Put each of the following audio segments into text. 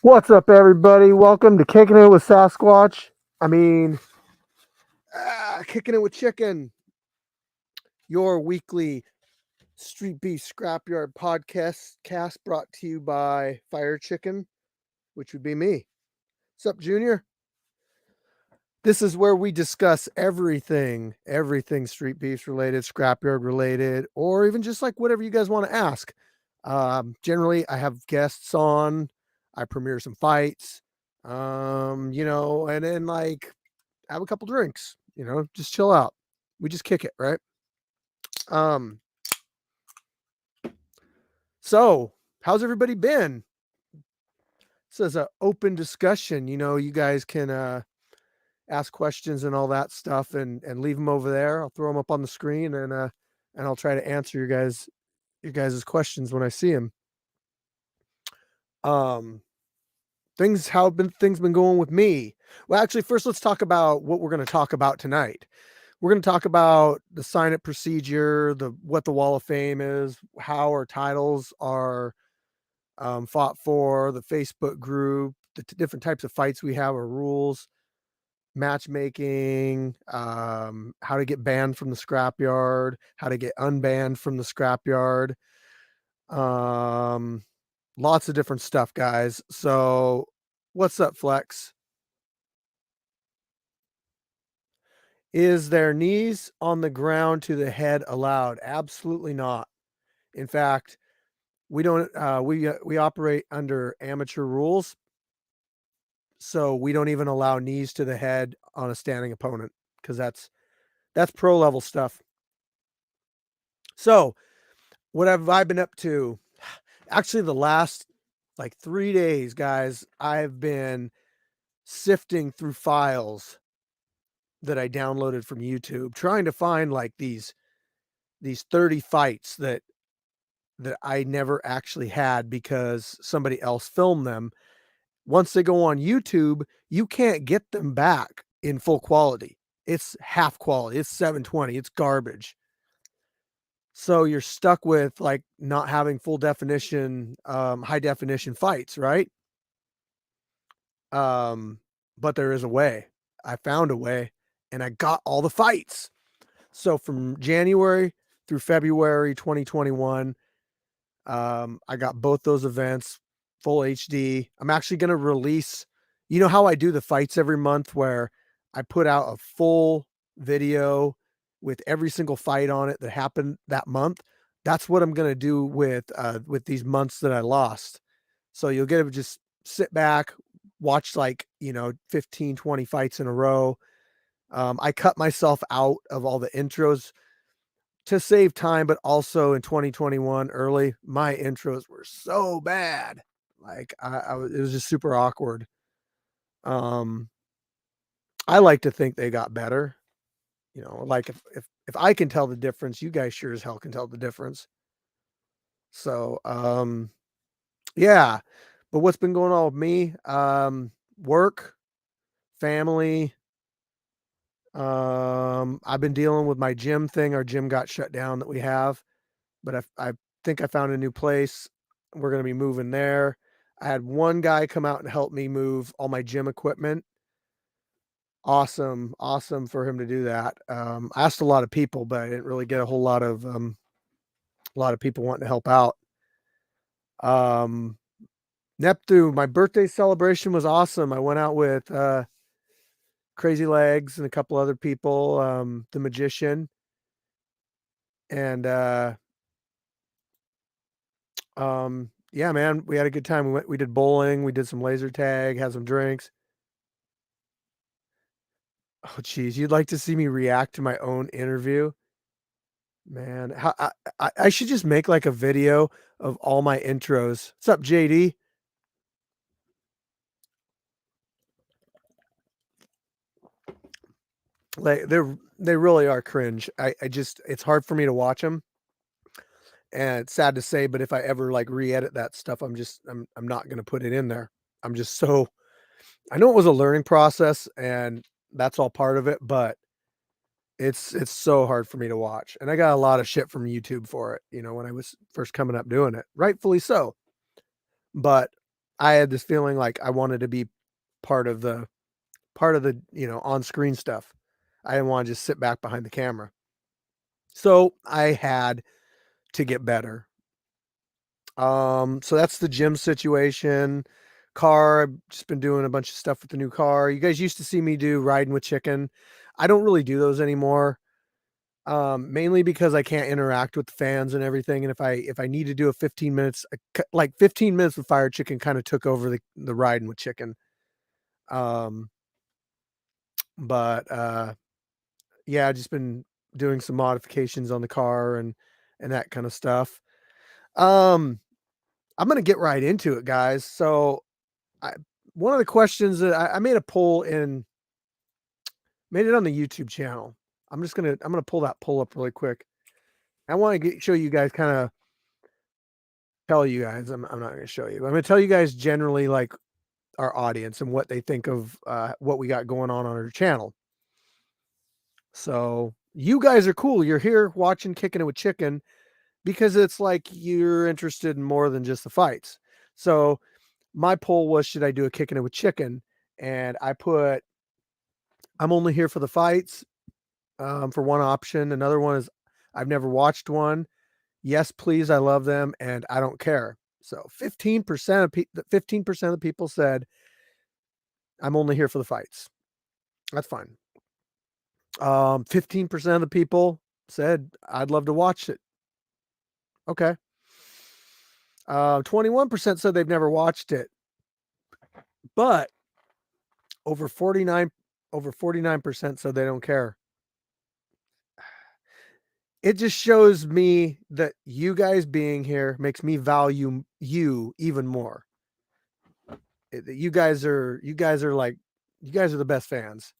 What's up, everybody? Welcome to Kicking It with Sasquatch. Kicking It with Chicken, your weekly Street Beef Scrapyard podcast brought to you by Fire Chicken, which would be me. What's up, Junior? This is where we discuss everything Street Beefs related, Scrapyard related, or even just like whatever you guys want to ask. Generally, I have guests on. I premiere some fights, and then like have a couple drinks, just chill out. We just kick it, right? So how's everybody been? This is an open discussion. You guys can ask questions and all that stuff and leave them over there. I'll throw them up on the screen and I'll try to answer your guys' questions when I see them. How have things been going with me? Well, actually, first let's talk about what we're going to talk about tonight. We're going to talk about the sign-up procedure, what the Wall of Fame is, how our titles are fought for, the Facebook group, the different types of fights we have, our rules, matchmaking, how to get banned from the Scrapyard, how to get unbanned from the Scrapyard. Lots of different stuff, guys. So what's up, Flex? Is there knees on the ground to the head allowed? Absolutely not. In fact, we don't we operate under amateur rules. So we don't even allow knees to the head on a standing opponent because that's pro level stuff. So what have I been up to? Actually, the last like 3 days, guys, I've been sifting through files that I downloaded from YouTube, trying to find like these 30 fights that I never actually had because somebody else filmed them. Once they go on YouTube, you can't get them back in full quality. It's half quality. It's 720. It's garbage. So you're stuck with like not having full definition, high definition fights, right? But there is a way. I found a way and I got all the fights. So from January through February 2021, I got both those events full HD. I'm actually going to release, you know how I do the fights every month where I put out a full video with every single fight on it that happened that month. That's what I'm going to do with these months that I lost. So you'll get to just sit back, watch 15, 20 fights in a row. I cut myself out of all the intros to save time, but also in 2021 early, my intros were so bad. Like it was just super awkward. I like to think they got better. Like if I can tell the difference, you guys sure as hell can tell the difference. So, yeah, but what's been going on with me? Work, family. I've been dealing with my gym thing. Our gym got shut down that we have, but I think I found a new place. We're going to be moving there. I had one guy come out and help me move all my gym equipment. Awesome for him to do that. I asked a lot of people, but I didn't really get a whole lot of people wanting to help out. Neptune, my birthday celebration was awesome. I went out with Crazy Legs and a couple other people, the Magician, and yeah, man, we had a good time. We did bowling, we did some laser tag, had some drinks. Oh, geez, you'd like to see me react to my own interview? Man, I should just make like a video of all my intros. What's up, JD? Like they really are cringe. It's hard for me to watch them. And it's sad to say, but if I ever like re-edit that stuff, I'm not going to put it in there. I'm just so I know it was a learning process and that's all part of it, but it's so hard for me to watch. And I got a lot of shit from YouTube for it, when I was first coming up doing it. Rightfully so. But I had this feeling like I wanted to be part of the on-screen stuff. I didn't want to just sit back behind the camera. So I had to get better. So that's the gym situation. Car, I've just been doing a bunch of stuff with the new car. You guys used to see me do riding with chicken. I don't really do those anymore. Mainly because I can't interact with the fans and everything. And if I need to do a 15 minutes, like 15 minutes with Fire Chicken kind of took over the riding with chicken. Um, but yeah, I've just been doing some modifications on the car and that kind of stuff. Um, I'm gonna get right into it, guys. So I one of the questions that I made a poll made it on the YouTube channel. I'm gonna pull that poll up really quick. I want to show you guys kind of tell you guys. I'm not gonna show you. I'm gonna tell you guys generally like our audience and what they think of what we got going on our channel. So you guys are cool. You're here watching Kicking It with Chicken because it's like you're interested in more than just the fights. So my poll was, should I do a Kicking It with Chicken? And I put, I'm only here for the fights for one option. Another one is, I've never watched one. Yes, please. I love them and I don't care. So 15% of 15% of the people said, I'm only here for the fights. That's fine. 15% of the people said, I'd love to watch it. Okay. 21% said they've never watched it. But over 49% said they don't care. It just shows me that you guys being here makes me value you even more. You guys are like, you guys are the best fans.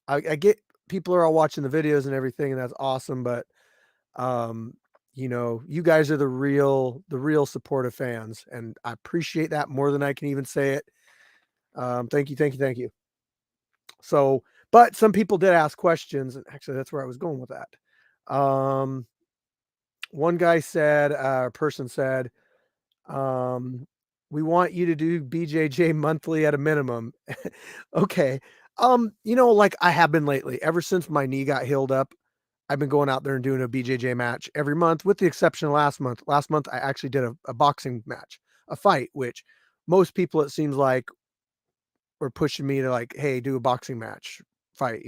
I get people are all watching the videos and everything, and that's awesome, but you guys are the real supportive fans, and I appreciate that more than I can even say it. Thank you, thank you, thank you. So, but some people did ask questions, and actually that's where I was going with that. One guy said, person said, we want you to do BJJ monthly at a minimum. Okay. Like I have been lately, ever since my knee got healed up, I've been going out there and doing a BJJ match every month, with the exception of last month. Last month, I actually did a boxing match, a fight, which most people, it seems like, were pushing me to like, hey, do a boxing match fight,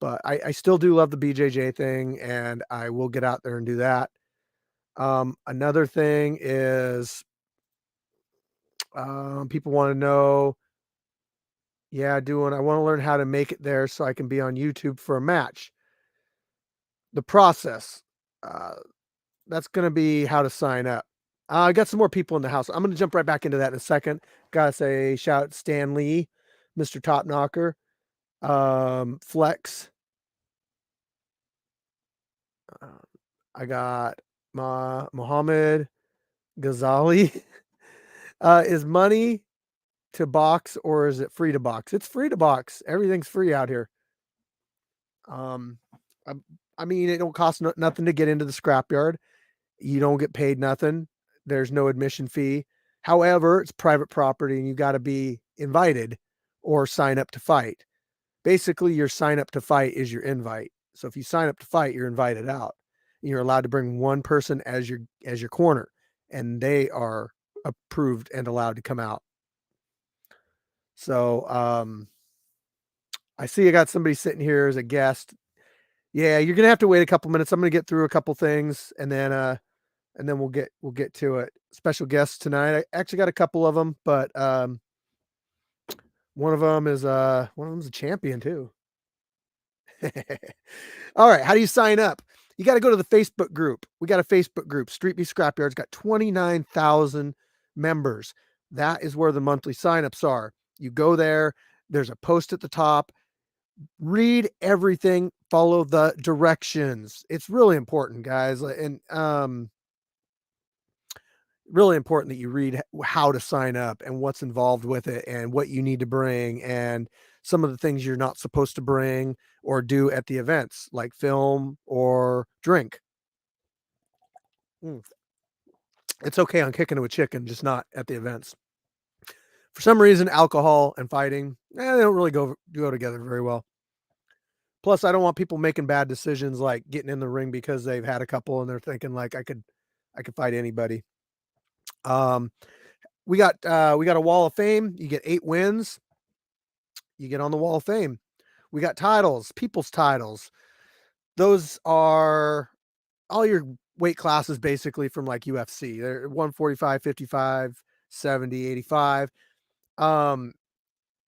but I still do love the BJJ thing and I will get out there and do that. Another thing is, people want to know, yeah, I want to learn how to make it there so I can be on YouTube for a match. The process, uh, that's going to be how to sign up. I got some more people in the house. I'm going to jump right back into that in a second. Gotta say, shout out Stan Lee, Mr. Top Knocker, Flex. I got Muhammad Ghazali. Is money to box or is it free to box? It's free to box. Everything's free out here. Um, I, I mean, it don't cost nothing to get into the scrapyard. You don't get paid nothing. There's no admission fee. However, it's private property and you got to be invited or sign up to fight. Basically, your sign up to fight is your invite. So if you sign up to fight, you're invited out. You're allowed to bring one person as your corner, and they are approved and allowed to come out. So I see I got somebody sitting here as a guest. Yeah, you're gonna have to wait a couple minutes. I'm gonna get through a couple things and then we'll get to it. Special guests tonight. I actually got a couple of them, but one of them is a champion too. All right, how do you sign up? You got to go to the Facebook group. We got a Facebook group. Street Beef Scrapyard's got 29,000 members. That is where the monthly signups are. You go there. There's a post at the top. Read everything. Follow the directions. It's really important, guys. And really important that you read how to sign up and what's involved with it and what you need to bring and some of the things you're not supposed to bring or do at the events, like film or drink. Mm. It's okay on Kicking it with Chicken, just not at the events. For some reason, alcohol and fighting, they don't really go together very well. Plus, I don't want people making bad decisions like getting in the ring because they've had a couple and they're thinking like I could fight anybody. Um, we got a wall of fame. You get 8 wins, you get on the wall of fame. We got titles, people's titles. Those are all your weight classes basically from like UFC. They're 145, 55, 70, 85. Um,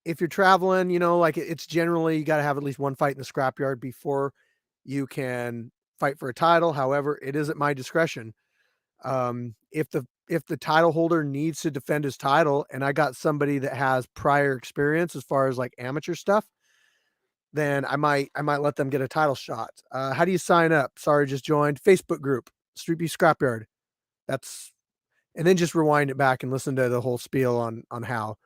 if you're traveling, like it's generally you got to have at least one fight in the scrapyard before you can fight for a title. However, it is at my discretion. If the title holder needs to defend his title and I got somebody that has prior experience as far as like amateur stuff, then I might let them get a title shot. How do you sign up? Sorry, just joined Facebook group, Street Beef Scrapyard. That's and then just rewind it back and listen to the whole spiel on how.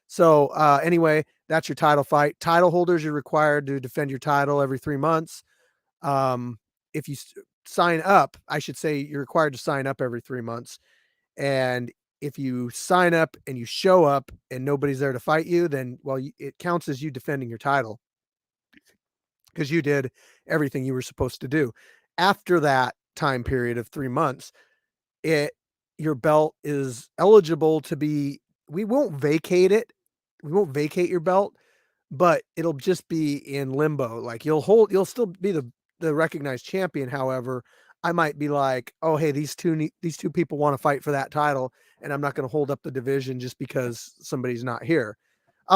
So anyway, that's your title fight. Title holders are required to defend your title every 3 months. Um, if you sign up, I should say you're required to sign up every 3 months. And if you sign up and you show up and nobody's there to fight you, then it counts as you defending your title because you did everything you were supposed to do. After that time period of 3 months, it your belt is eligible to be. We won't vacate it. We won't vacate your belt, but it'll just be in limbo. Like you'll still be the recognized champion. However, I might be like, oh hey, these two people want to fight for that title, and I'm not going to hold up the division just because somebody's not here.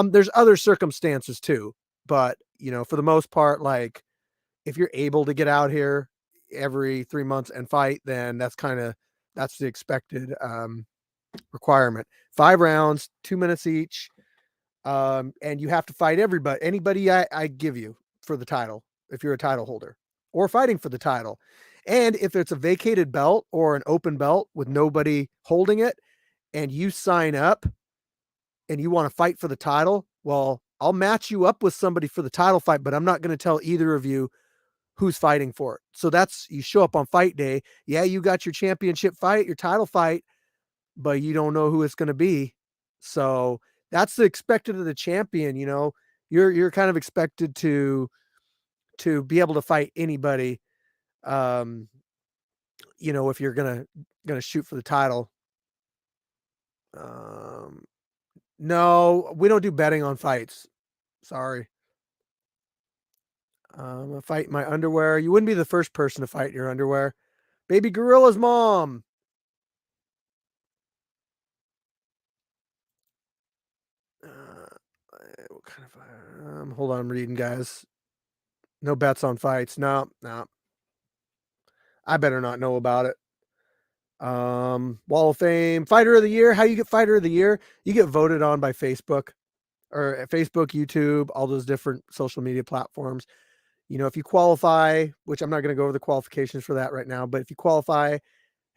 There's other circumstances too, but for the most part, like if you're able to get out here every 3 months and fight, then that's the expected requirement. 5 rounds, 2 minutes each. And you have to fight anybody I give you for the title, if you're a title holder or fighting for the title. And if it's a vacated belt or an open belt with nobody holding it and you sign up and you want to fight for the title, well, I'll match you up with somebody for the title fight, but I'm not going to tell either of you who's fighting for it. So you show up on fight day. Yeah, you got your championship fight, your title fight, but you don't know who it's going to be. So that's the expected of the champion. You're kind of expected to be able to fight anybody. If you're gonna shoot for the title. Um, no, we don't do betting on fights. Sorry. A fight in my underwear. You wouldn't be the first person to fight in your underwear. Baby Gorilla's mom. What kind of hold on, I'm reading, guys. No bets on fights. No, no. I better not know about it. Wall of Fame, Fighter of the Year. How you get Fighter of the Year? You get voted on by Facebook or Facebook, YouTube, all those different social media platforms. If you qualify, which I'm not going to go over the qualifications for that right now, but if you qualify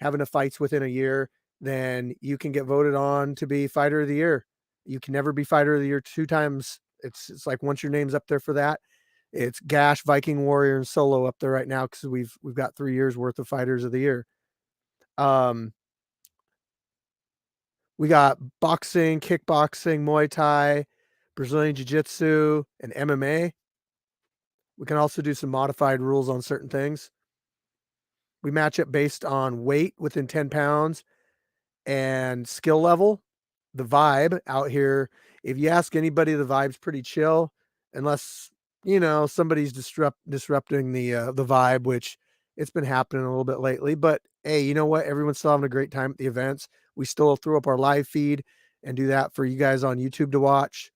having a fights within a year, then you can get voted on to be Fighter of the Year. You can never be Fighter of the Year 2 times. It's like once your name's up there for that, it's Gash, Viking Warrior, and Solo up there right now because we've got 3 years worth of Fighters of the Year. We got boxing, kickboxing, Muay Thai, Brazilian Jiu-Jitsu, and MMA. We can also do some modified rules on certain things. We match up based on weight within 10 pounds and skill level. The vibe out here, if you ask anybody, the vibe's pretty chill, unless somebody's disrupting the vibe, which it's been happening a little bit lately. But hey, you know what? Everyone's still having a great time at the events. We still throw up our live feed and do that for you guys on YouTube to watch.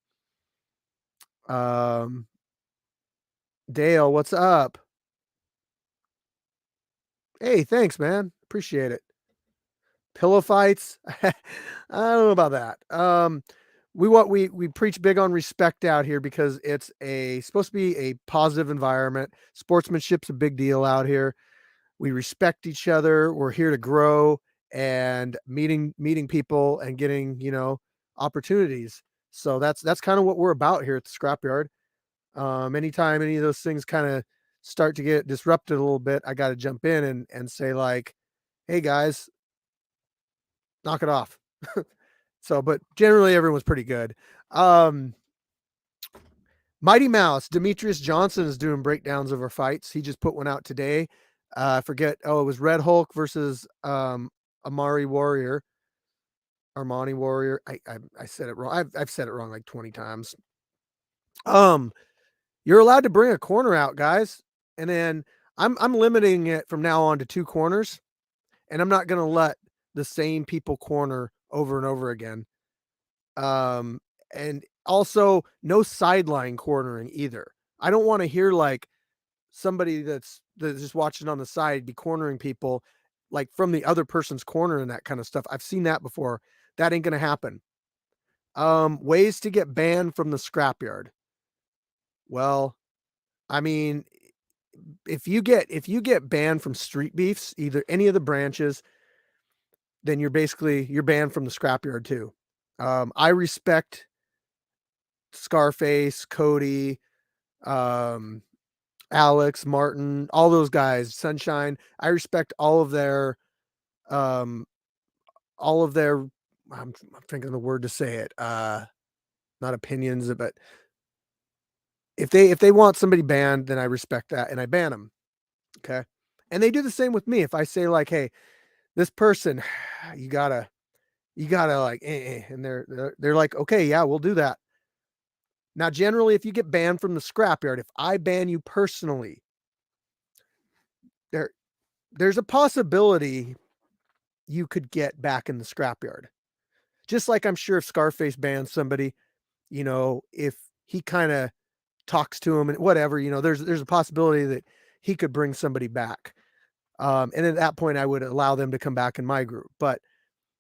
Dale, what's up? Hey, thanks, man. Appreciate it. Pillow fights. I don't know about that. We preach big on respect out here because it's supposed to be a positive environment. Sportsmanship's a big deal out here. We respect each other. We're here to grow and meeting people and getting, opportunities. So that's kind of what we're about here at the Scrapyard. Anytime any of those things kind of start to get disrupted a little bit, I got to jump in and say like, "Hey guys, knock it off." So, but generally everyone's pretty good. Um, Mighty Mouse, Demetrius Johnson is doing breakdowns of our fights. He just put one out today. I forget. Oh, it was Red Hulk versus Amari Warrior, Armani Warrior. I said it wrong. I've said it wrong like 20 times. Um, you're allowed to bring a corner out, guys, and then I'm limiting it from now on to 2 corners, and I'm not gonna let the same people corner over and over again. Um, and also no sideline cornering either. I don't want to hear like somebody that's just watching on the side be cornering people like from the other person's corner and that kind of stuff. I've seen that before. That ain't gonna happen. Ways to get banned from the scrapyard. Well, I mean, if you get banned from street beefs, either any of the branches, then you're banned from the scrapyard too. I respect Scarface, Cody, um, Alex, Martin, all those guys, Sunshine. I respect um, all of their. I'm thinking of the word to say it. Not opinions, but if they want somebody banned, then I respect that and I ban them. Okay, and they do the same with me. If I say like, hey, this person, you gotta like, and they're like, okay, yeah, we'll do that. Now, generally, if you get banned from the scrapyard, if I ban you personally, there there's a possibility you could get back in the scrapyard. Just like I'm sure if Scarface bans somebody, if he kind of talks to him and whatever, there's a possibility that he could bring somebody back. And at that point, I would allow them to come back in my group. But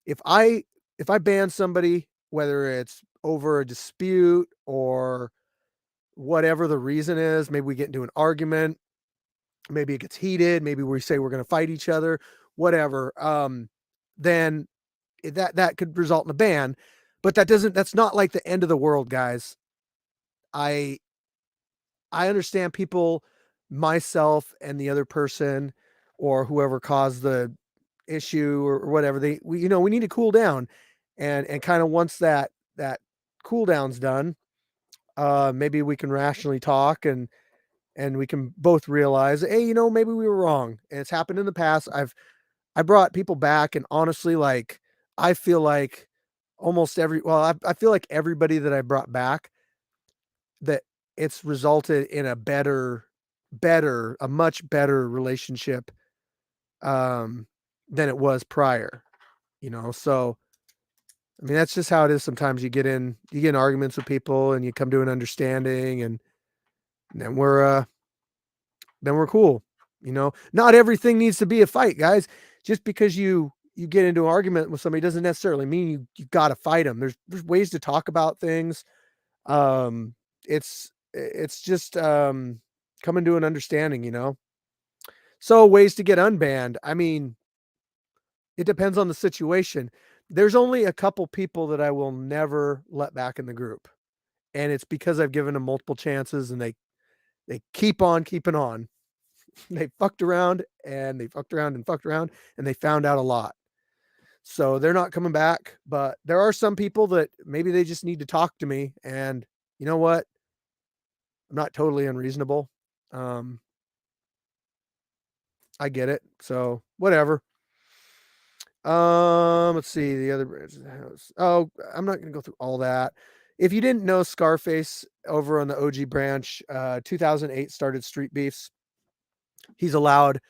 if I if I ban somebody, whether it's over a dispute or whatever the reason is, maybe we get into an argument, maybe it gets heated, maybe we say we're going to fight each other, whatever. Then that could result in a ban, but that's not like the end of the world, guys. I I understand people, myself and the other person or whoever caused the issue or whatever, we need to cool down and kind of once that cool down's done, maybe we can rationally talk and we can both realize, hey, maybe we were wrong. And it's happened in the past. I brought people back, and honestly, like I feel like I feel like everybody that I brought back, that it's resulted in a much better relationship um than it was prior. So I mean that's just how it is. Sometimes you get in arguments with people and you come to an understanding, and then we're cool. Not everything needs to be a fight, guys. Just because you get into an argument with somebody doesn't necessarily mean you got to fight them. There's ways to talk about things. It's just coming to an understanding. So ways to get unbanned. I mean, it depends on the situation. There's only a couple people that I will never let back in the group, and it's because I've given them multiple chances, and they keep on keeping on. They fucked around and they fucked around and fucked around, and they found out a lot. So they're not coming back. But there are some people that maybe they just need to talk to me. And you know what? I'm not totally unreasonable. Um, I get it. So whatever. Let's see the other branches of the house. Oh, I'm not gonna go through all that. If you didn't know, Scarface over on the OG branch, 2008 started Street Beefs. He's allowed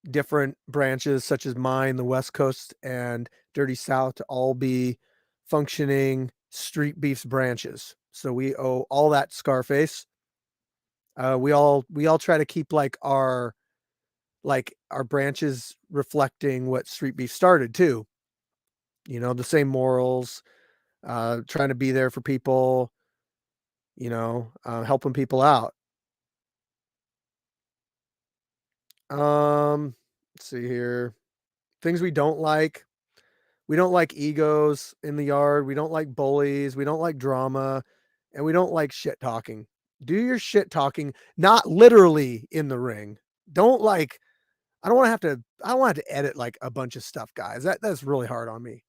different branches such as mine, the West Coast and Dirty South, to all be functioning Street Beefs branches. So we owe all that to Scarface. We all try to keep our branches reflecting what Street Beef started too. The same morals, trying to be there for people, helping people out. Let's see here. Things we don't like. We don't like egos in the yard. We don't like bullies. We don't like drama, and we don't like shit talking. Do your shit talking, not literally in the ring. Don't like. I don't want to have to. I don't want to have to edit like a bunch of stuff, guys. That's really hard on me.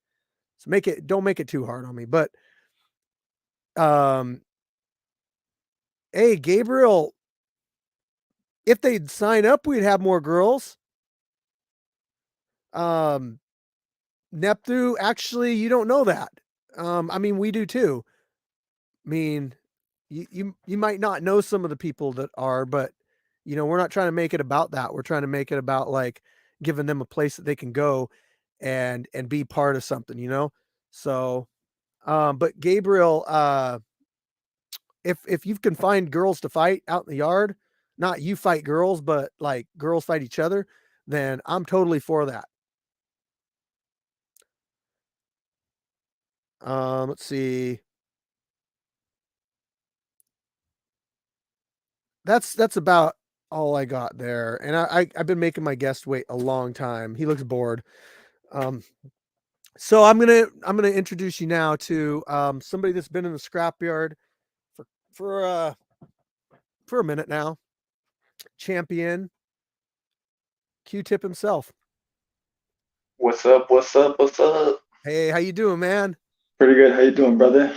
So make it. Don't make it too hard on me. But um, hey, Gabriel, if they'd sign up, we'd have more girls. Um, Neptune, actually, you don't know that. I mean, we do too. I mean, you might not know some of the people that are, but we're not trying to make it about that. We're trying to make it about like giving them a place that they can go and be part of something. So, but Gabriel, if you can find girls to fight out in the yard, not you fight girls, but like girls fight each other, then I'm totally for that. Let's see. That's about all I got there. And I've been making my guest wait a long time. He looks bored. Um, so I'm gonna introduce you now to somebody that's been in the scrapyard for for uh for a minute now. Champion Q-Tip himself. What's up? What's up? What's up? Hey, how you doing, man? Pretty good. How you doing, brother?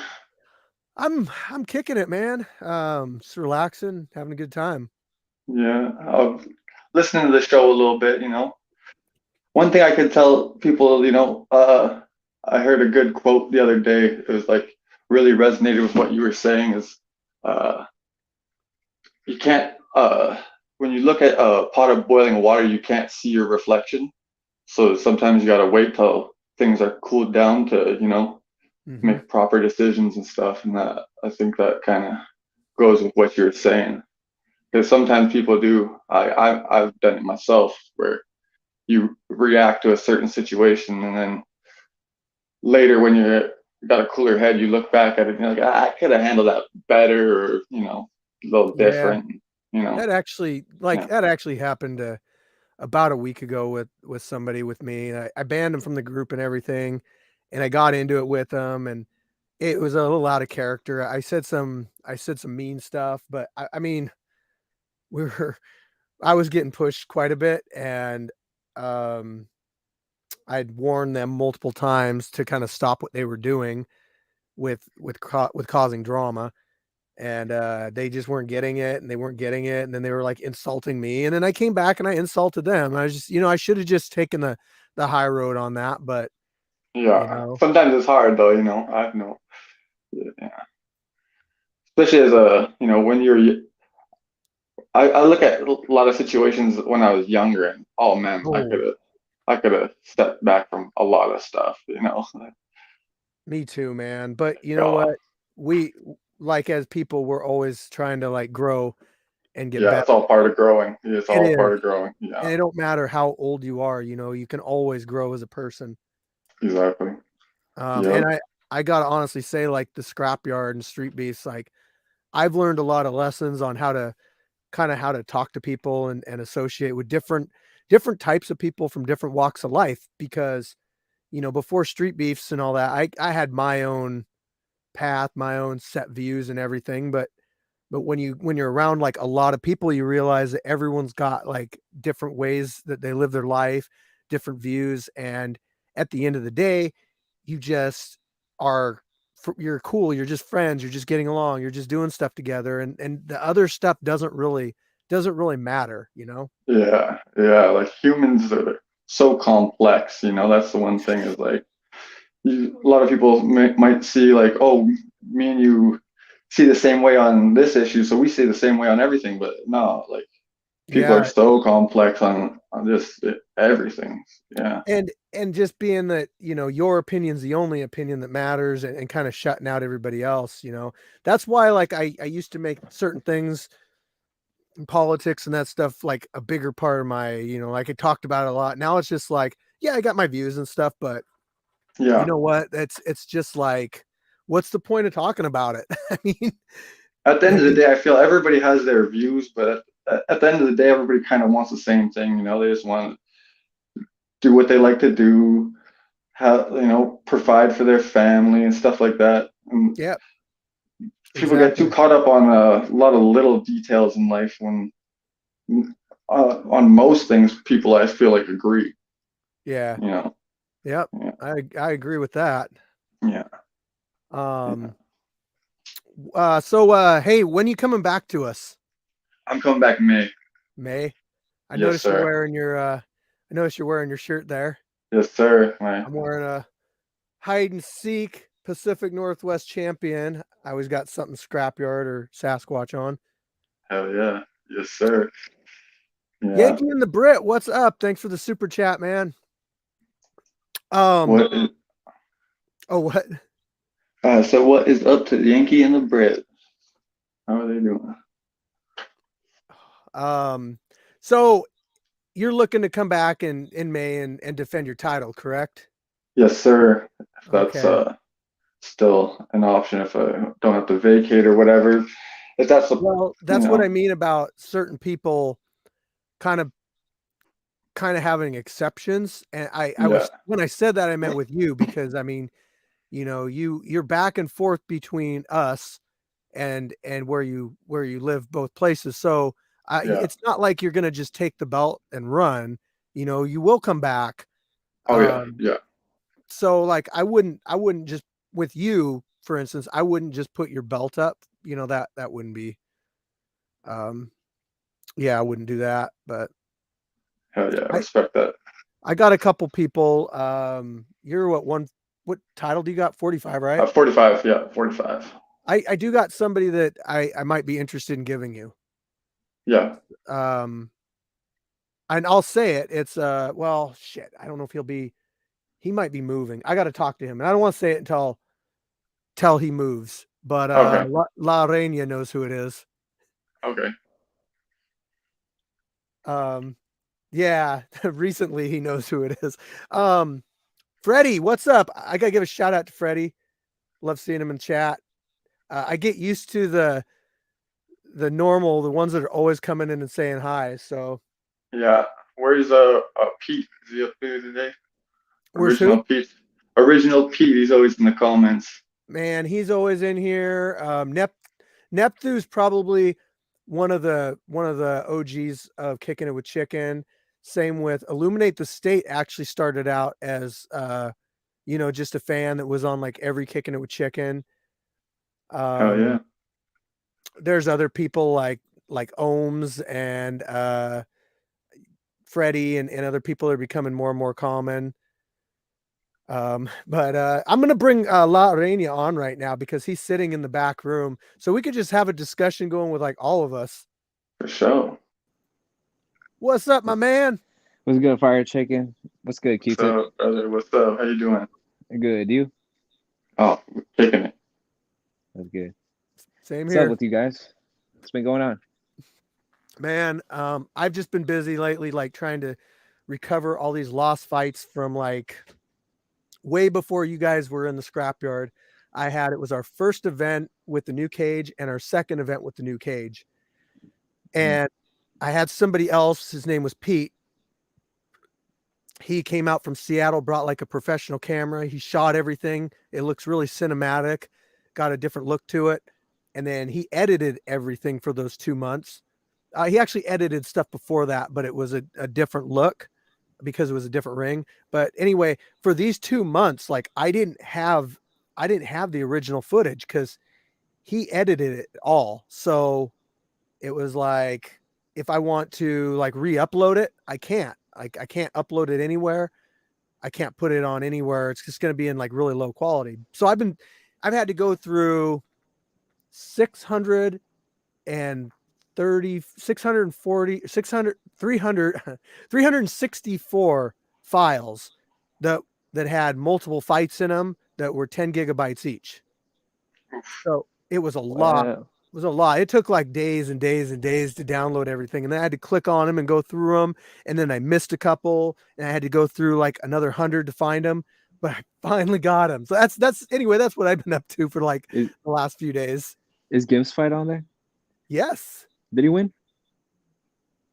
I'm kicking it, man. Just relaxing, having a good time. Yeah, listening to the show a little bit, One thing I could tell people, I heard a good quote the other day. It was like really resonated with what you were saying is uh you can't when you look at a pot of boiling water, you can't see your reflection. So sometimes you gotta wait till things are cooled down to, Hmm. make proper decisions and stuff. And that I think that kind of goes with what you're saying. Because sometimes people do. I've done it myself, where you react to a certain situation, and then later, when you're got a cooler head, you look back at it and you're like, I could have handled that better, or a little Yeah, different. You know, that yeah, actually happened about a week ago with somebody with me. I banned him from the group and everything, and I got into it with him, and it was a little out of character. I said some mean stuff, but I mean, we were I was getting pushed quite a bit, and um, I'd warned them multiple times to kind of stop what they were doing with causing drama, and they just weren't getting it, and they weren't getting it, and then they were like insulting me, and then I came back and I insulted them. I was just, I should have just taken the high road on that, but you yeah. know, Sometimes it's hard though. I know, yeah. Especially as when I look at a lot of situations when I was younger, and oh man, oh, I could have stepped back from a lot of stuff. me too, man. But you know Yeah, what? We like as people, we're always trying to like grow and get yeah, better. it's all part of growing. It's It all is. part of growing. And Yeah, it don't matter how old you are, you can always grow as a person. exactly. And Yep. I gotta honestly say, like the scrapyard and street beefs, like I've learned a lot of lessons on how to talk to people and associate with different types of people from different walks of life. Because before street beefs and all that, I had my own path, my own set views and everything. But when you're around like a lot of people, you realize that everyone's got like different ways that they live their life, different views, and at the end of the day, you just are you're cool, you're just friends, you're just getting along, you're just doing stuff together, and the other stuff doesn't really matter. Yeah, yeah. Like humans are so complex. That's the one thing is like a lot of people might see like, oh, me and you see the same way on this issue, so we see the same way on everything. But no, like people are Yeah, so complex on just everything. Yeah, and just being that your opinion's the only opinion that matters, and kind of shutting out everybody else. That's why like I used to make certain things in politics and that stuff like a bigger part of my, like I talked about it a lot. Now it's just like, yeah, I got my views and stuff, but you yeah. know what, it's just like, what's the point of talking about it? I mean, At the I end of the mean, day, I feel everybody has their views, but at the end of the day, everybody kind of wants the same thing. They just want to do what they like to do, provide for their family and stuff like that. And Yep, people get too exactly. caught up on a lot of little details in life when on most things people I feel like agree. Yeah. You know, Yep. yeah, I agree with that. yeah, yeah. Um hey, when you coming back to us? I'm coming back in May. May. I Yes, noticed you're sir. wearing your I noticed you're wearing your shirt there. Yes, sir. My I'm wearing a hide and seek Pacific Northwest champion. I always got something Scrapyard or Sasquatch on. hell yeah. Yes, sir. Yeah. Yankee and the Brit, what's up? Thanks for the super chat, man. Um, What is, oh what? so what is up to the Yankee and the Brit? How are they doing? Um, so you're looking to come back in May and defend your title, correct? Yes, sir. If that's Okay. still an option, if I don't have to vacate or whatever. If that's a, Well, you that's what I know, mean about certain people kind of having exceptions. And I yeah, was when I said that I meant with you because I mean, you're back and forth between us and where you live both places. So yeah. it's not like you're gonna just take the belt and run. You will come back. Oh yeah, Um, yeah. so like I wouldn't just with you, for instance, I wouldn't just put your belt up. That wouldn't be um yeah, I wouldn't do that. But Hell yeah. I I respect that. I got a couple people. You're what title do you got? 45, right? 45. Yeah, 45. I do got somebody that I might be interested in giving you. Yeah, Um and I'll say it. It's well, shit. I don't know if he might be moving. I got to talk to him. And I don't want to say it until he moves. But okay, La Reina knows who it is. okay. Um yeah, recently he knows who it is. Um Freddie, what's up? I got to give a shout out to Freddie. Love seeing him in chat. I get used to the ones that are always coming in and saying hi. So Yeah. Where's Pete? Is he up there today? where's Original who? Pete. Original Pete. He's always in the comments. Man, he's always in here. Nepthu's probably one of the OGs of Kicking It with Chicken. Same with Illuminate the State. Actually started out as just a fan that was on like every Kicking It with Chicken. Hell Um, yeah. there's other people like Ohms and Freddie and other people are becoming more and more common. But I'm gonna bring La Reina on right now because he's sitting in the back room, so we could just have a discussion going with like all of us. For sure. What's up, my man? What's good, Fire Chicken? What's good, Q-Tip? So, brother, what's up? How you doing? Good. You? Oh, kicking it. That's good. Same What's up here, with you guys? What's been going on? man. I've just been busy lately, like trying to recover all these lost fights from like way before you guys were in the scrapyard. It was our first event with the new cage and our second event with the new cage. Mm. And I had somebody else, his name was Pete. He came out from Seattle, brought like a professional camera. He shot everything. It looks really cinematic, got a different look to it. And then he edited everything for those 2 months. He actually edited stuff before that, but it was a different look because it was a different ring. But anyway, for these 2 months, like I didn't have the original footage because he edited it all. So it was like if I want to like re-upload it, I can't. Like I can't upload it anywhere. I can't put it on anywhere. It's just going to be in like really low quality. So I've had to go through 630, 640, 600, 300, 364 files that that had multiple fights in them that were 10 gigabytes each. So it was a lot. Wow. It was a lot. It took like days and days and days to download everything. And then I had to click on them and go through them. And then I missed a couple and I had to go through like another 100 to find them. But I finally got them. So that's what I've been up to for like Is the last few days. is Gim's fight on there? Yes. Did he win?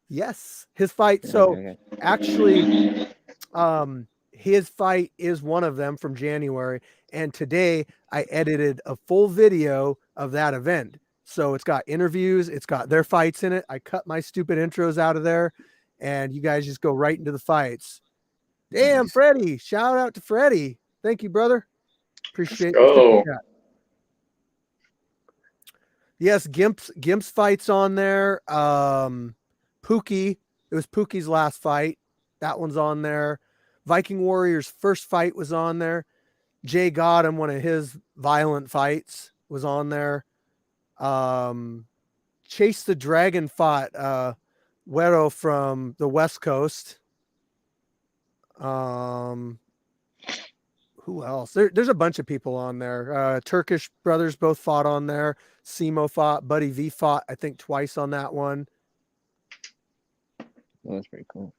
Yes. His fight. Yeah, So okay, okay. actually, um, his fight is one of them from January. And today I edited a full video of that event. So it's got interviews, it's got their fights in it. I cut my stupid intros out of there, and you guys just go right into the fights. Damn, Nice. Freddie. Shout out to Freddie. Thank you, brother. Appreciate the go. super chat. Yes, Gimp's fight's on there. Pookie. It was Pookie's last fight. That one's on there. Viking Warrior's first fight was on there. Jay Gotham, one of his violent fights, was on there. Chase the Dragon fought Wero from the West Coast. Who else? There's a bunch of people on there. Turkish brothers both fought on there. Simo fought. Buddy V fought, I think, twice on that one. Oh, that's pretty cool.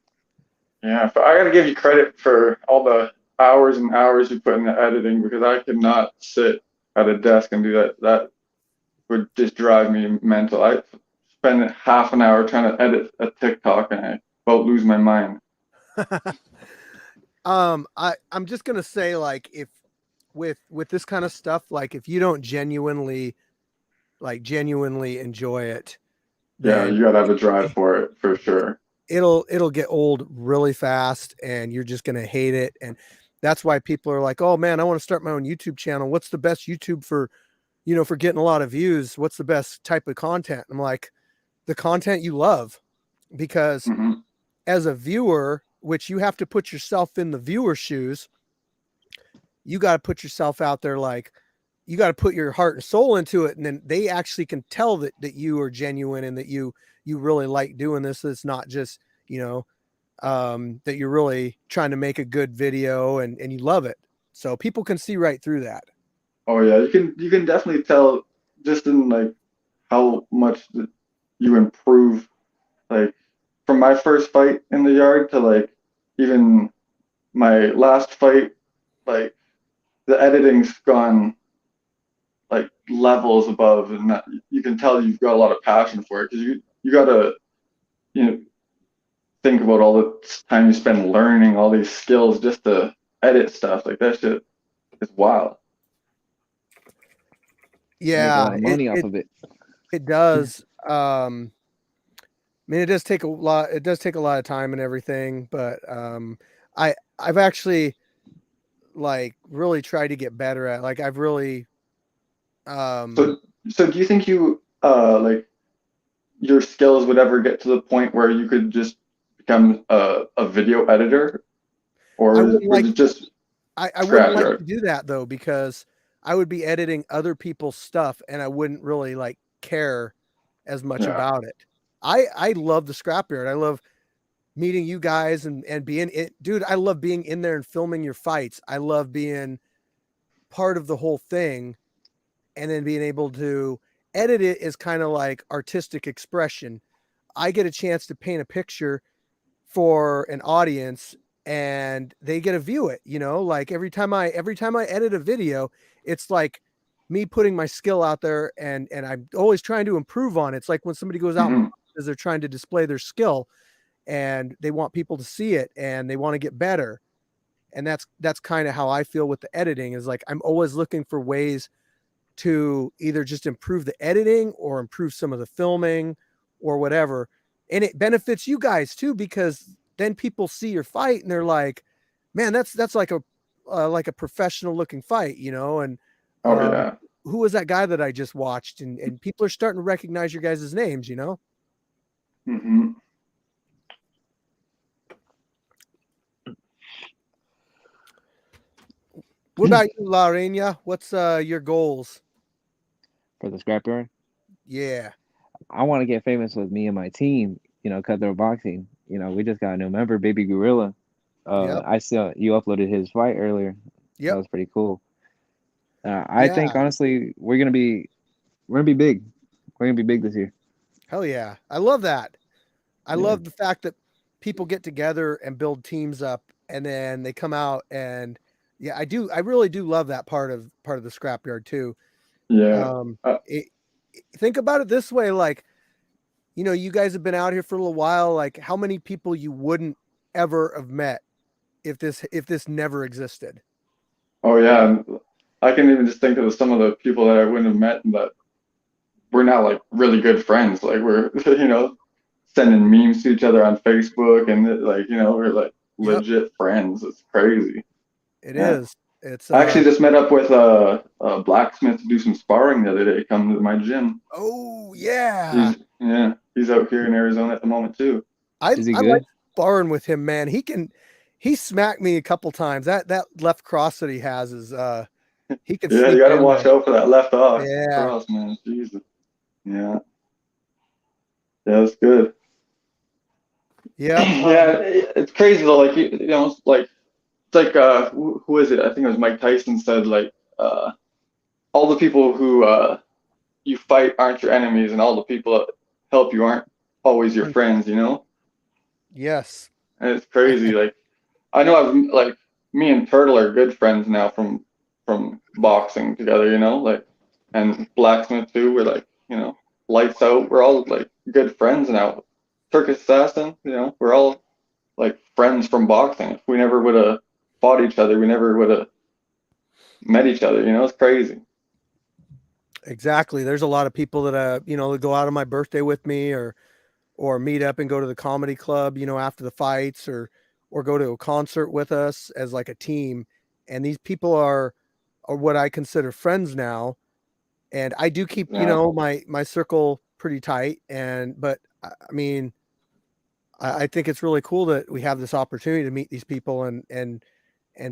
Yeah, but I got to give you credit for all the hours and hours you put in the editing, because I could not sit at a desk and do that. That would just drive me mental. I spend half an hour trying to edit a TikTok and I about lose my mind. I'm just gonna say, like, if with this kind of stuff, like, if you don't genuinely enjoy it, Yeah, then you gotta have a drive for it for sure. it'll get old really fast, and you're just gonna hate it. And that's why people are like, oh man, I want to start my own YouTube channel. What's the best YouTube for getting a lot of views? What's the best type of content? I'm like, the content you love, because as a viewer, which you have to put yourself in the viewer's shoes, you got to put yourself out there. Like, you got to put your heart and soul into it. And then they actually can tell that you are genuine and that you really like doing this. It's not just, that you're really trying to make a good video and you love it. So people can see right through that. Oh yeah, you can definitely tell just in like how much you improve, like from my first fight in the yard to like even my last fight, like the editing's gone like levels above, and that, you can tell you've got a lot of passion for it, because you gotta think about all the time you spend learning all these skills just to edit stuff. Like that shit is wild. Yeah, Make a lot of money off of it. It does. I mean, it does take a lot. It does take a lot of time and everything, but I've actually like really tried to get better at. Like, I've really. So do you think you like your skills would ever get to the point where you could just become a video editor, or was it just I wouldn't like to do that though, because I would be editing other people's stuff and I wouldn't really like care as much about it. I love the Scrapyard. I love meeting you guys and being it, dude. I love being in there and filming your fights. I love being part of the whole thing, and then being able to edit it is kind of like artistic expression. I get a chance to paint a picture for an audience and they get to view it, like every time I edit a video, it's like me putting my skill out there, and I'm always trying to improve on it. It's like when somebody goes out because they're trying to display their skill and they want people to see it and they want to get better. And that's kind of how I feel with the editing, is like I'm always looking for ways to either just improve the editing or improve some of the filming or whatever. And it benefits you guys too, because then people see your fight and they're like, man, that's like a professional looking fight, and who was that guy that I just watched? And people are starting to recognize your guys' names, What about you, La Reina? What's your goals for the Scrapyard? Yeah, I want to get famous with me and my team. Cutthroat Boxing. We just got a new member, Baby Gorilla. I saw you uploaded his fight earlier. Yep. That was pretty cool. I think honestly, we're gonna be big. We're gonna be big this year. Hell yeah! I love that. I love the fact that people get together and build teams up, and then they come out and I do. I really do love that part of the Scrapyard too. Yeah. Think about it this way, like, you guys have been out here for a little while. Like, how many people you wouldn't ever have met if this never existed. Oh yeah, and I can even just think of some of the people that I wouldn't have met and that we're now like really good friends. Like we're sending memes to each other on Facebook and like we're like Yep, legit friends. It's crazy. it Yeah. is. It's I actually just met up with a blacksmith to do some sparring the other day. Come to my gym. oh yeah. He's out here in Arizona at the moment too. Is he I like good? sparring with him, man. He smacked me a couple times. That left cross that he has is he can Yeah, you sneak it gotta in watch there. out for that left Yeah. cross, man. Jesus. Yeah. Yeah, that's good. Yep. Yeah, it's crazy though. Like like it's like who is it? I think it was Mike Tyson said like all the people who you fight aren't your enemies, and all the people that help you aren't always your friends. Yes. And it's crazy. Like I know I've like me and Turtle are good friends now from boxing together. Like and Blacksmith too. We're like lights out. We're all like good friends now. Turkish Assassin. We're all like friends from boxing. If we never would have fought each other, we never would have met each other. It's crazy. Exactly. There's a lot of people that go out on my birthday with me or meet up and go to the comedy club, after the fights or go to a concert with us as like a team. And these people are what I consider friends now. And I do keep, Yeah, my circle pretty tight. But I mean, I think it's really cool that we have this opportunity to meet these people and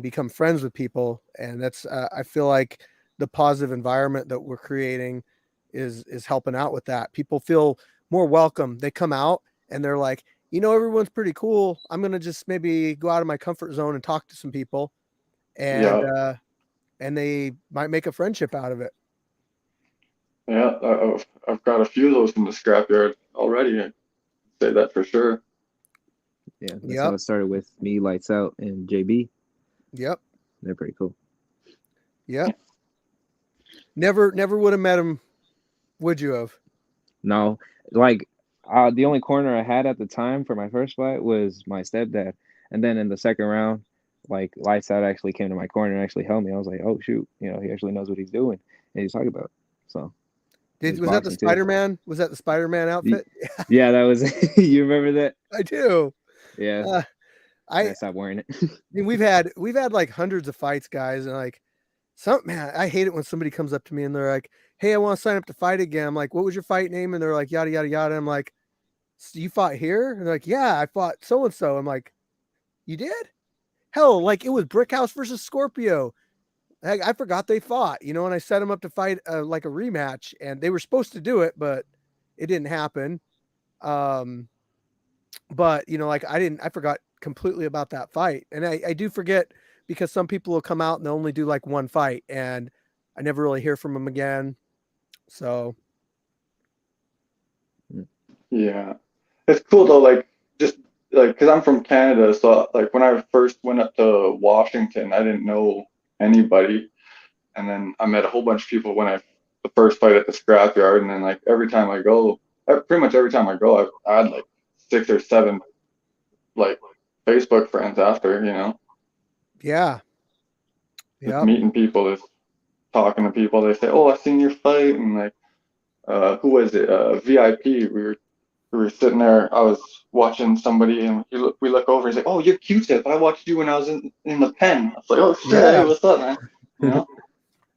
become friends with people. And that's, I feel like the positive environment that we're creating is helping out with that. People feel more welcome. They come out and they're like, everyone's pretty cool. I'm going to just maybe go out of my comfort zone and talk to some people and, yeah, and they might make a friendship out of it. yeah. I've got a few of those from the scrapyard already. I'd say that for sure. Yeah, that's how Yep. it started with me, Lights Out, and JB. Yep. They're pretty cool. Yep. Never would have met him. Would you have? No, like the only corner I had at the time for my first fight was my stepdad, and then in the second round, like Lights Out actually came to my corner and actually helped me. I was like, oh shoot, he actually knows what he's doing and he's talking about. So it was Was that the boxing too. Spider-Man? Was that the Spider-Man outfit? Yeah, that was. You remember that? I do. Yeah, Uh, I, I stopped wearing it. I mean, we've had like hundreds of fights, guys, and like man, I hate it when somebody comes up to me and they're like, "Hey, I want to sign up to fight again." I'm like, "What was your fight name?" And they're like, "Yada yada yada." I'm like, "You fought here?" And they're like, "Yeah, I fought so and so." I'm like, "You did?" Hell, like it was Brickhouse versus Scorpio. I forgot they fought, and I set them up to fight like a rematch, and they were supposed to do it, but it didn't happen. Um, but like I forgot completely about that fight, and I do forget because some people will come out and they'll only do like one fight, and I never really hear from them again. So Yeah, it's cool though. Like just like because I'm from Canada, so like when I first went up to Washington, I didn't know anybody, and then I met a whole bunch of people when I the first fight at the scrapyard, and then like every time I go, pretty much every time I go, I had like 6 or 7 like Facebook friends after, yeah, just yep, meeting people, just talking to people. They say, "Oh, I seen your fight," and like, who was it? VIP. We were sitting there. I was watching somebody, and we look over. He's like, "Oh, you're Q-Tip. I watched you when I was in the pen." I was like, "Oh shit, hey, yeah, what's up, man?" You know?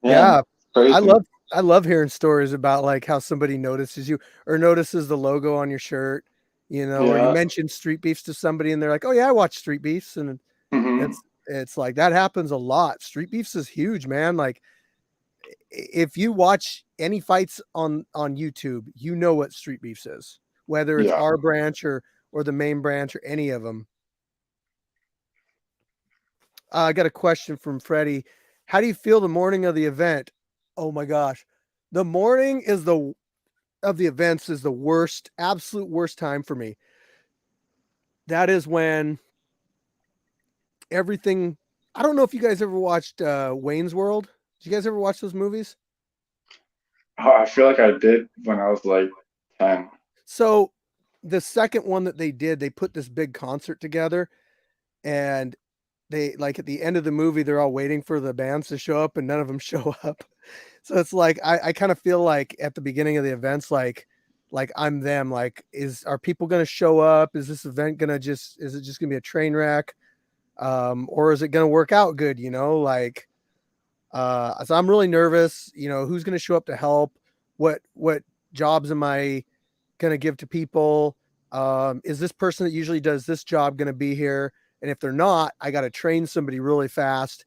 Yeah, yeah. I crazy. love I love hearing stories about like how somebody notices you or notices the logo on your shirt, or you Yeah. mention Street Beefs to somebody and they're like, "Oh yeah, I watch Street Beefs," and Hmm. it's like that happens a lot. Street Beefs is huge, man. Like if you watch any fights on YouTube, you know what Street Beefs is, whether it's Yeah. our branch or the main branch or any of them. I got a question from Freddie. How do you feel the morning of the event? Oh my gosh, the morning of the events is the worst, absolute worst time for me. That is when everything. I don't know if you guys ever watched Wayne's World. Did you guys ever watch those movies? Oh, I feel like I did when I was like 10. So the second one that they did, they put this big concert together and they like at the end of the movie, they're all waiting for the bands to show up and none of them show up. So it's like I kind of feel like at the beginning of the events, like I'm them. Like, are people gonna show up? Is this event gonna is it just gonna be a train wreck? Or is it gonna work out good, you know? Like so I'm really nervous, you know, who's gonna show up to help? What jobs am I gonna give to people? Is this person that usually does this job gonna be here? And if they're not, I gotta train somebody really fast.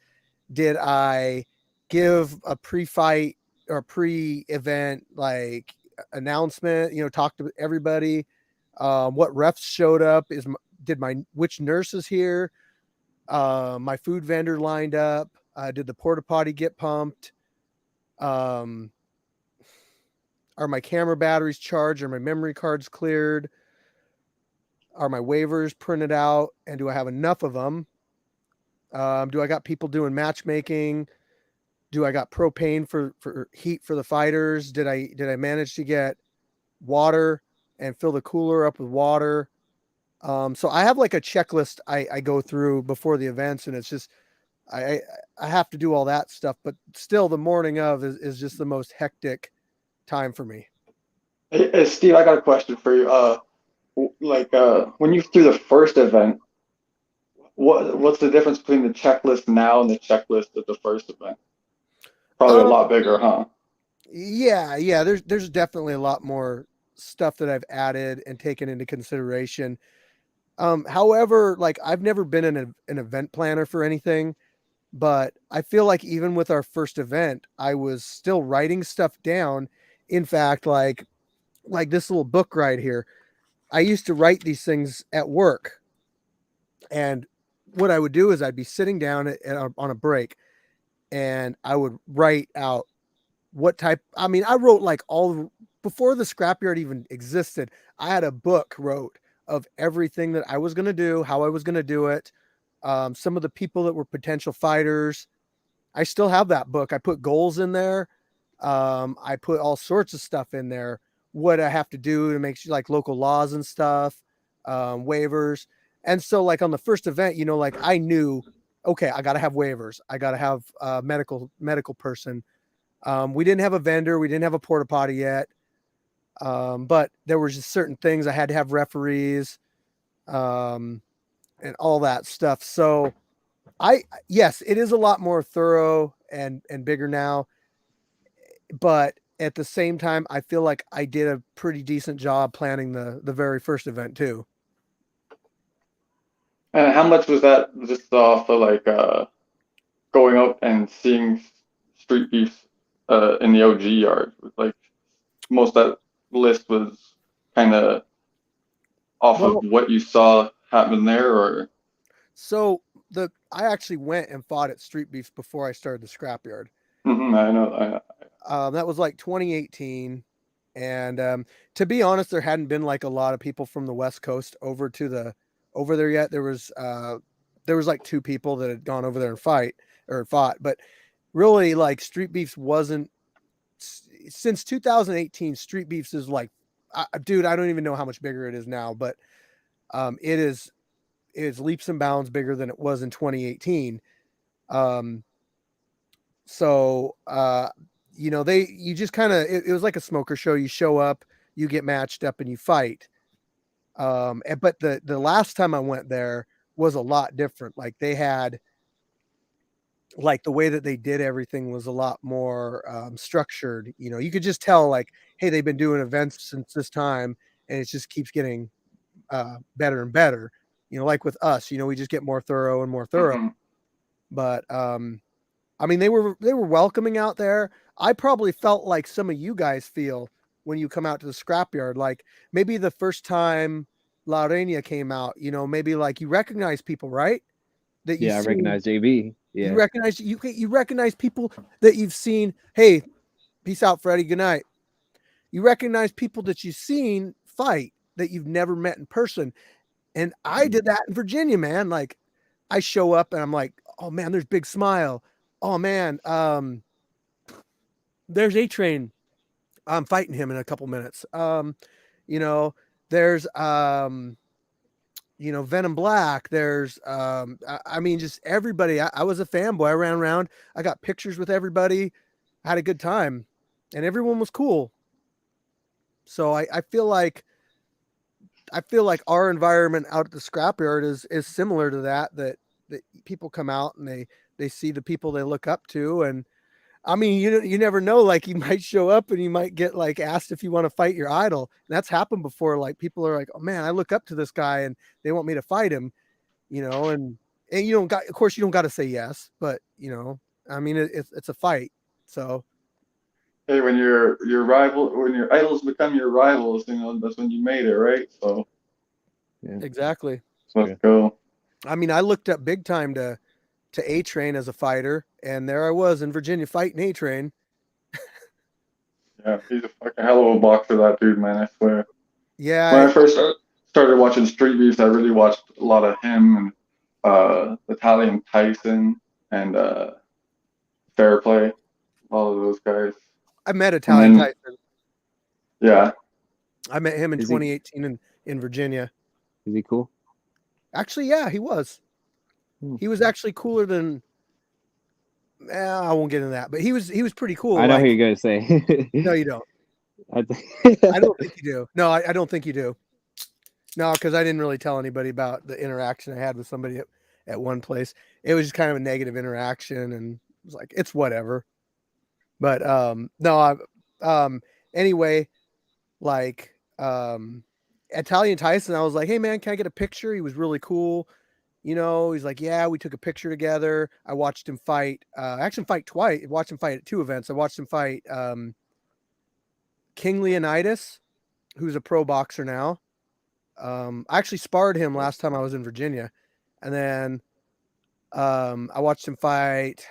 Did I give a pre-fight or pre-event like announcement, you know, talk to everybody? What refs showed up? Did my which nurse is here? My food vendor lined up. Did the porta potty get pumped? Um, are my camera batteries charged? Are my memory cards cleared? Are my waivers printed out? And do I have enough of them? Do I got people doing matchmaking? Do I got propane for heat for the fighters? Did I manage to get water and fill the cooler up with water? So I have like a checklist I go through before the events, and it's just I I have to do all that stuff, but still the morning of is just the most hectic time for me. Hey, Steve, I got a question for you. When you threw the first event, what's the difference between the checklist now and the checklist at the first event? Probably a Um, lot bigger, huh? yeah, there's definitely a lot more stuff that I've added and taken into consideration. However, like I've never been an event planner for anything, but I feel like even with our first event, I was still writing stuff down. In fact, like this little book right here, I used to write these things at work, and what I would do is I'd be sitting down on a break, and I would write out what type. I mean, I wrote like all before the scrapyard even existed. I had a book wrote of everything that I was going to do, how I was going to do it, some of the people that were potential fighters. I still have that book. I put goals in there. I put all sorts of stuff in there. What I have to do to make sure, like local laws and stuff, waivers. And so, like on the first event, you know, like I knew, okay, I got to have waivers. I got to have a medical person. We didn't have a vendor. We didn't have a porta potty yet. But there were just certain things I had to have referees, um, and all that stuff. So yes, it is a lot more thorough and bigger now, but at the same time, I feel like I did a pretty decent job planning the very first event too. And how much was that just off of going out and seeing street beef in the OG yard? Like most of that list was kind of off of Well, what you saw happen there, or so the I actually went and fought at Street Beefs before I started the scrapyard. I know. That was like 2018. And to be honest, there hadn't been like a lot of people from the West Coast over there yet. There was like two people that had gone over there and fought, but really like Street Beefs wasn't since 2018. Street Beefs is like, dude, I don't even know how much bigger it is now, but it is leaps and bounds bigger than it was in 2018. Um, so you know, you just kind of it was like a smoker show. You show up, you get matched up, and you fight. But the last time I went there was a lot different. Like they had like the way that they did everything was a lot more structured. You know, you could just tell like, hey, they've been doing events since this time, and it just keeps getting better and better. You know, like with us, you know, we just get more thorough and more thorough. Mm-hmm. But I mean, they were welcoming out there. I probably felt like some of you guys feel when you come out to the scrapyard. Like maybe the first time La Reina came out, you know, maybe like you recognize people, right? That you've Yeah, I seen. recognize JB. You Yeah. recognize you recognize people that you've seen. Hey, peace out, Freddie. Good night. You recognize people that you've seen fight that you've never met in person. And I did that in Virginia, man. Like I show up and I'm like, oh man, there's Big Smile. Oh man, there's A Train. I'm fighting him in a couple minutes. You know, there's Venom Black. There's, I mean, just everybody. I was a fanboy. I ran around. I got pictures with everybody. I had a good time, and everyone was cool. So I feel like our environment out at the scrapyard is similar to that people come out and they see the people they look up to. And I mean, you never know, like you might show up and you might get like asked if you want to fight your idol. And that's happened before. Like people are like, oh man, I look up to this guy and they want me to fight him, and you don't got, of course you don't got to say yes, but I mean, it's a fight. So Hey, when when your idols become your rivals, that's when you made it, right? So Yeah. exactly. let's go. I mean, I looked up big time to A-Train as a fighter, and there I was in Virginia fighting A-Train. Yeah, he's a fucking hell of a boxer, that dude, man. I swear. Yeah, When I first started watching Street Beefs, I really watched a lot of him and Italian Tyson and Fair Play, all of those guys. I met And Italian then, Tyson. yeah, I met him in Is he- 2018 in Virginia. Is he cool? Actually, yeah, he was. Hmm. He was actually cooler than. I won't get into that, but he was pretty cool. I know like, who you're gonna say. no, you don't. I I don't think you do. No, I don't think you do. No, because I didn't really tell anybody about the interaction I had with somebody at one place. It was just kind of a negative interaction, and it was like it's whatever. But no, anyway, like Italian Tyson, I was like, hey man, can I get a picture? He was really cool. He's like, yeah, we took a picture together. I watched him fight. I actually fight twice. I watched him fight at two events. I watched him fight King Leonidas, who's a pro boxer now. I actually sparred him last time I was in Virginia. And then I watched him fight.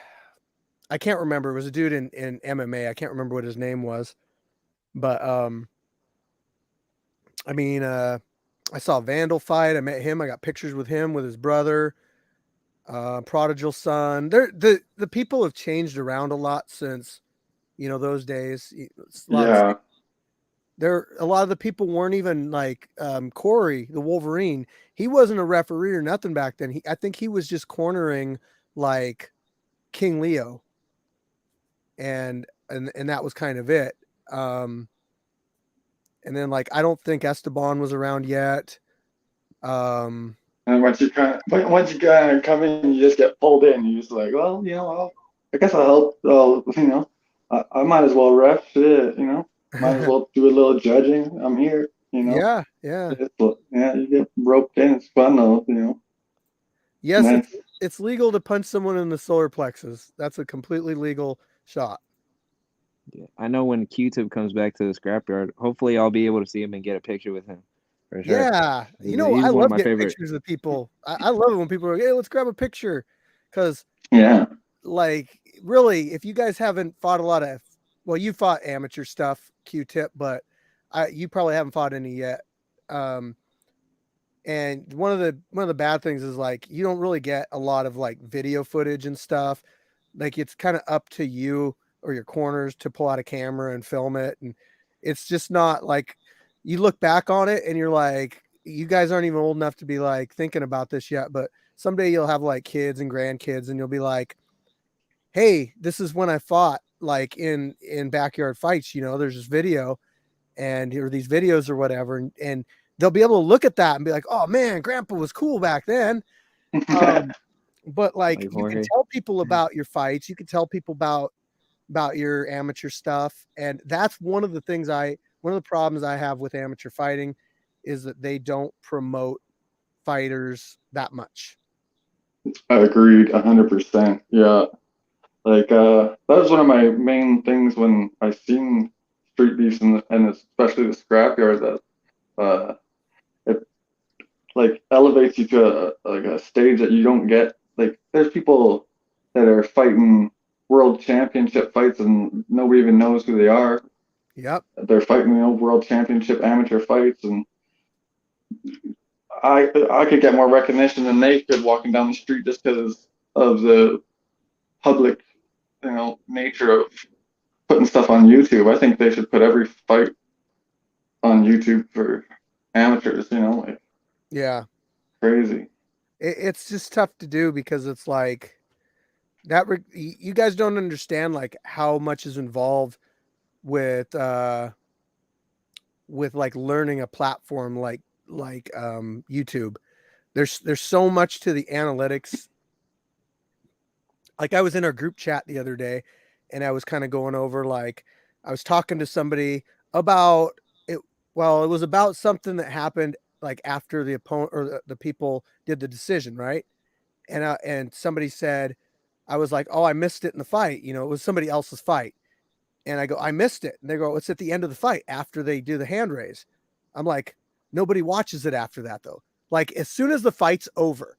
I can't remember. It was a dude in MMA. I can't remember what his name was. But I mean, I saw Vandal fight. I met him. I got pictures with him, with his brother, Prodigal Son. The people have changed around a lot since those days. yeah, A lot of the people weren't even like Corey, the Wolverine. He wasn't a referee or nothing back then. I think he was just cornering like King Leo, and that was kind of it. And then like I don't think Esteban was around yet. and once you kind of come in, you just get pulled in. You're just like, well, I guess I'll help. I might as well ref it. Might as well do a little judging. I'm here. Yeah. Yeah, you get roped in. It's fun though. Yes, it's legal to punch someone in the solar plexus. That's a completely legal shot. Yeah. I know when Q-Tip comes back to the scrapyard, hopefully I'll be able to see him and get a picture with him. For sure. Yeah, He's I one of love my getting favorite. pictures of people. I love it when people are like, hey, let's grab a picture. Because, yeah, like, really, if you guys haven't fought a lot of, well, you fought amateur stuff, Q-Tip, but you probably haven't fought any yet. And one of the bad things is like you don't really get a lot of like video footage and stuff. Like it's kind of up to you or your corners to pull out a camera and film it, and it's just not like you look back on it and you're like, you guys aren't even old enough to be like thinking about this yet, but someday you'll have like kids and grandkids and you'll be like, hey, this is when I fought like in backyard fights, there's this video and or these videos or whatever, and they'll be able to look at that and be like, oh man, grandpa was cool back then. But like you can tell people about your fights, you can tell people about your amateur stuff, and that's one of the problems I have with amateur fighting is that they don't promote fighters that much. agreed, 100%. Yeah, like that was one of my main things when I seen Street Beefs and especially the Scrapyard, that it like elevates you to a stage that you don't get. Like there's people that are fighting world championship fights and nobody even knows who they are. Yep. They're fighting world championship amateur fights, and I could get more recognition than they could walking down the street just because of the public, nature of putting stuff on YouTube. I think they should put every fight on YouTube for amateurs. Yeah. Crazy. It's just tough to do because it's like that. You guys don't understand like how much is involved with like learning a platform like YouTube. There's so much to the analytics. Like I was in our group chat the other day and I was kind of going over like I was talking to somebody about it. Well, it was about something that happened like after the opponent or the people did the decision, right? And somebody said, I was like, oh, I missed it in the fight. You know, it was somebody else's fight. And I go, I missed it. And they go, it's at the end of the fight after they do the hand raise. I'm like, nobody watches it after that though. Like as soon as the fight's over,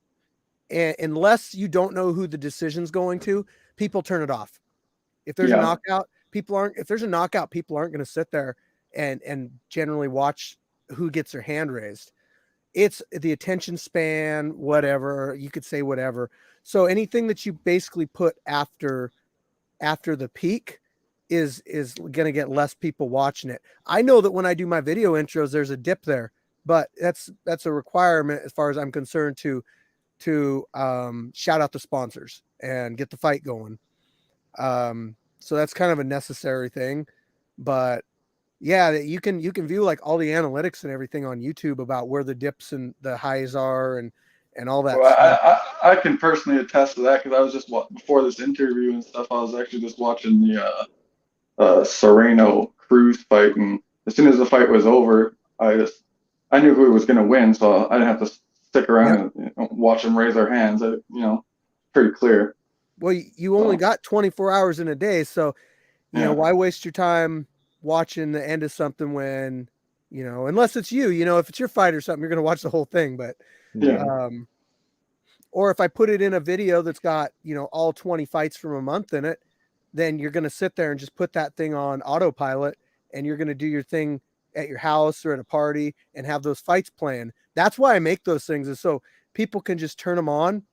and unless you don't know who the decision's going to, people turn it off. If there's a Yeah. knockout, if there's a knockout, people aren't going to sit there and generally watch who gets their hand raised. It's the attention span, whatever, you could say whatever. So anything that you basically put after the peak is going to get less people watching it. I know that when I do my video intros, there's a dip there, but that's a requirement as far as I'm concerned to shout out the sponsors and get the fight going. So that's kind of a necessary thing, but yeah, you can view like all the analytics and everything on YouTube about where the dips and the highs are and all that Well, stuff. I can personally attest to that because I was just before this interview and stuff. I was actually just watching the Serrano Cruz fight, and as soon as the fight was over, I knew who was going to win, so I didn't have to stick Yep. around and watch them raise their hands. Pretty clear. Well, you only So got 24 hours in a day, so yeah, why waste your time watching the end of something when, unless it's if it's your fight or something, you're going to watch the whole thing, but yeah, Yeah. or if I put it in a video that's got, all 20 fights from a month in it, then you're going to sit there and just put that thing on autopilot and you're going to do your thing at your house or at a party and have those fights playing. That's why I make those things, is so people can just turn them on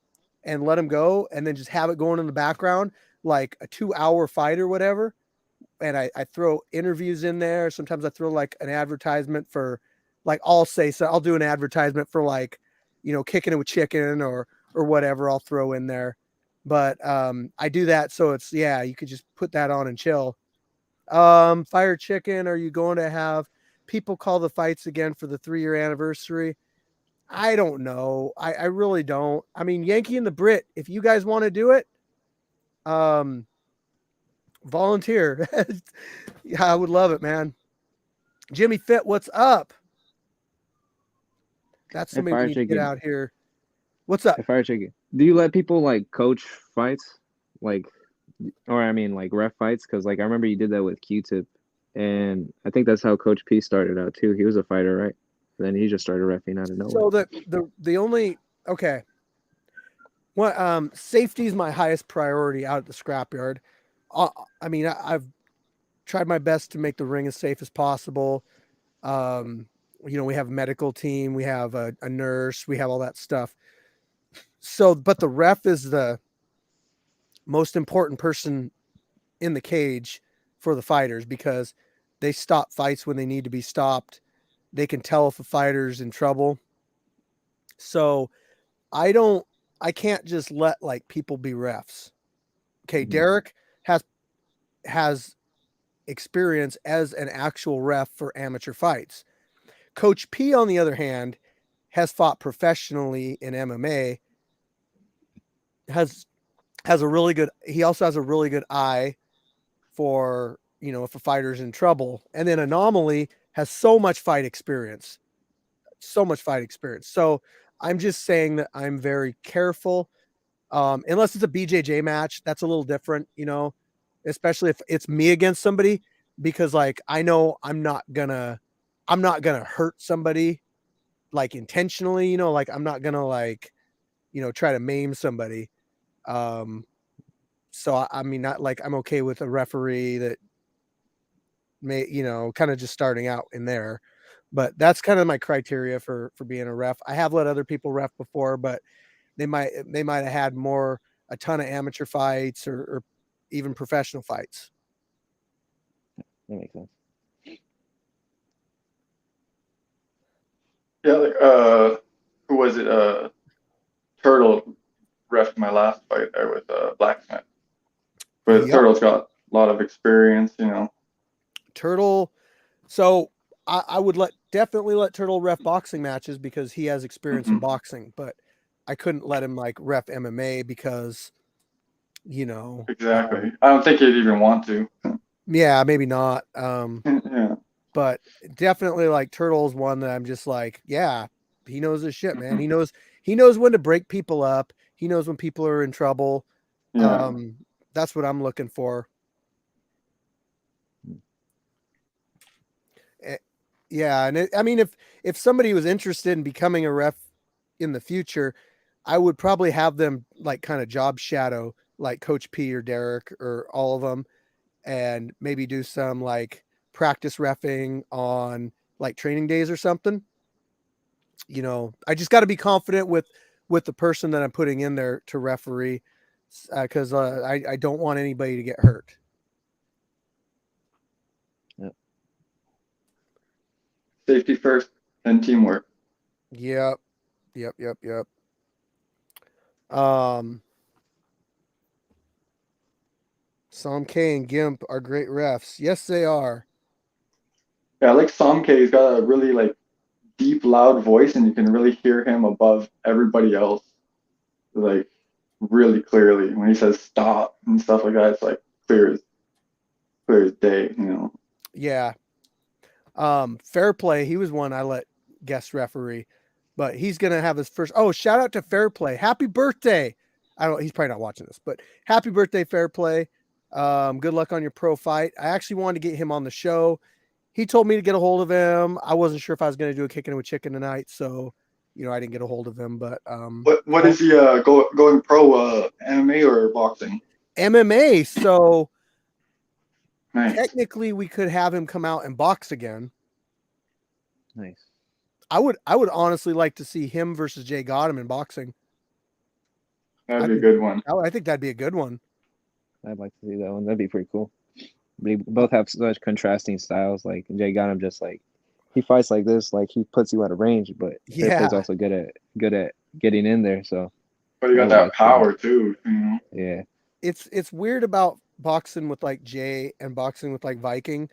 and let them go and then just have it going in the background, like a 2-hour fight or whatever. And I throw interviews in there. Sometimes I throw like an advertisement for like, I'll do an advertisement for like, Kicking It with Chicken or whatever I'll throw in there. But I do that so it's, yeah, you could just put that on and chill. Fire Chicken, are you going to have people call the fights again for the 3-year anniversary? I don't know. I really don't. I mean, Yankee and the Brit, if you guys want to do it, volunteer. Yeah, I would love it, man. Jimmy Fit, what's up? That's Hey, somebody we Fire need to get Chicken. out here. What's up? Hey, Fire Chicken. Do you let people like coach fights, like, or I mean, like ref fights? Because like I remember you did that with Q-Tip, and I think that's how Coach P started out too. He was a fighter, right? And then he just started reffing out of nowhere. So the only okay. Well, safety is my highest priority out at the scrapyard. I mean, I've tried my best to make the ring as safe as possible. We have a medical team, we have a nurse, we have all that stuff. So, but the ref is the most important person in the cage for the fighters because they stop fights when they need to be stopped. They can tell if a fighter's in trouble. So I can't just let like people be refs. Okay, Mhm. Derek has experience as an actual ref for amateur fights. Coach P, on the other hand, has fought professionally in MMA. Has a really good. He also has a really good eye for if a fighter's in trouble. And then Anomaly has so much fight experience, So I'm just saying that I'm very careful. Unless it's a BJJ match, that's a little different, especially if it's me against somebody, because like I know I'm not gonna hurt somebody like intentionally, like I'm not gonna like, try to maim somebody. So I mean, not like I'm okay with a referee that may, kind of just starting out in there. But that's kind of my criteria for being a ref. I have let other people ref before, but they might have had a ton of amateur fights or even professional fights. That makes sense. yeah. Like who was it Turtle ref my last fight there with Blacksmith. But Yep. Turtle's got a lot of experience, you know. Turtle. So I would definitely let Turtle ref boxing matches because he has experience in boxing, but I couldn't let him like ref MMA because, you know, Exactly. I don't think he'd even want to. yeah, maybe not. Yeah. But definitely like Turtle's one that I'm just like, yeah, he knows his shit, man. He knows when to break people up. He knows when people are in trouble. Yeah. That's what I'm looking for. Yeah, and I mean, if somebody was interested in becoming a ref in the future, I would probably have them like kind of job shadow like Coach P or Derek or all of them, and maybe do some like practice reffing on like training days or something. You know, I just got to be confident with the person that I'm putting in there to referee, because I don't want anybody to get hurt. Yep. Safety first, then teamwork. Yep. Sam K and Gimp are great refs. Yes, they are. Yeah, I like Somke. He's got a really like deep, loud voice, and you can really hear him above everybody else, like really clearly. When he says stop and stuff like that, it's like clear as day, you know. Yeah. Fair Play, he was one I let guest referee, but he's gonna have his first. Oh, shout out to Fair Play! Happy birthday! I don't. He's probably not watching this, but happy birthday, Fair Play! Good luck on your pro fight. I actually wanted to get him on the show. He told me to get a hold of him. I wasn't sure if I was gonna do a Kickin' with Chicken tonight, so I didn't get a hold of him. But What is he going pro MMA or boxing? MMA. So Nice. technically, we could have him come out and box again. Nice. I would honestly like to see him versus Jay Gotham in boxing. That'd be a good one. I think that'd be a good one. I'd like to see that one. That'd be pretty cool. They both have such contrasting styles. Like Jay Gunham, just like he fights like this, like he puts you out of range, but Yeah, is also good at getting in there. So, But you got that power too, you know. yeah, it's weird about boxing with like Jay and boxing with like Viking,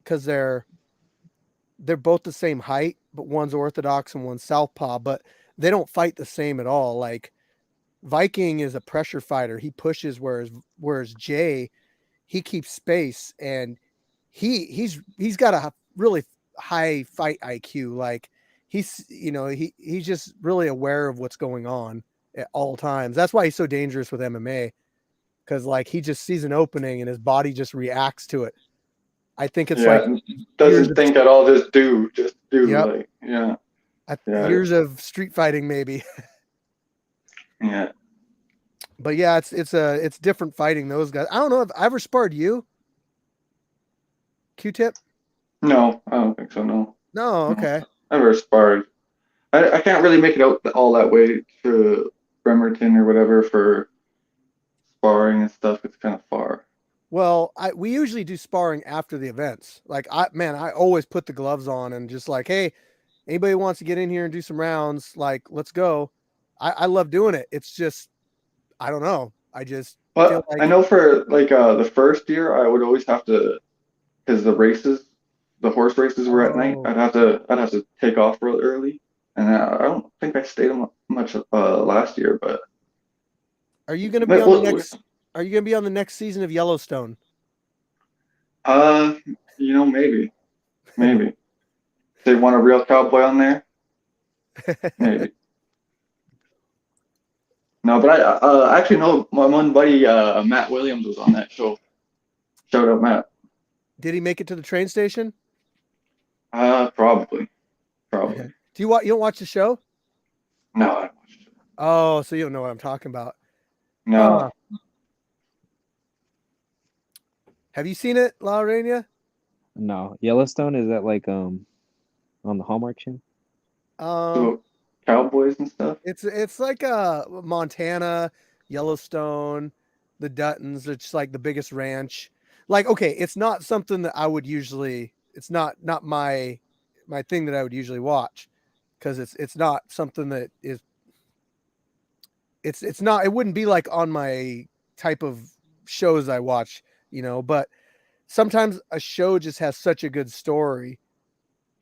because they're both the same height, but one's orthodox and one's southpaw, but they don't fight the same at all. Like Viking is a pressure fighter; he pushes, whereas Jay, he keeps space, and he's got a really high fight IQ. Like he's he's just really aware of what's going on at all times. That's why he's so dangerous with MMA, because like he just sees an opening and his body just reacts to it. I think it's like doesn't think at all, just do Yep. like yeah. Years of street fighting maybe. Yeah. But yeah, it's different fighting those guys. I don't know if I ever sparred you, Q-Tip. No, I don't think so. No. No, okay. I never sparred. I can't really make it out all that way to Bremerton or whatever for sparring and stuff. It's kind of far. Well, we usually do sparring after the events. Like I always put the gloves on and just like, hey, anybody wants to get in here and do some rounds, like let's go. I love doing it. It's just I don't know. I just feel like I know for like the first year I would always have to, because the horse races were at night. I'd have to take off real early, and I don't think I stayed much last year. But are you going to be on the next? Are you going to be on the next season of Yellowstone? Maybe. They want a real cowboy on there. Maybe. No, but I actually know my one buddy Matt Williams was on that show. Shout out Matt. Did he make it to the train station? Probably. Do you don't watch the show? No, I don't watch it. Oh, so you don't know what I'm talking about. No. Have you seen it, La Reina? No. Yellowstone, is that like on the Hallmark channel? So cowboys and stuff. It's like Montana, Yellowstone, the Duttons. It's like the biggest ranch. Like, okay, it's not something that I would usually. It's not my thing that I would usually watch, because it's not something that is it's not, it wouldn't be like on my type of shows I watch, but sometimes a show just has such a good story.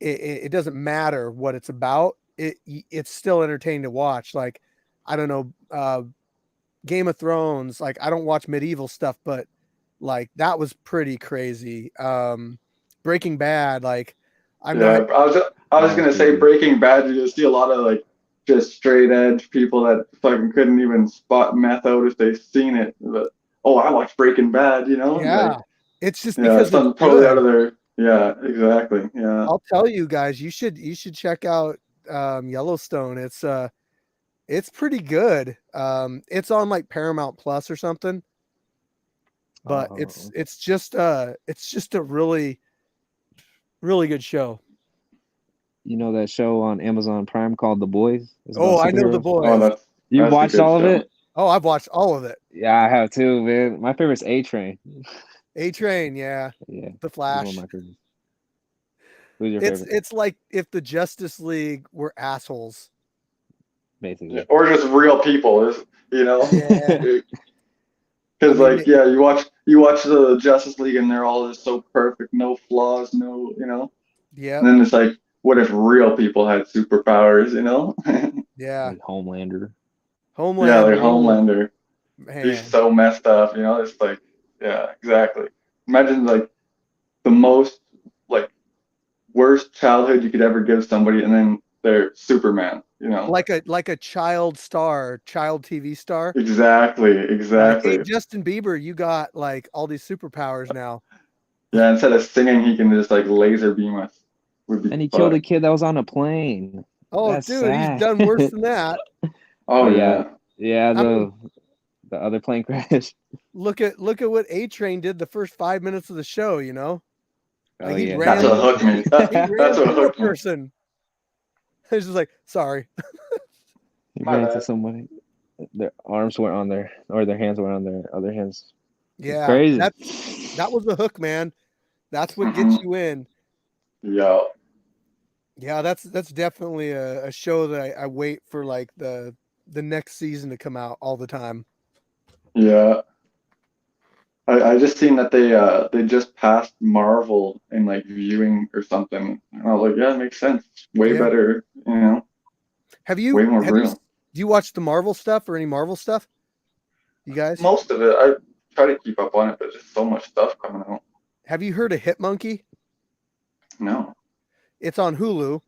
It doesn't matter what it's about. It's still entertaining to watch. Like, I don't know, Game of Thrones, like I don't watch medieval stuff, but like that was pretty crazy. Breaking Bad, like I'm Yeah, not I was gonna say Breaking Bad. You just see a lot of like just straight edge people that fucking couldn't even spot meth out if they seen it. But oh, I watched Breaking Bad. yeah. Like It's just yeah, because it's something totally out good. of their. Yeah, exactly. Yeah, I'll tell you guys, you should check out Yellowstone. It's pretty good. It's on like Paramount Plus or something, but it's just a really really good show. You know that show on Amazon Prime called The Boys? It's about Oh, I know The superheroes. oh, Boys. You that's a watched good all of show. it? Oh, I've watched all of it. Yeah, I have too, man. My favorite's A Train. A Train, yeah. Yeah, The he's one of Flash. my favorites. Who's your It's favorite? it's like if the Justice League were assholes. Basically. Or just real people, Yeah. Because I mean, like yeah, you watch the Justice League and they're all just so perfect, no flaws, yeah, And then it's like, what if real people had superpowers? yeah. Like Homelander. Yeah, like Homelander, Homelander. He's man. so messed up. It's like, yeah, exactly. Imagine like the most like worst childhood you could ever give somebody, and then they're Superman. Like a child star, child TV star. Exactly, Like, hey, exactly. Justin Bieber, you got like all these superpowers now. Yeah, instead of singing, he can just like laser beam us. Would be And he killed a fucked. kid that was on a plane. Oh, That's dude, he's sad. done worse than that. Oh Oh yeah. yeah. Yeah, I mean, the other plane crash. look at what A Train did the first 5 minutes of the show. Oh Like he yeah, he That's ran what did. hooked me. he That's ran what through a hooked me. person. It's just like, sorry. He My ran into bad. somebody. Their arms were on their, or their hands were on their other hands. It's Yeah, crazy. that was the hook, man. That's what gets Hmm. you in. Yeah. Yeah, that's definitely a show that I wait for, like the next season to come out all the time. Yeah. I just seen that they just passed Marvel in like viewing or something. And I was like, yeah, it makes sense. Way Yeah. better, Have way you more have you real. do you watch the Marvel stuff or any Marvel stuff? You guys? Most of it, I try to keep up on it, but there's so much stuff coming out. Have you heard of Hit Monkey? No. It's on Hulu,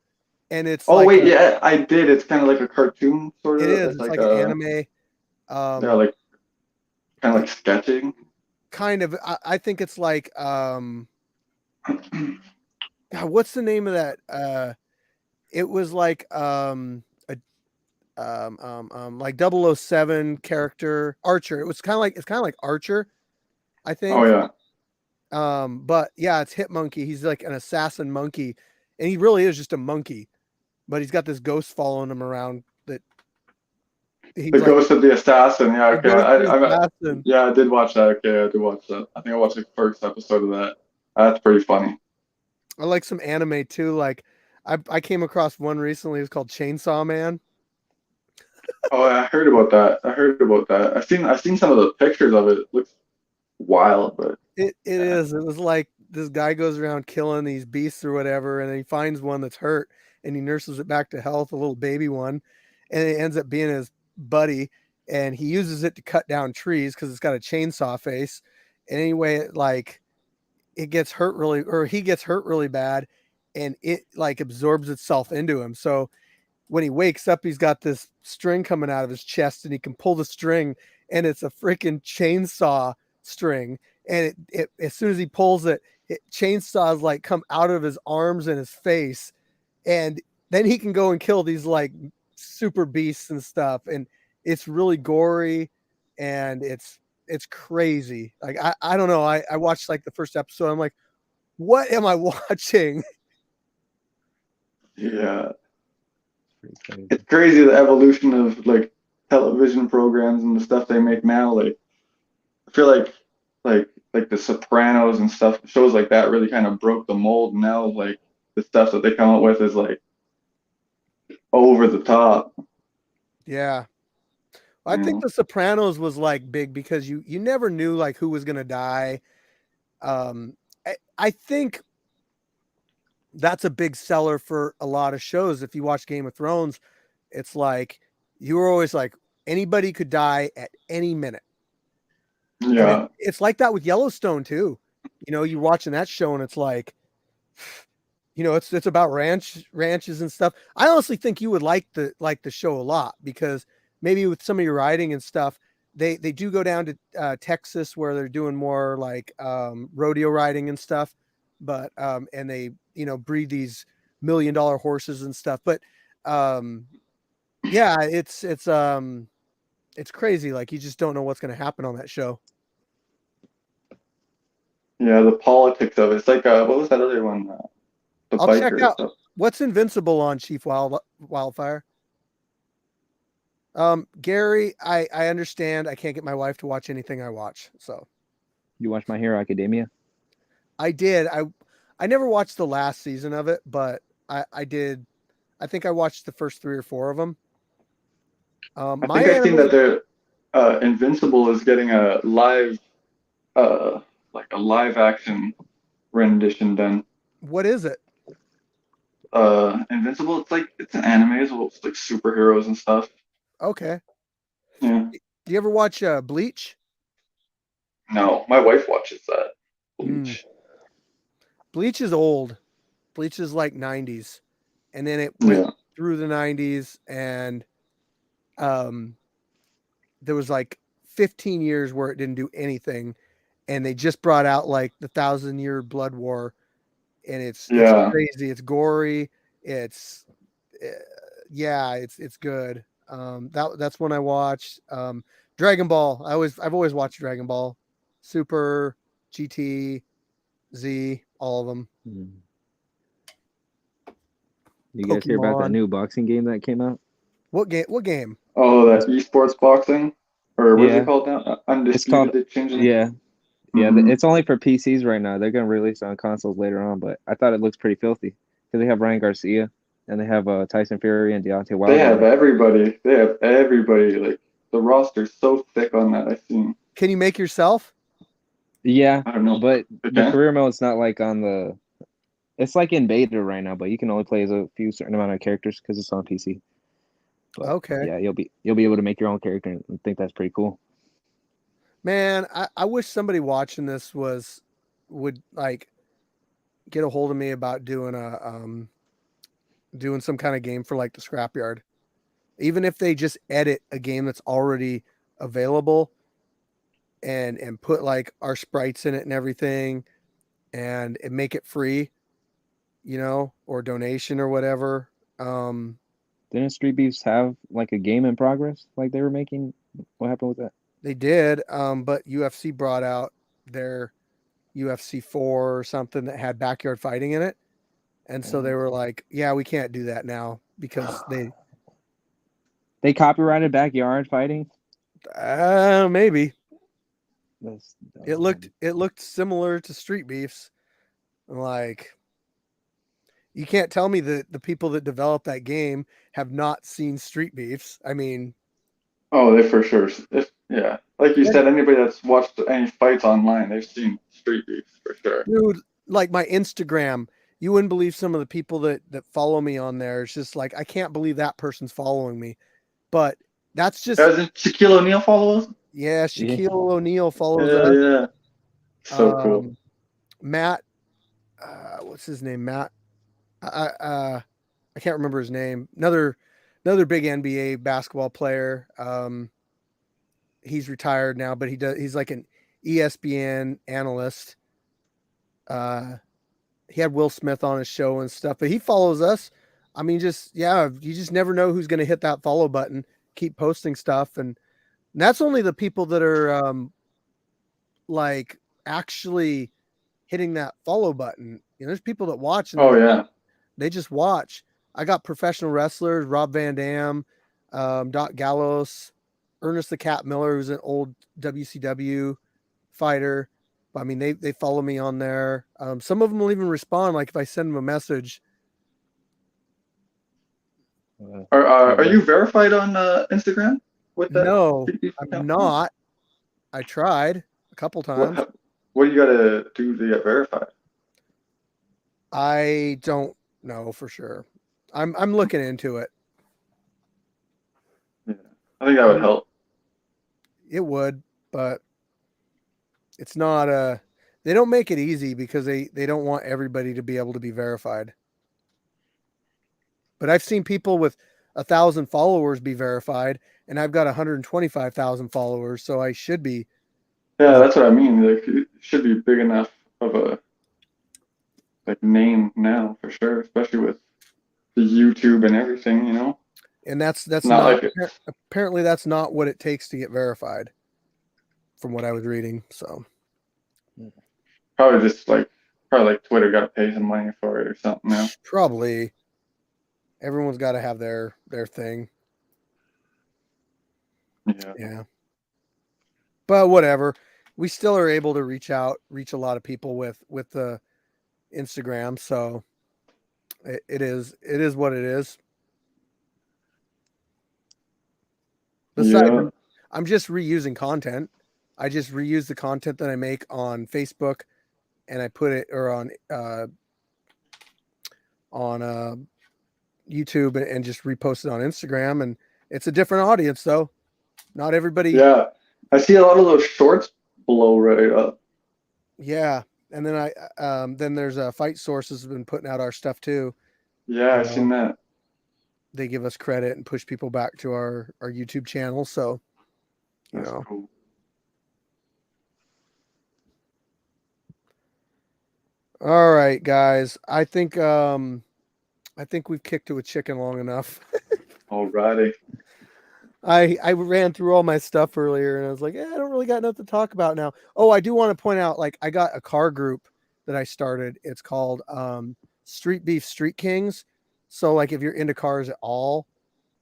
and it's Oh like wait, yeah, I did. It's kind of like a cartoon, sort it of. is. It's It's like like an a anime. yeah, Um, like kind of it like sketching. kind of. I think it's like God, what's the name of that? It was like a like 007 character Archer. It's kind of like Archer, I Oh think. yeah. But yeah, it's Hit Monkey. He's like an assassin monkey, and he really is just a monkey, but he's got this ghost following him around that he's The like Ghost of the Assassin. Yeah, the okay. ghost of the I assassin. yeah, I did watch that. Okay, I did watch that. I think I watched the first episode of that. That's pretty funny. I like some anime too. Like I came across one recently. It's called Chainsaw Man. Oh, I heard about that. I heard about that. I've seen some of the pictures of it. It looks wild, but It yeah. is. It was like this guy goes around killing these beasts or whatever, and then he finds one that's hurt, and he nurses it back to health, a little baby one, and it ends up being his buddy, and he uses it to cut down trees because it's got a chainsaw face. And anyway, it gets hurt really, or he gets hurt really bad, and it like absorbs itself into him. So when he wakes up, he's got this string coming out of his chest, and he can pull the string, and it's a freaking chainsaw string. And it as soon as he pulls it, chainsaws like come out of his arms and his face, and then he can go and kill these like super beasts and stuff. And it's really gory, and it's crazy. Like I don't know. I watched like the first episode. I'm like, what am I watching? Yeah. Pretty crazy. It's crazy the evolution of like television programs and the stuff they make now. Like I feel like The Sopranos and stuff, shows like that really kind of broke the mold. Now like the stuff that they come up with is like over the top. Yeah. I think The Sopranos was like big because you never knew like who was gonna die. I think that's a big seller for a lot of shows. If you watch Game of Thrones, it's like you were always like anybody could die at any minute. And Yeah. it's like that with Yellowstone too. You know, you're watching that show and it's like, you know, it's about ranches and stuff. I honestly think you would like the show a lot because maybe with some of your writing and stuff, they do go down to Texas where they're doing more like rodeo riding and stuff, but and they breed these $1 million horses and stuff. But yeah, it's crazy. Like you just don't know what's going to happen on that show. Yeah, the politics of it. It's like what was that other one? The I'll check biker out stuff. what's Invincible on Chief Wildfire. Gary, I understand. I can't get my wife to watch anything I watch. So You watch My Hero Academia? I did. I never watched the last season of it, but I did. I think I watched the first 3 or 4 of them. I My think I've seen anime. that Invincible is getting a live like a live action rendition done. What is it? Invincible, it's an anime as well. It's like superheroes and stuff. Okay. Yeah. Do you ever watch Bleach? No, my wife watches that. Mm. Bleach. Bleach is old. Bleach is like 90s, and then it went Yeah. through the 90s, and there was like 15 years where it didn't do anything, and they just brought out like the 1,000-Year Blood War, and it's Yeah. crazy. It's gory. It's yeah, it's good. That's when I watched Dragon Ball. I've always watched Dragon Ball, Super, GT, Z, all of them. You guys hear about that Pokemon. new boxing game that came out? What game? Oh, that esports boxing, or what's Yeah. it called now? It's called Undisputed. They changed it. yeah. Yeah, Mhm. it's only for PCs right now. They're gonna release it on consoles later on, but I thought it looks pretty filthy because they have Ryan Garcia and they have Tyson Fury and Deontay Wilder. They have everybody. They have everybody. Like the roster's so thick on that. I've seen. Can you make yourself? Yeah, I don't know. but the Okay. career mode's not like on the. It's like in beta right now, but you can only play as a few certain amount of characters because it's on PC. But Okay. yeah, you'll be able to make your own character and think that's pretty cool. Man, I wish somebody watching this would like get a hold of me about doing some kind of game for like the Scrapyard. Even if they just edit a game that's already available and put like our sprites in it and everything and make it free, or donation or whatever. Didn't Street Beefs have like a game in progress like they were making? What happened with that? They did, but UFC brought out their UFC 4 or something that had backyard fighting in it. And so they were like, yeah, we can't do that now because They copyrighted backyard fighting. maybe That's it looked similar to Street Beefs. Like, you can't tell me that the people that developed that game have not seen Street Beefs. I mean, Oh, they for sure. Yeah, like you said, anybody that's watched any fights online, they've seen Street Beefs for sure. dude, like my Instagram, you wouldn't believe some of the people that follow me on there. It's just like, I can't believe that person's following me. But that's just, Doesn't Shaquille O'Neal follow us? yeah, Shaquille O'Neal follows Yeah, us. yeah. So cool. Matt, what's his name? Matt. I can't remember his name. Another big NBA basketball player. He's retired now, but he's like an ESPN analyst. He had Will Smith on his show and stuff, but he follows us. I mean, you just never know who's going to hit that follow button, keep posting stuff. And that's only the people that are like actually hitting that follow button. There's people that watch and they just watch. I got professional wrestlers, Rob Van Dam, Doc Gallows, Ernest the Cat Miller, who's an old WCW fighter. I mean, they follow me on there. Some of them will even respond. Like if I send them a message. Are you verified on Instagram with that? No, account? I'm not. I tried a couple times. What do you got to do to get verified? I don't know for sure. I'm looking into it. Yeah, I think that would help. It would, but it's not they don't make it easy because they don't want everybody to be able to be verified. But I've seen people with 1,000 followers be verified, and I've got 125,000 followers, so I should be. Yeah, that's what I mean. Like, it should be big enough of a name now for sure, especially with the YouTube and everything, you know. And that's Not not like apparently that's not what it takes to get verified, from what I was reading. So probably just like Twitter got to pay some money for it or something now. probably everyone's got to have their thing. Yeah. But whatever, we still are able to reach a lot of people with the Instagram. So it is what it is. Besides, Yeah. I'm just reusing content. I just reuse the content that I make on Facebook, and I put it on YouTube and just repost it on Instagram. And it's a different audience, though. Not everybody. Yeah, I see a lot of those shorts blow right up. Yeah, and then then there's Fight Sources have been putting out our stuff too. Yeah, I've seen that. They give us credit and push people back to our YouTube channel. So, That's cool. All right, guys. I think we've kicked it with chicken long enough. Alrighty. I ran through all my stuff earlier and I was like, I don't really got nothing to talk about now. Oh, I do want to point out, like, I got a car group that I started. It's called Street Beef Street Kings. So, like, if you're into cars at all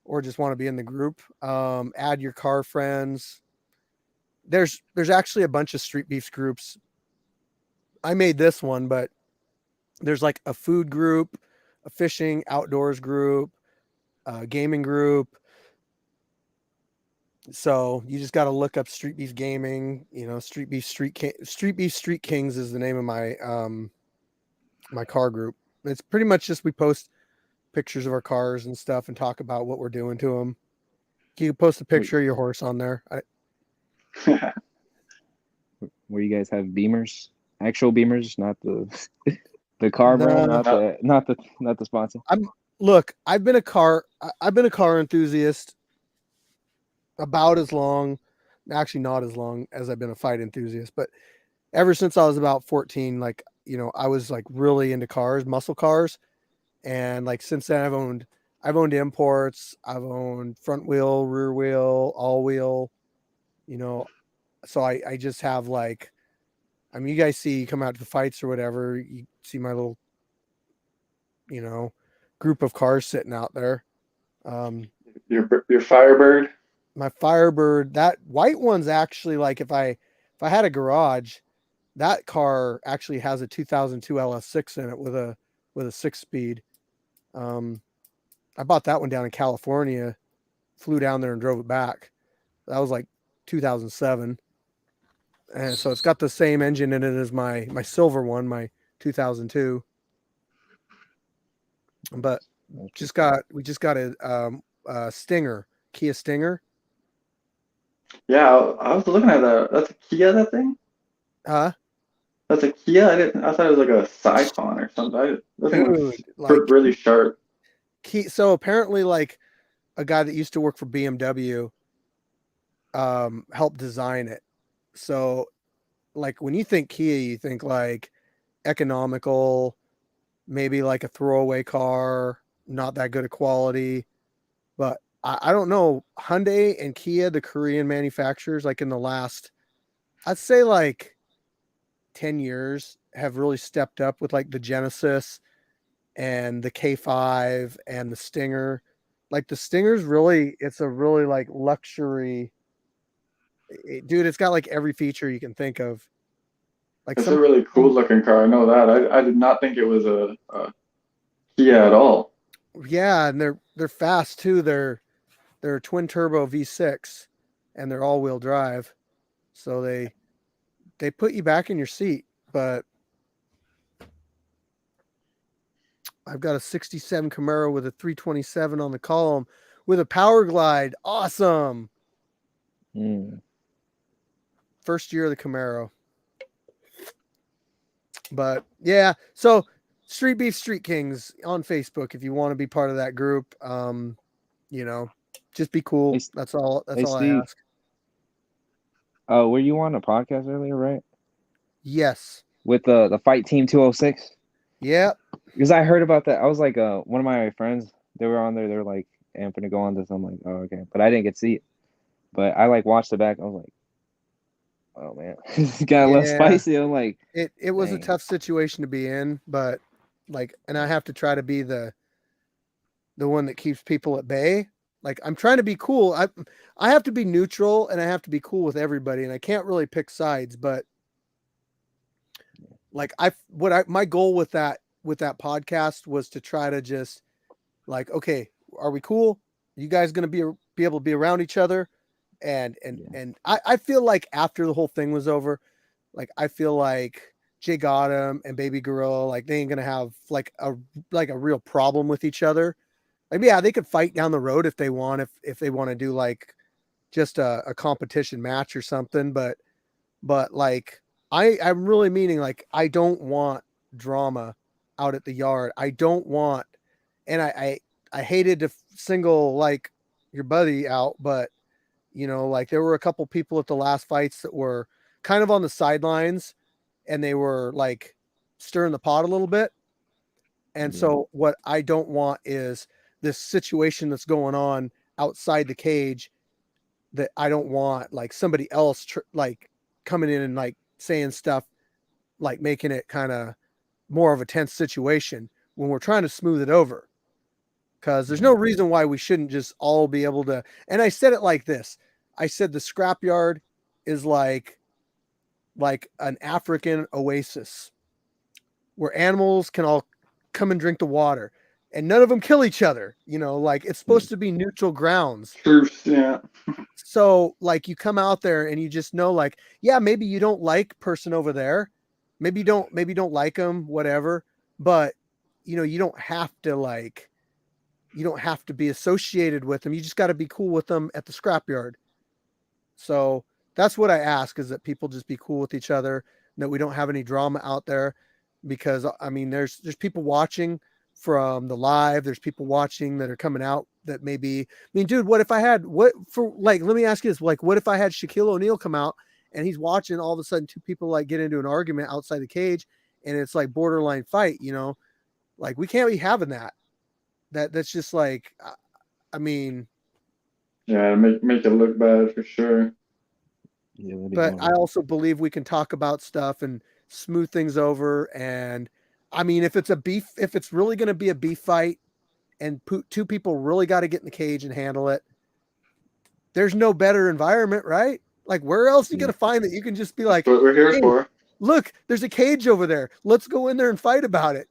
or just want to be in the group, add your car friends. There's actually a bunch of Street Beefs groups. I made this one, but there's like a food group, a fishing outdoors group, a gaming group. So you just got to look up Street Beef Gaming. You know, Street Beef Street Kings is the name of my my car group. It's pretty much just we post pictures of our cars and stuff and talk about what we're doing to them. You can post a picture of your horse on there. Where you guys have Beamers, actual Beamers, not the car brand, not the sponsor. Look, I've been a car enthusiast about as long, actually not as long as I've been a fight enthusiast, but ever since I was about 14, like, you know, I was like really into cars, muscle cars. And like since then I've owned imports, I've owned front wheel, rear wheel, all wheel, you know. So I just have like, I mean, you guys see, come out to the fights or whatever, you see my little, you know, group of cars sitting out there. Your Firebird. My Firebird, that white one's actually, like, if I had a garage, that car actually has a 2002 LS6 in it with a 6-speed. I bought that one down in California, flew down there and drove it back. That was like 2007. And so it's got the same engine in it as my silver one, my 2002. But we just got a Stinger, Kia Stinger. Yeah, I was looking at that. That's a Kia, that thing? Huh? That's a Kia? I thought it was like a Scion or something. That thing was really sharp. So apparently, like, a guy that used to work for BMW helped design it. So, like, when you think Kia, you think like economical, maybe like a throwaway car, not that good of quality. But I don't know, Hyundai and Kia, the Korean manufacturers, like in the last, I'd say like 10 years, have really stepped up with like the Genesis and the K5 and the Stinger. Like the Stinger's really, it's a really like luxury. Dude, it's got like every feature you can think of. Like It's a really cool looking car. I know that. I did not think it was a Kia at all. Yeah, and they're fast too. They're twin turbo V6 and they're all-wheel drive. So they put you back in your seat, but I've got a 67 Camaro with a 327 on the column with a power glide. Awesome. First year of the Camaro. But yeah, so Street Beef Street Kings on Facebook if you want to be part of that group. You know, just be cool. That's all Hey, I Steve. ask. Were you on a podcast earlier, right? Yes. With the Fight Team 206? Yep. Because I heard about that. I was like, one of my friends, they were on there. They're like, hey, I'm gonna go on this. I'm like, oh, okay. But I didn't get to see it. But I like watched it back. I was like, oh man, it got a little spicy. I'm like, it was a dang. tough situation to be in, but like, and I have to try to be the one that keeps people at bay. Like I'm trying to be cool. I have to be neutral and I have to be cool with everybody, and I can't really pick sides. But like my goal with that podcast was to try to just like, okay, are we cool? You guys going to be able to be around each other? And I feel like after the whole thing was over, like I feel like Jay Gotham and Baby Gorilla, like they ain't gonna have like a real problem with each other. Like yeah, they could fight down the road if they want, if they want to do like just a competition match or something. But like I'm really meaning like I don't want drama out at the yard. I don't want, and I hated to single like your buddy out, but you know, like there were a couple people at the last fights that were kind of on the sidelines and they were like stirring the pot a little bit. And so what I don't want is this situation that's going on outside the cage that I don't want like somebody else like coming in and like saying stuff, like making it kind of more of a tense situation when we're trying to smooth it over. Because there's no reason why we shouldn't just all be able to. And I said it like this. I said the scrapyard is like an African oasis where animals can all come and drink the water and none of them kill each other. You know, like it's supposed to be neutral grounds. Truth, yeah. So like you come out there and you just know like, yeah, maybe you don't like person over there. Maybe you don't like them, whatever. But you know, you don't have to be associated with them. You just got to be cool with them at the scrapyard. So that's what I ask, is that people just be cool with each other, that we don't have any drama out there, because I mean, there's people watching from the live. There's people watching that are coming out that maybe, I mean, dude, what if I had, let me ask you this, like, what if I had Shaquille O'Neal come out and he's watching, all of a sudden two people like get into an argument outside the cage and it's like borderline fight, you know, like we can't be having that. That's just like, I mean, yeah, make it look bad for sure. Yeah, but I also believe we can talk about stuff and smooth things over. And I mean, if it's really going to be a beef fight and two people really got to get in the cage and handle it, there's no better environment, right? Like where else are you going to find that you can just be like, That's what we're here hey, for. Look, there's a cage over there. Let's go in there and fight about it.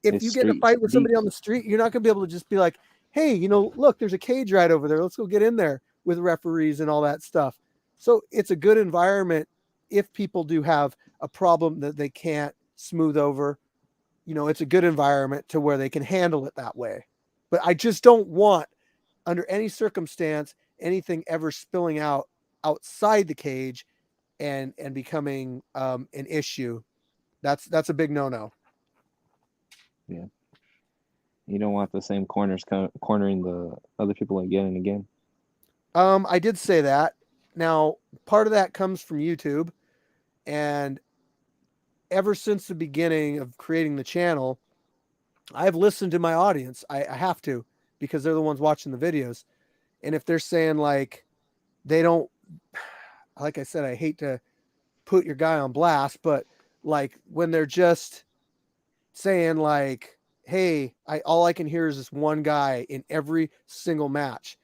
If you get in a fight with somebody on the street, you're not going to be able to just be like, hey, you know, look, there's a cage right over there. Let's go get in there with referees and all that stuff. So it's a good environment if people do have a problem that they can't smooth over. You know, it's a good environment to where they can handle it that way. But I just don't want, under any circumstance, anything ever spilling out outside the cage and becoming an issue. That's a big no-no. Yeah. You don't want the same corners cornering the other people again and again. I did say that. Now, part of that comes from YouTube, and ever since the beginning of creating the channel, I've listened to my audience. I have to, because they're the ones watching the videos. And if they're saying like they don't, like I said, I hate to put your guy on blast, but like when they're just saying like, hey, all I can hear is this one guy in every single match.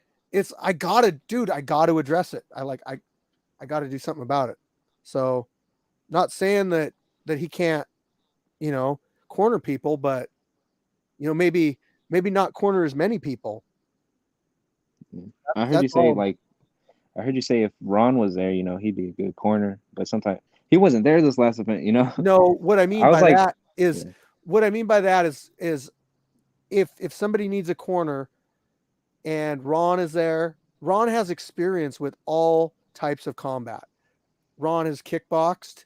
I gotta address it. I gotta do something about it. So not saying that he can't, you know, corner people, but you know, maybe maybe not corner as many people. I heard That's you say all. like, I heard you say if Ron was there, you know, he'd be a good corner. But sometimes he wasn't there this last event, you know. No, what I mean I was by like, that is yeah. what I mean by that is if somebody needs a corner and Ron is there, Ron has experience with all types of combat. Ron has kickboxed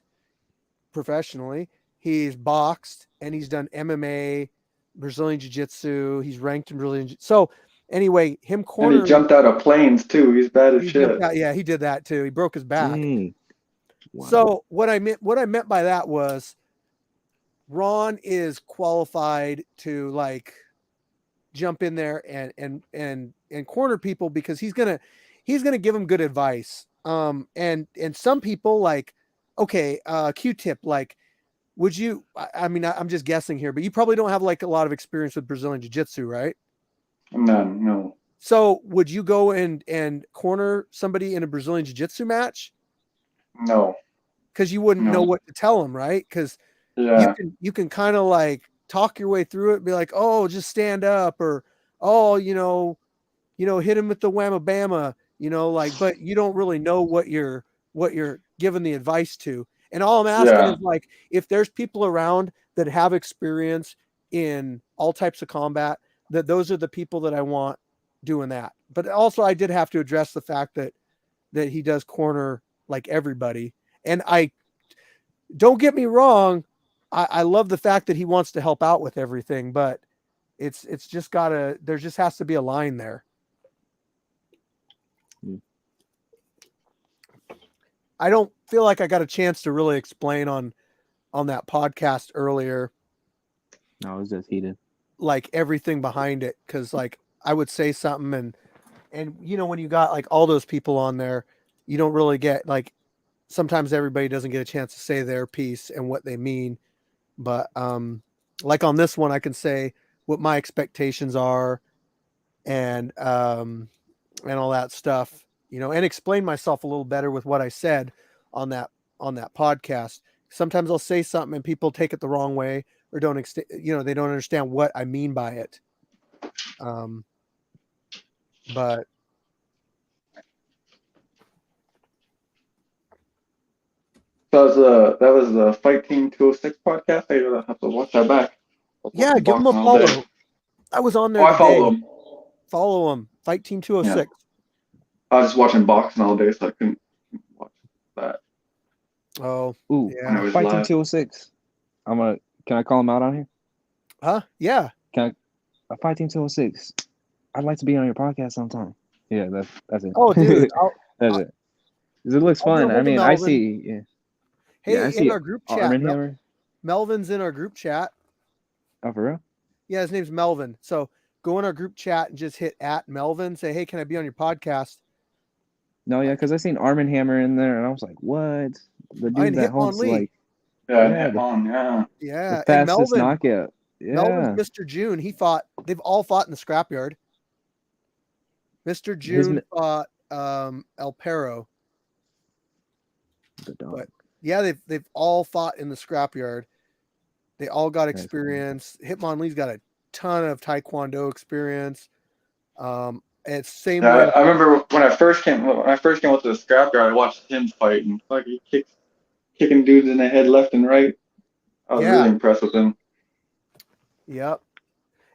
professionally. He's boxed and he's done MMA, Brazilian Jiu-Jitsu. He's ranked in Brazilian Jiu- So anyway, him And he cornering, jumped out of planes too. He's bad as he shit. jumped out. Yeah, he did that too. He broke his back. Dang. Wow. So what I meant by that was Ron is qualified to like jump in there and corner people because he's gonna give them good advice. And some people like, okay, Q-tip, like, would you? I mean, I'm just guessing here, but you probably don't have like a lot of experience with Brazilian Jiu-Jitsu, right? None, no. So would you go and corner somebody in a Brazilian Jiu-Jitsu match? No. Because you wouldn't know No. what to tell them, right? Because Yeah. you can kind of like talk your way through it, be like, oh, just stand up, or oh, hit him with the whamma bama, like, but you don't really know what you're giving the advice to. And all I'm asking Yeah. is like, if there's people around that have experience in all types of combat, that those are the people that I want doing that. But also I did have to address the fact that he does corner like everybody. And I don't get me wrong, I love the fact that he wants to help out with everything, but it's just there just has to be a line there. I don't feel like I got a chance to really explain on that podcast earlier, No, it was just heated. like everything behind it. Cause like I would say something and when you got like all those people on there, you don't really get like, sometimes everybody doesn't get a chance to say their piece and what they mean. But like on this one, I can say what my expectations are and all that stuff, and explain myself a little better with what I said on that podcast. Sometimes I'll say something and people take it the wrong way or don't they don't understand what I mean by it. But That was the Fight Team 206 podcast. I have to watch that back. yeah, give them a follow. I was on there I today. follow them. Follow them. Fight Team 206. Yeah. I was just watching boxing all day, so I couldn't watch that. Oh, Ooh, yeah. Fighting 206. Can I call him out on here? Huh? Yeah. Fighting 206. I'd like to be on your podcast sometime. Yeah, that's it. Oh, dude. That's it. 'Cause it looks fun. I mean, I see. Yeah. Hey, I see in our group chat, Arm & Hammer. Melvin's in our group chat. Oh, for real? Yeah, his name's Melvin. So go in our group chat and just hit @Melvin. Say, hey, can I be on your podcast? No, yeah, because I seen Arm & Hammer in there, and I was like, what? The dude that holds like, yeah, yeah, the fastest knockout. Yeah, Melvin's Mr. June. They've all fought in the Scrapyard. Mr. June fought El Perro. The dog. But yeah, they've all fought in the Scrapyard. They all got experience. Hitmonlee's got a ton of Taekwondo experience. It's same way. I remember when I first came up to the Scrapyard, I watched him fight and like he kicking dudes in the head left and right. I was really impressed with him. Yep.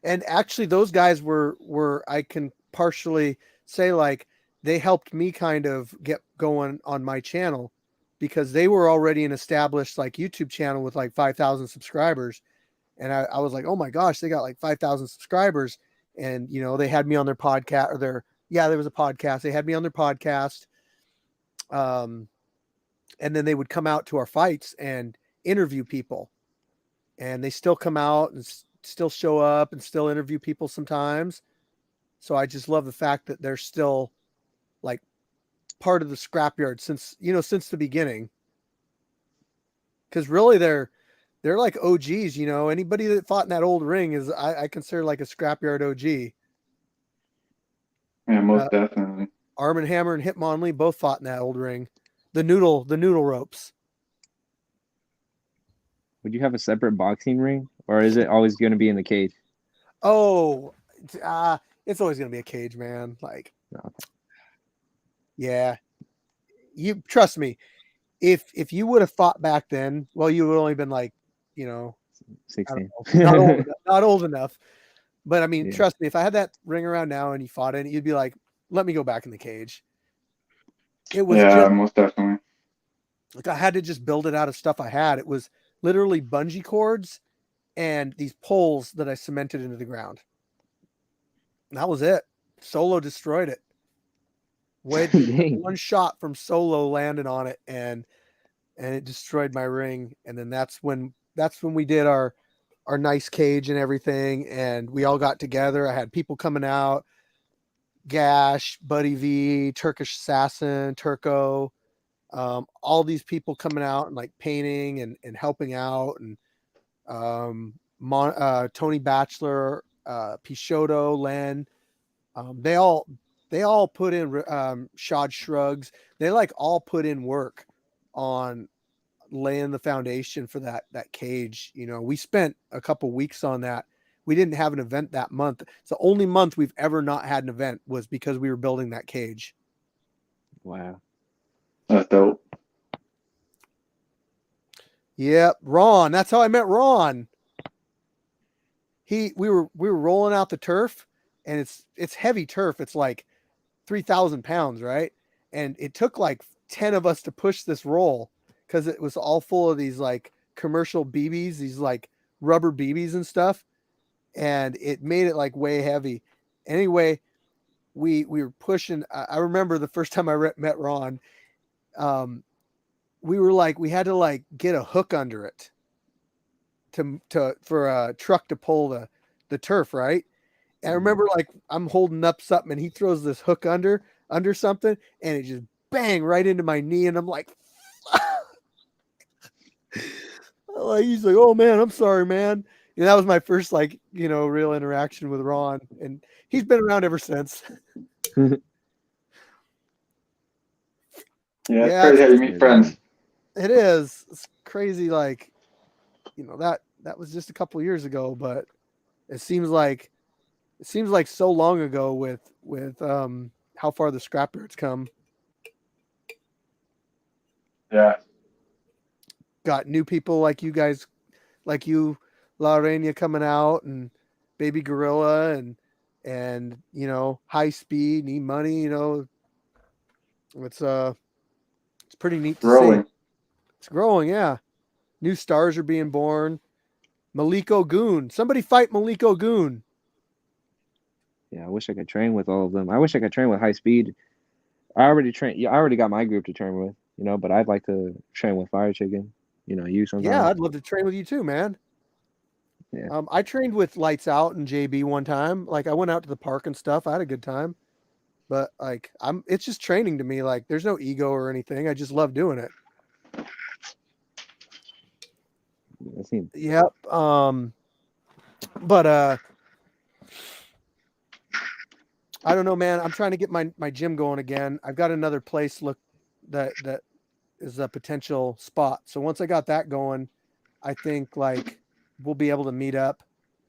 And actually those guys were I can partially say like they helped me kind of get going on my channel because they were already an established like YouTube channel with like 5,000 subscribers. And I was like, oh my gosh, they got like 5,000 subscribers. And, they had me on their podcast there was a podcast. They had me on their podcast. And then they would come out to our fights and interview people. And they still come out and still show up and still interview people sometimes. So I just love the fact that they're still like part of the Scrapyard since the beginning. Cause really they're like OGs, anybody that fought in that old ring is, I consider like a Scrapyard OG. Yeah, most definitely. Arm & Hammer and Hitmonlee both fought in that old ring. The noodle ropes. Would you have a separate boxing ring or is it always going to be in the cage? Oh, it's always gonna be a cage, man. Like, Okay. yeah, you trust me. If you would have fought back then, well, you would have only been like, you know, I don't 16. know, not old enough, not old enough. But I mean, Yeah. trust me, if I had that ring around now and you fought in it, you'd be like, let me go back in the cage. It was Yeah, just most definitely. like I had to just build it out of stuff I had. It was literally bungee cords and these poles that I cemented into the ground. And that was it. Solo destroyed it. Dang. One shot from Solo landed on it and it destroyed my ring. And then that's when we did our nice cage and everything. And we all got together. I had people coming out, Gash, Buddy V, Turkish Assassin, Turco, all these people coming out and like painting and helping out. And Tony Batchelor, Pishoto, Len, they all put in Shad Shrugs. They like all put in work on laying the foundation for that cage. You know, we spent a couple weeks on that. We didn't have an event that month. It's the only month we've ever not had an event was because we were building that cage. Wow. That's dope. Yep, Ron. That's how I met Ron. We were rolling out the turf, and it's heavy turf. It's like 3,000 pounds, right? And it took like 10 of us to push this roll because it was all full of these like commercial BBs, these like rubber BBs and stuff, and it made it like way heavy. Anyway, we were pushing. I remember the first time I met Ron. We were like, we had to like get a hook under it for a truck to pull the turf, right? And I remember like I'm holding up something and he throws this hook under something and it just bang right into my knee and I'm like, he's like, oh man, I'm sorry, man. And that was my first like, real interaction with Ron, and he's been around ever since. Yeah, it's crazy how you meet friends. It is. It's crazy. Like, that was just a couple years ago, but it seems like so long ago with how far the Scrapyard's come. Yeah. Got new people like you guys, like you, La Reina coming out, and Baby Gorilla, and High Speed, Need Money. It's pretty neat to Growing. see. It's growing, yeah. New stars are being born. Maliko Goon. Somebody fight Maliko Goon. Yeah, I wish I could train with all of them. I wish I could train with High Speed. I already train. Yeah, I already got my group to train with, but I'd like to train with Fire Chicken. You sometimes. Yeah, I'd love to train with you too, man. Yeah. I trained with Lights Out and JB one time. Like I went out to the park and stuff. I had a good time. But like it's just training to me. Like there's no ego or anything. I just love doing it. Yep. But I don't know, man. I'm trying to get my gym going again. I've got another place that is a potential spot. So once I got that going, I think like we'll be able to meet up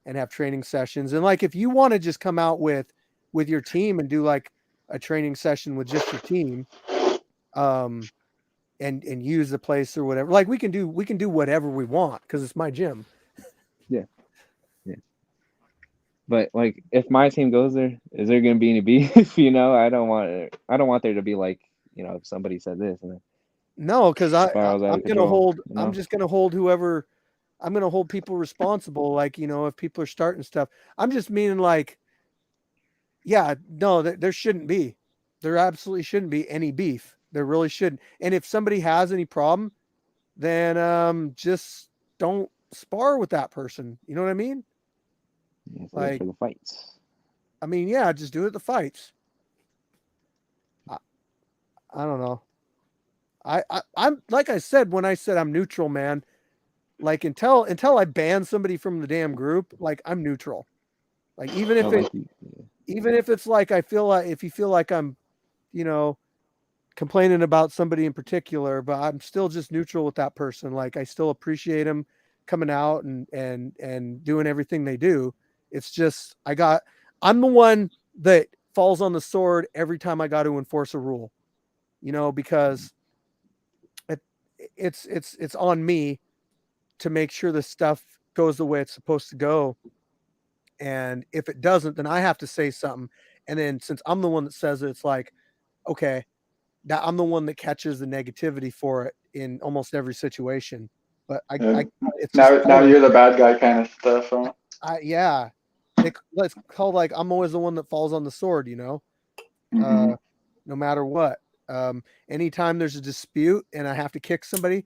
and have training sessions. And like if you want to just come out with your team and do like a training session with just your team, and use the place or whatever. Like we can do whatever we want because it's my gym. Yeah. But like, if my team goes there, is there going to be any beef? I don't want there to be like, if somebody said this and then no, because I'm gonna hold. I'm just gonna hold whoever. I'm gonna hold people responsible. Like if people are starting stuff, I'm just meaning like, yeah, no, there shouldn't be. There absolutely shouldn't be any beef. There really shouldn't. And if somebody has any problem, then just don't spar with that person. You know what I mean? Yeah, like for the fights. I mean, yeah, just do it at the fights. I don't know. I'm like I said when I said I'm neutral, man. Like until I ban somebody from the damn group, like I'm neutral. Like even if it's like I feel like if you feel like I'm, complaining about somebody in particular, but I'm still just neutral with that person. Like I still appreciate them coming out and doing everything they do. It's just I got I'm the one that falls on the sword every time I got to enforce a rule, you know, because it's on me to make sure the stuff goes the way it's supposed to go. And if it doesn't, then I have to say something. And then since I'm the one that says it, it's like, okay, that I'm the one that catches the negativity for it in almost every situation. But Yeah. it's just Now you're the bad guy kind of stuff, huh? yeah. Let's call like I'm always the one that falls on the sword, you know, Mhm. no matter what. Anytime there's a dispute and I have to kick somebody,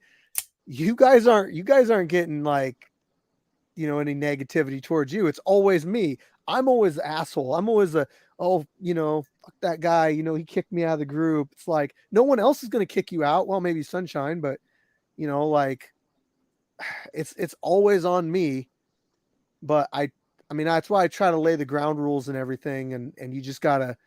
you guys aren't getting like, you know, any negativity towards you. It's always me. I'm always the asshole. I'm always you know, fuck that guy, you know, he kicked me out of the group. It's like no one else is going to kick you out. Well, maybe Sunshine, but you know, like it's always on me. But I mean, that's why I try to lay the ground rules and everything. And you just gotta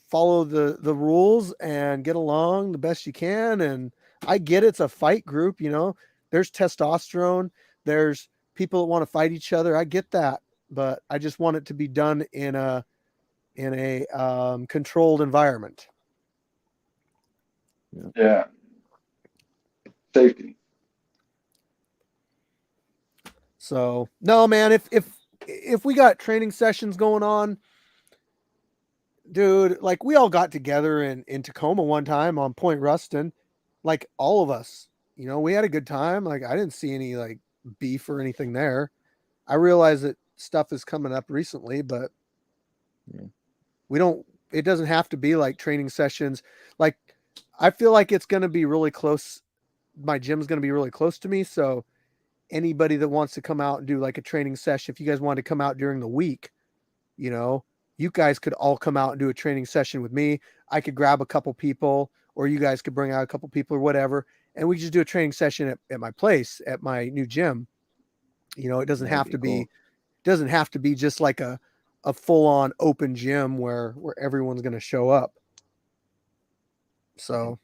follow the rules and get along the best you can. And I get it's a fight group, you know, there's testosterone, there's people that want to fight each other. I get that, but I just want it to be done in a controlled environment. Yeah. Safety. So no, man, if we got training sessions going on, dude, like we all got together in Tacoma one time on Point Ruston, like all of us, you know, we had a good time. Like I didn't see any like beef or anything there. I realize that stuff is coming up recently, but we don't, it doesn't have to be like training sessions. Like I feel like it's going to be really close. My gym's going to be really close to me. So anybody that wants to come out and do like a training session, if you guys want to come out during the week, you know, you guys could all come out and do a training session with me. I could grab a couple people, or you guys could bring out a couple people or whatever. And we just do a training session at my place, at my new gym. You know, it doesn't have to be, just like a full on open gym where everyone's going to show up. So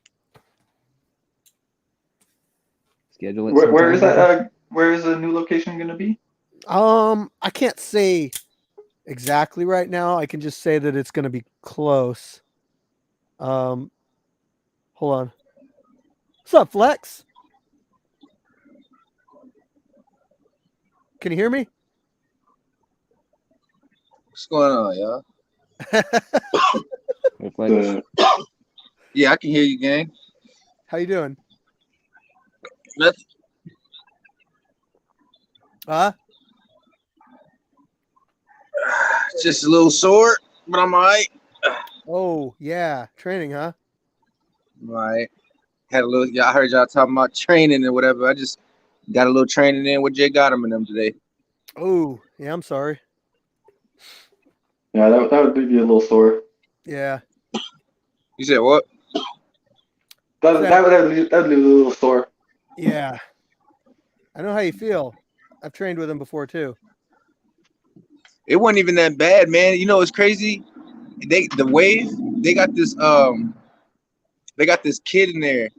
schedule it. Where is sometime, that? Where is the new location going to be? I can't say exactly right now. I can just say that it's going to be close. Hold on. What's up, Flex? Can you hear me? What's going on, y'all? Reflex. Yeah, I can hear you, gang. How you doing? Nothing. Just a little sore, but I'm all right. Oh, yeah. Training, huh? I'm all right. Had a little, y'all heard y'all talking about training and whatever. I just got a little training in with Jay Gotham and them today. Oh, yeah, I'm sorry. Yeah, that would be a little sore. Yeah. You said what? That would be a little sore. Yeah. I know how you feel. I've trained with him before too. It wasn't even that bad, man. You know it's crazy? The Wave, they got this kid in there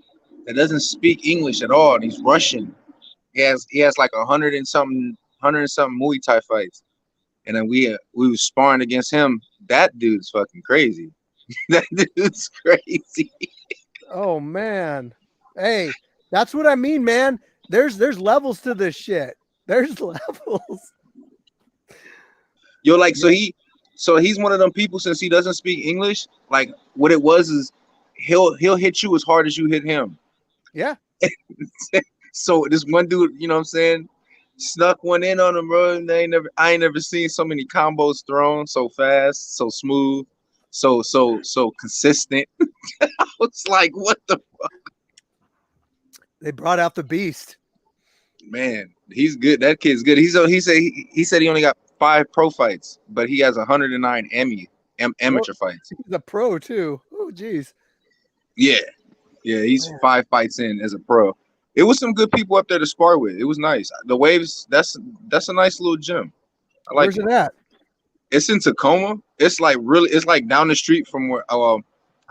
that doesn't speak English at all, and he's Russian. He has like 100 and something Muay Thai fights. And then we was sparring against him. That dude's fucking crazy. That dude's crazy. Oh man. Hey, that's what I mean, man. There's levels to this shit. There's levels. Yo, like so he's one of them people, since he doesn't speak English, like what it was is he'll hit you as hard as you hit him. Yeah. So this one dude, you know what I'm saying, snuck one in on him, bro. And I ain't never seen so many combos thrown so fast, so smooth, so consistent. I was like, what the fuck? They brought out the beast. Man, he's good. That kid's good. He said he only got 5 pro fights, but he has 109 amateur fights. He's a pro too. Oh, geez. Yeah, he's 5 fights in as a pro. It was some good people up there to spar with. It was nice. The Waves, that's a nice little gym. I like Where's it at? It's in Tacoma. It's like down the street from where. I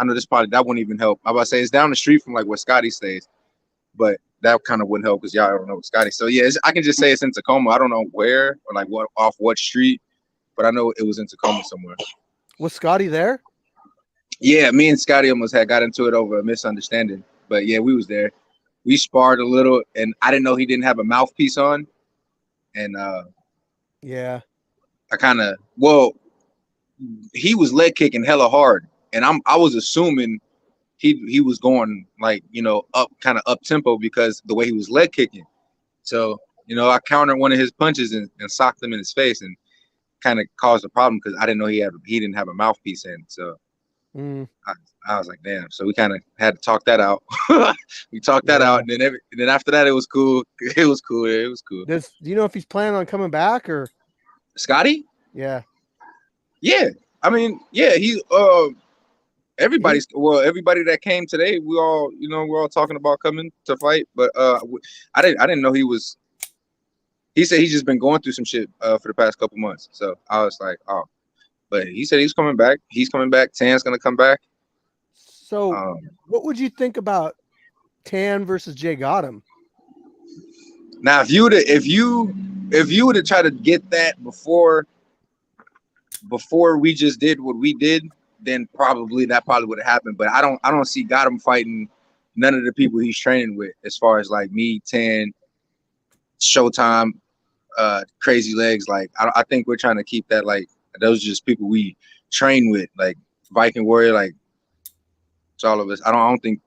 know this probably that wouldn't even help. I was about to say it's down the street from like where Scotty stays, but that kind of wouldn't help because y'all don't know Scotty. So yeah, I can just say it's in Tacoma. I don't know where or like what street, but I know it was in Tacoma somewhere. Was Scotty there? Yeah, me and Scotty almost had got into it over a misunderstanding, but yeah, we was there. We sparred a little, and I didn't know he didn't have a mouthpiece on, and Yeah. I kind of he was leg kicking hella hard, and I was assuming he was going like up kind of up tempo because the way he was leg kicking. So I countered one of his punches and socked him in his face and kind of caused a problem because I didn't know he didn't have a mouthpiece in. So I was like, damn. So we kind of had to talk that out. We talked that out, and then after that, it was cool. It was cool. Do you know if he's planning on coming back or Scotty? Yeah. Yeah. I mean, yeah. Everybody that came today, we're all talking about coming to fight, but I didn't know he was. He said he's just been going through some shit for the past couple months. So I was like, oh, but he said he's coming back. He's coming back. Tan's gonna come back. So what would you think about Tan versus Jay Gotham? Now, if you would have tried to get that before we just did what we did, then probably would have happened. But I don't see Gotham fighting none of the people he's training with, as far as like me, Tan, Showtime, Crazy Legs. Like I think we're trying to keep that like those are just people we train with, like Viking Warrior, like it's all of us. I don't think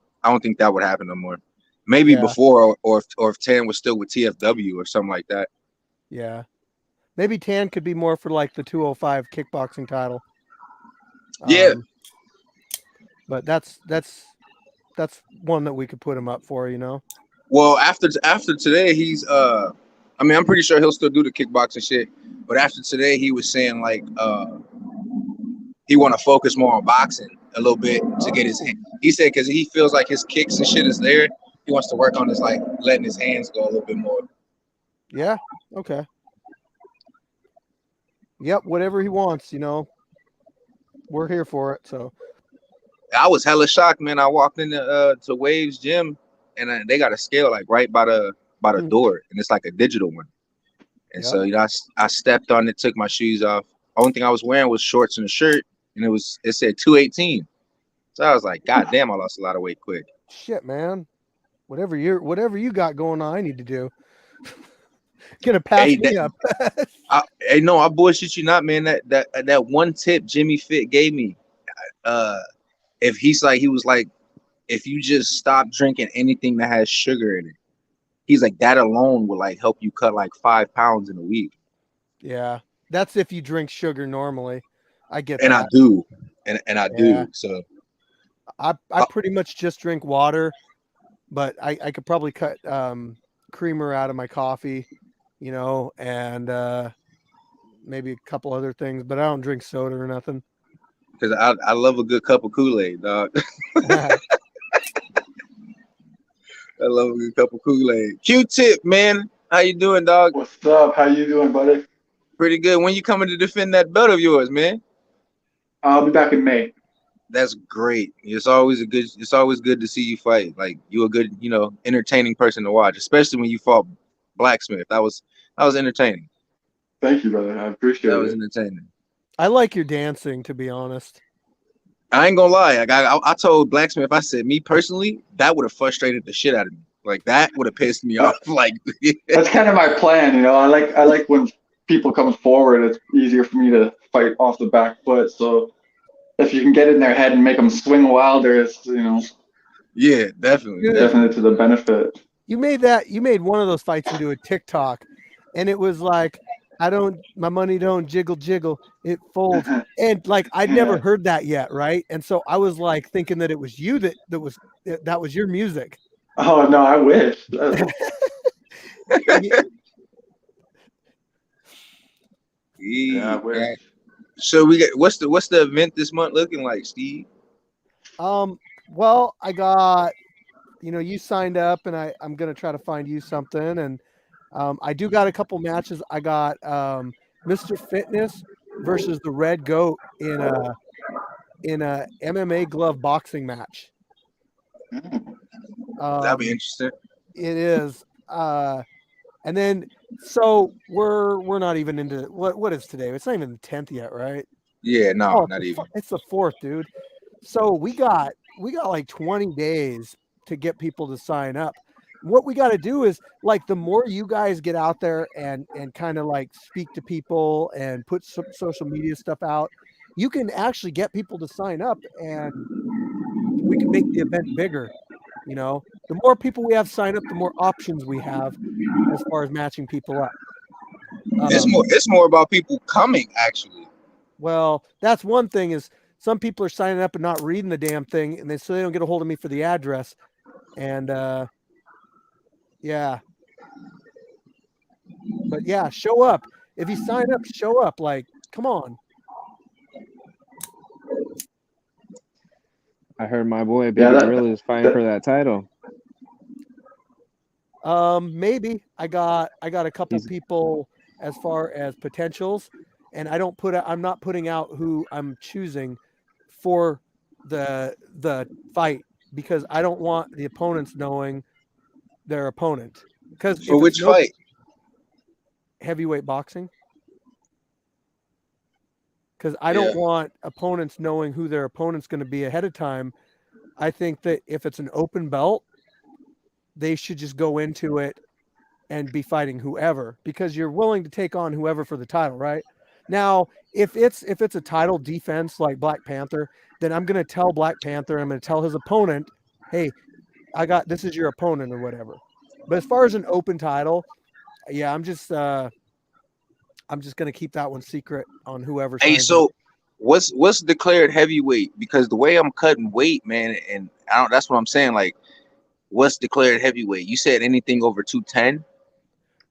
that would happen no more. Maybe before or if Tan was still with TFW or something like that. Yeah. Maybe Tan could be more for like the 205 kickboxing title. Yeah. But that's one that we could put him up for, Well, after today, he's I mean, I'm pretty sure he'll still do the kickboxing shit, but after today, he was saying like he want to focus more on boxing a little bit to get his hand. He said because he feels like his kicks and shit is there. He wants to work on his like letting his hands go a little bit more. Yeah. Okay. Yep. Whatever he wants, we're here for it. So I was hella shocked, man. I walked into to Waves Gym, and they got a scale like right by the door, and it's like a digital one. And so I stepped on it, took my shoes off. Only thing I was wearing was shorts and a shirt, and it said 218. So I was like, God damn, I lost a lot of weight quick. Shit, man. Whatever you got going on, I need to do. Gonna pass me up. Hey, no, I bullshit you not, man. That one tip Jimmy Fit gave me. He was like, if you just stop drinking anything that has sugar in it, he's like that alone will like help you cut like 5 pounds in a week. Yeah, that's if you drink sugar normally. I get and that. I do, and I do. So I pretty much just drink water, but I could probably cut creamer out of my coffee, and maybe a couple other things, but I don't drink soda or nothing. Because I love a good cup of Kool-Aid, dog. I love a good cup of Kool-Aid. Q-Tip, man. How you doing, dog? What's up? How you doing, buddy? Pretty good. When you coming to defend that belt of yours, man? I'll be back in May. That's great. It's always good to see you fight. Like you a good, entertaining person to watch, especially when you fought Blacksmith. That was entertaining. Thank you, brother. I appreciate it. That was entertaining. I like your dancing, to be honest. I ain't gonna lie. Like, I told Blacksmith, I said, me personally, that would have frustrated the shit out of me. Like that would have pissed me off. Like that's kind of my plan, I like when people come forward. It's easier for me to fight off the back foot. So if you can get in their head and make them swing wilder, it's Yeah, definitely. Definitely to the benefit. You made one of those fights into a TikTok, and it was like, my money don't jiggle, it folds. And like, I'd never heard that yet. Right. And so I was like thinking that it was you that was your music. Oh no, I wish. Yeah, I wish. So what's the event this month looking like, Steve? Well, I got, you signed up, and I'm going to try to find you something. And I do got a couple matches. I got Mr. Fitness versus the Red Goat in a MMA glove boxing match. That'd be interesting. It is. And then So we're not even into what is today? It's not even the 10th yet, right? Yeah, no, Oh, not even. it's the 4th, dude. So we got like 20 days to get people to sign up. What we got to do is like the more you guys get out there and kind of like speak to people and put some social media stuff out, you can actually get people to sign up and we can make the event bigger. You know, the more people we have sign up, the more options we have as far as matching people up. It's more about people coming actually. Well, that's one thing is some people are signing up and not reading the damn thing, and so they don't get a hold of me for the address. And yeah, but yeah, show up. If you sign up, show up. Like, come on. I heard my boy Baby Gorilla is fighting for that title. Maybe I got a couple people as far as potentials, and I'm not putting out who I'm choosing for the fight because I don't want the opponents knowing their opponent. Because For which fight? Heavyweight boxing. Because I don't want opponents knowing who their opponent's going to be ahead of time. I think that if it's an open belt, they should just go into it and be fighting whoever because you're willing to take on whoever for the title, right? Now, if it's a title defense like Black Panther, then I'm going to tell Black Panther, I'm going to tell his opponent, hey, this is your opponent or whatever. But as far as an open title, yeah, I'm just going to keep that one secret on whoever. Hey, so what's declared heavyweight? Because the way I'm cutting weight, man, and that's what I'm saying. Like, what's declared heavyweight? You said anything over 210?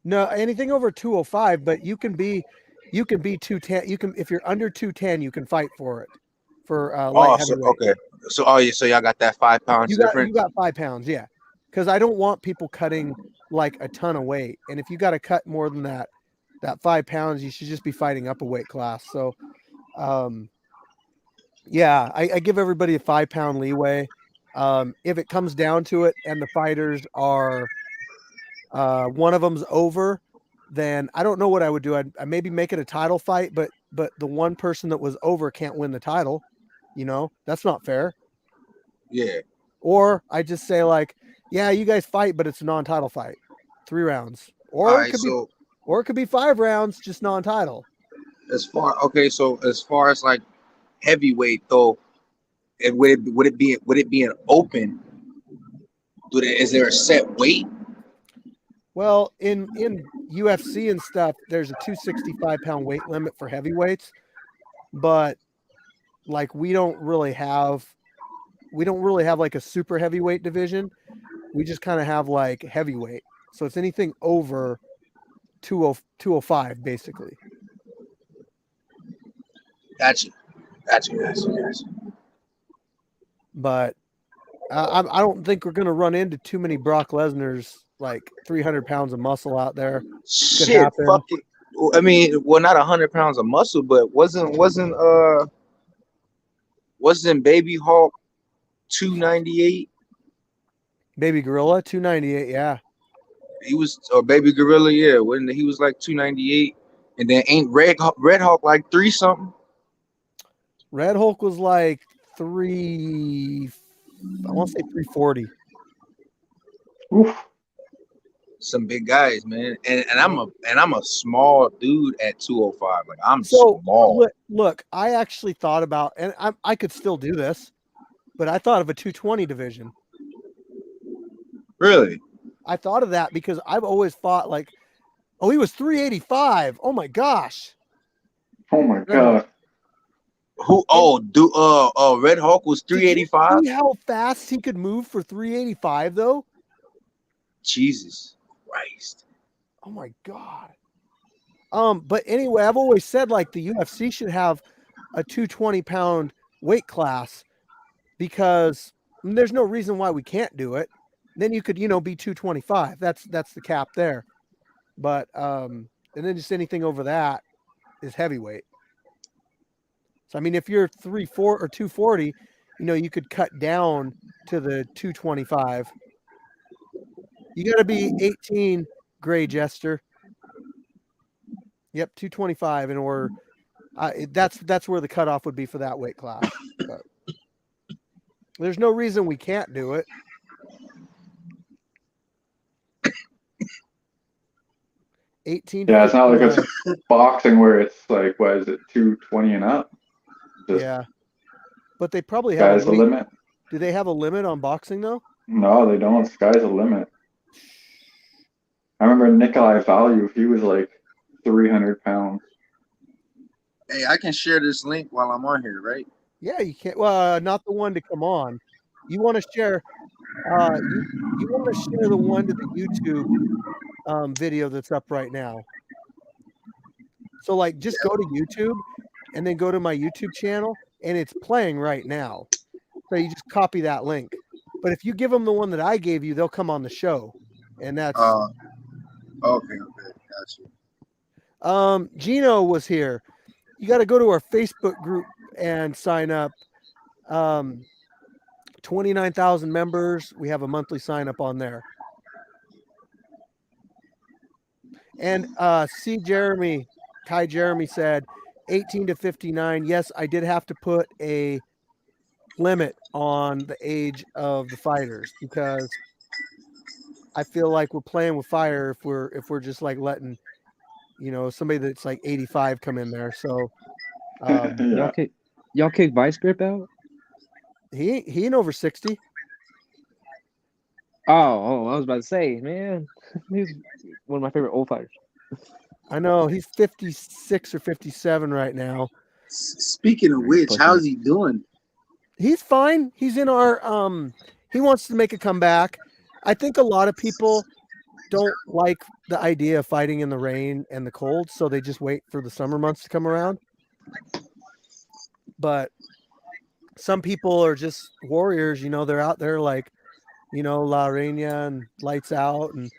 No, anything over 205, but you can be 210. You can, if you're under 210, you can fight for it for light heavyweight. Okay. So so y'all got that 5 pounds difference? You got 5 pounds, yeah. Because I don't want people cutting like a ton of weight, and if you got to cut more than that 5 pounds, you should just be fighting up a weight class. So, yeah, I give everybody a 5 pound leeway. If it comes down to it, and the fighters are one of them's over, then I don't know what I would do. I'd maybe make it a title fight, but the one person that was over can't win the title. You know, that's not fair. Yeah. Or I just say like, yeah, you guys fight, but it's a non-title fight, 3 rounds, or it could be 5 rounds, just non-title. So as far as like heavyweight though, would it be an open? Is there a set weight? Well, in UFC and stuff, there's a 265 pound weight limit for heavyweights, but like we don't really have like a super heavyweight division. We just kind of have like heavyweight. So it's anything over 205 basically. Gotcha. But I don't think we're going to run into too many Brock Lesnar's like 300 pounds of muscle out there. Shit, fuck it. I mean, well, not 100 pounds of muscle, but wasn't Baby Hulk 298? Baby Gorilla 298, yeah. He was Baby Gorilla, yeah. When he was like 298, and then ain't Red Hulk like 3 something? Red Hulk was like 3. I want to say 340. Oof. Some big guys, man, and I'm a small dude at 205. Like I'm small. Look, I actually thought about, and I could still do this, but I thought of a 220 division. Really? I thought of that because I've always thought like, oh, he was 385. Oh my gosh. Oh my god. Who? Oh, Red Hulk was 385. See how fast he could move for 385 though? Jesus Christ. Oh my god. But anyway, I've always said like the UFC should have a 220 pound weight class because there's no reason why we can't do it. Then you could, be 225. That's the cap there. But and then just anything over that is heavyweight. So I mean, if you're 340 or 240, you could cut down to the 225. You got to be 18, Gray Jester. Yep, 225, and that's where the cutoff would be for that weight class. But there's no reason we can't do it. Yeah, it's not like it's boxing where it's like, what is it, 220 and up? Yeah, but they probably have sky's the limit. Do they have a limit on boxing though? No, they don't. Sky's the limit. I remember Nikolai Value, he was like 300 pounds. Hey, I can share this link while I'm on here, right? Yeah, you can't. Well, not the one to come on. You want to share? You want to share the one to the YouTube video that's up right now. So, like, just go to YouTube and then go to my YouTube channel, and it's playing right now. So you just copy that link. But if you give them the one that I gave you, they'll come on the show, and that's okay, got you. Gino was here. You got to go to our Facebook group and sign up. 29,000 members. We have a monthly sign up on there. And Kai Jeremy said 18 to 59. Yes, I did have to put a limit on the age of the fighters because I feel like we're playing with fire if we're just like letting, somebody that's like 85 come in there. So y'all kick Vice Grip out? He ain't over 60. Oh, I was about to say, man, he's one of my favorite old fighters. I know he's 56 or 57 right now. Speaking of which, how's he doing? He's fine. He's in our he wants to make a comeback. I think a lot of people don't like the idea of fighting in the rain and the cold, so they just wait for the summer months to come around. But some people are just warriors, they're out there like, La Reina and Lights Out and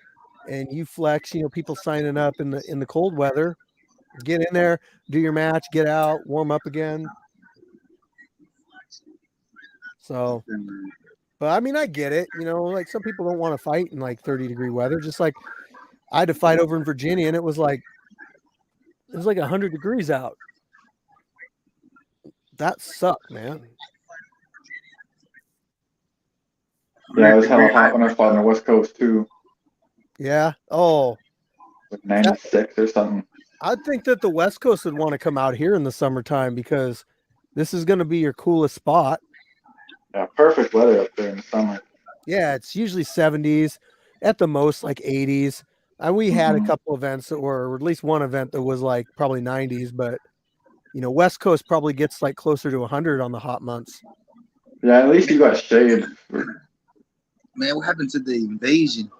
U-Flex, people signing up in the cold weather. Get in there, do your match, get out, warm up again. So, but I mean, I get it, like some people don't want to fight in like 30-degree weather. Just like I had to fight over in Virginia and it was like 100 degrees out. That sucked, man. Yeah, it was hella hot when I fought on the West Coast too. Yeah. Oh. Like 96 or something. I think that the West Coast would want to come out here in the summertime because this is going to be your coolest spot. Yeah, perfect weather up there in the summer. Yeah, it's usually 70s, at the most like 80s. And we had a couple events that were, or at least one event that was like probably 90s, but West Coast probably gets like closer to 100 on the hot months. Yeah, at least you got shade. Man, what happened to the invasion?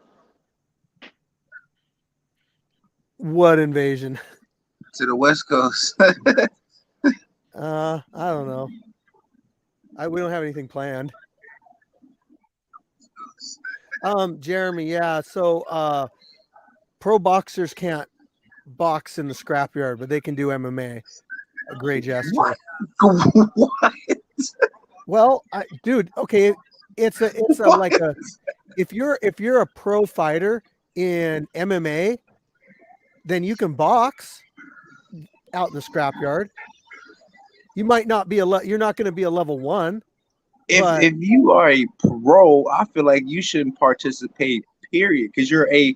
What invasion? To the West Coast. I don't know. We don't have anything planned. Jeremy, yeah. So pro boxers can't box in the scrapyard, but they can do MMA. A great gesture. What? Well, dude, okay. It's a like a if you're a pro fighter in MMA, then you can box out in the scrapyard. You might not be you're not going to be a level 1. If you are a pro, I feel like you shouldn't participate, period, because you're a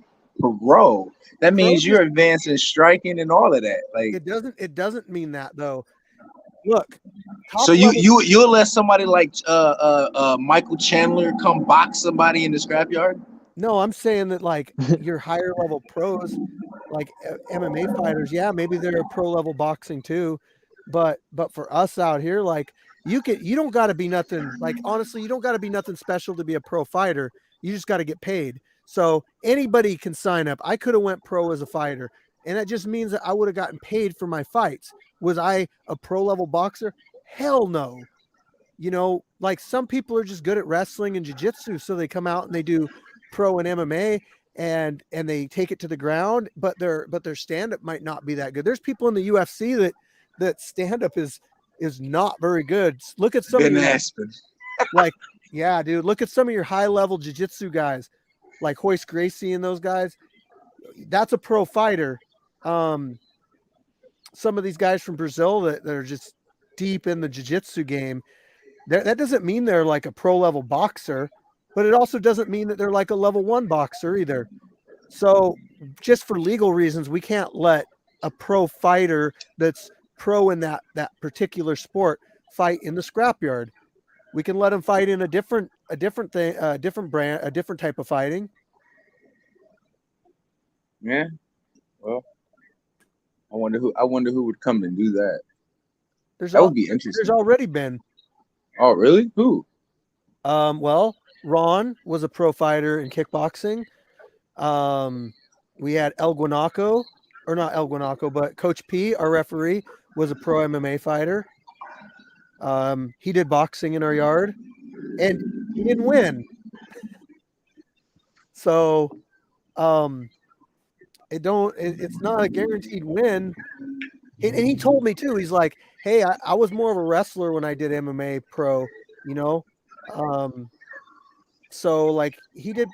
pro. That means you're advancing striking and all of that. Like it doesn't mean that though. Look. So you'll let somebody like Michael Chandler come box somebody in the scrapyard? No, I'm saying that like your higher level pros, like MMA fighters, yeah, maybe they're pro level boxing too, but for us out here, like you don't got to be nothing. Like honestly, you don't got to be nothing special to be a pro fighter. You just got to get paid. So anybody can sign up. I could have went pro as a fighter, and that just means that I would have gotten paid for my fights. Was I a pro level boxer? Hell no. Like some people are just good at wrestling and jiu-jitsu, so they come out and they do pro and MMA and they take it to the ground, but their stand-up might not be that good. There's people in the UFC that stand-up is not very good. Look at some of your, like, yeah, dude, look at some of your high-level jiu-jitsu guys, like Hoist Gracie and those guys. That's a pro fighter. some of these guys from Brazil that are just deep in the jiu-jitsu game, that doesn't mean they're like a pro level boxer, but it also doesn't mean that they're like a level 1 boxer either. So just for legal reasons, we can't let a pro fighter that's pro in that particular sport fight in the scrapyard. We can let them fight in a different thing, a different brand, a different type of fighting. Yeah. Well, I wonder who would come and do that. That would be interesting. There's already been. Oh, really? Who? Well, Ron was a pro fighter in kickboxing. We had El Guanaco, or not El Guanaco, but Coach P, our referee, was a pro MMA fighter. He did boxing in our yard, and he didn't win. So, it's not a guaranteed win. And he told me too, he's like, hey, I was more of a wrestler when I did MMA pro, you know? So like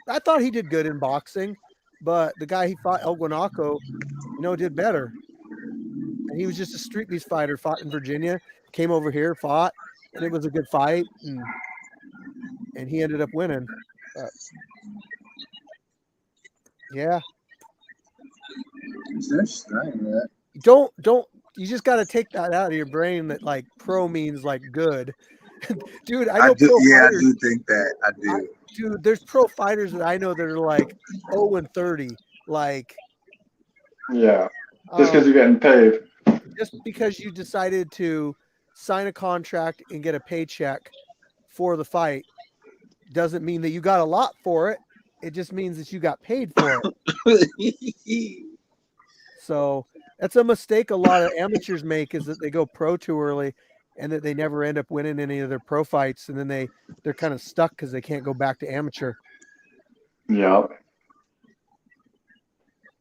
I thought he did good in boxing, but the guy he fought, El Guanaco, did better. And he was just a street beast fighter, fought in Virginia, came over here, fought, and it was a good fight, and he ended up winning. But, yeah. Don't you just got to take that out of your brain that like pro means like good. Dude, I know do, pro yeah, fighters, I do think that. I do. Dude, there's pro fighters that I know that are like 0-30. Like, yeah, just because you're getting paid. Just because you decided to sign a contract and get a paycheck for the fight doesn't mean that you got a lot for it. It just means that you got paid for it. So that's a mistake a lot of amateurs make, is that they go pro too early and that they never end up winning any of their pro fights, and then they're kind of stuck because they can't go back to amateur. Yeah.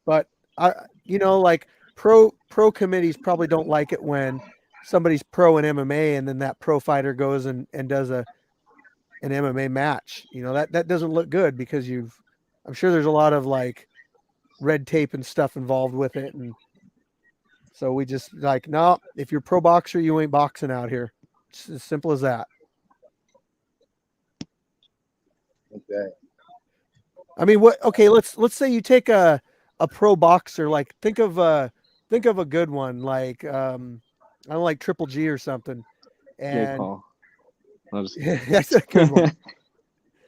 But like pro committees probably don't like it when somebody's pro in MMA and then that pro fighter goes and does an MMA match. That doesn't look good, because I'm sure there's a lot of like red tape and stuff involved with it, and so we just like, no, if you're pro boxer, you ain't boxing out here. It's as simple as that. Okay. I mean, let's say you take a pro boxer, like think of a good one, like I don't like Triple G or something. And Jake Paul. That's a good one.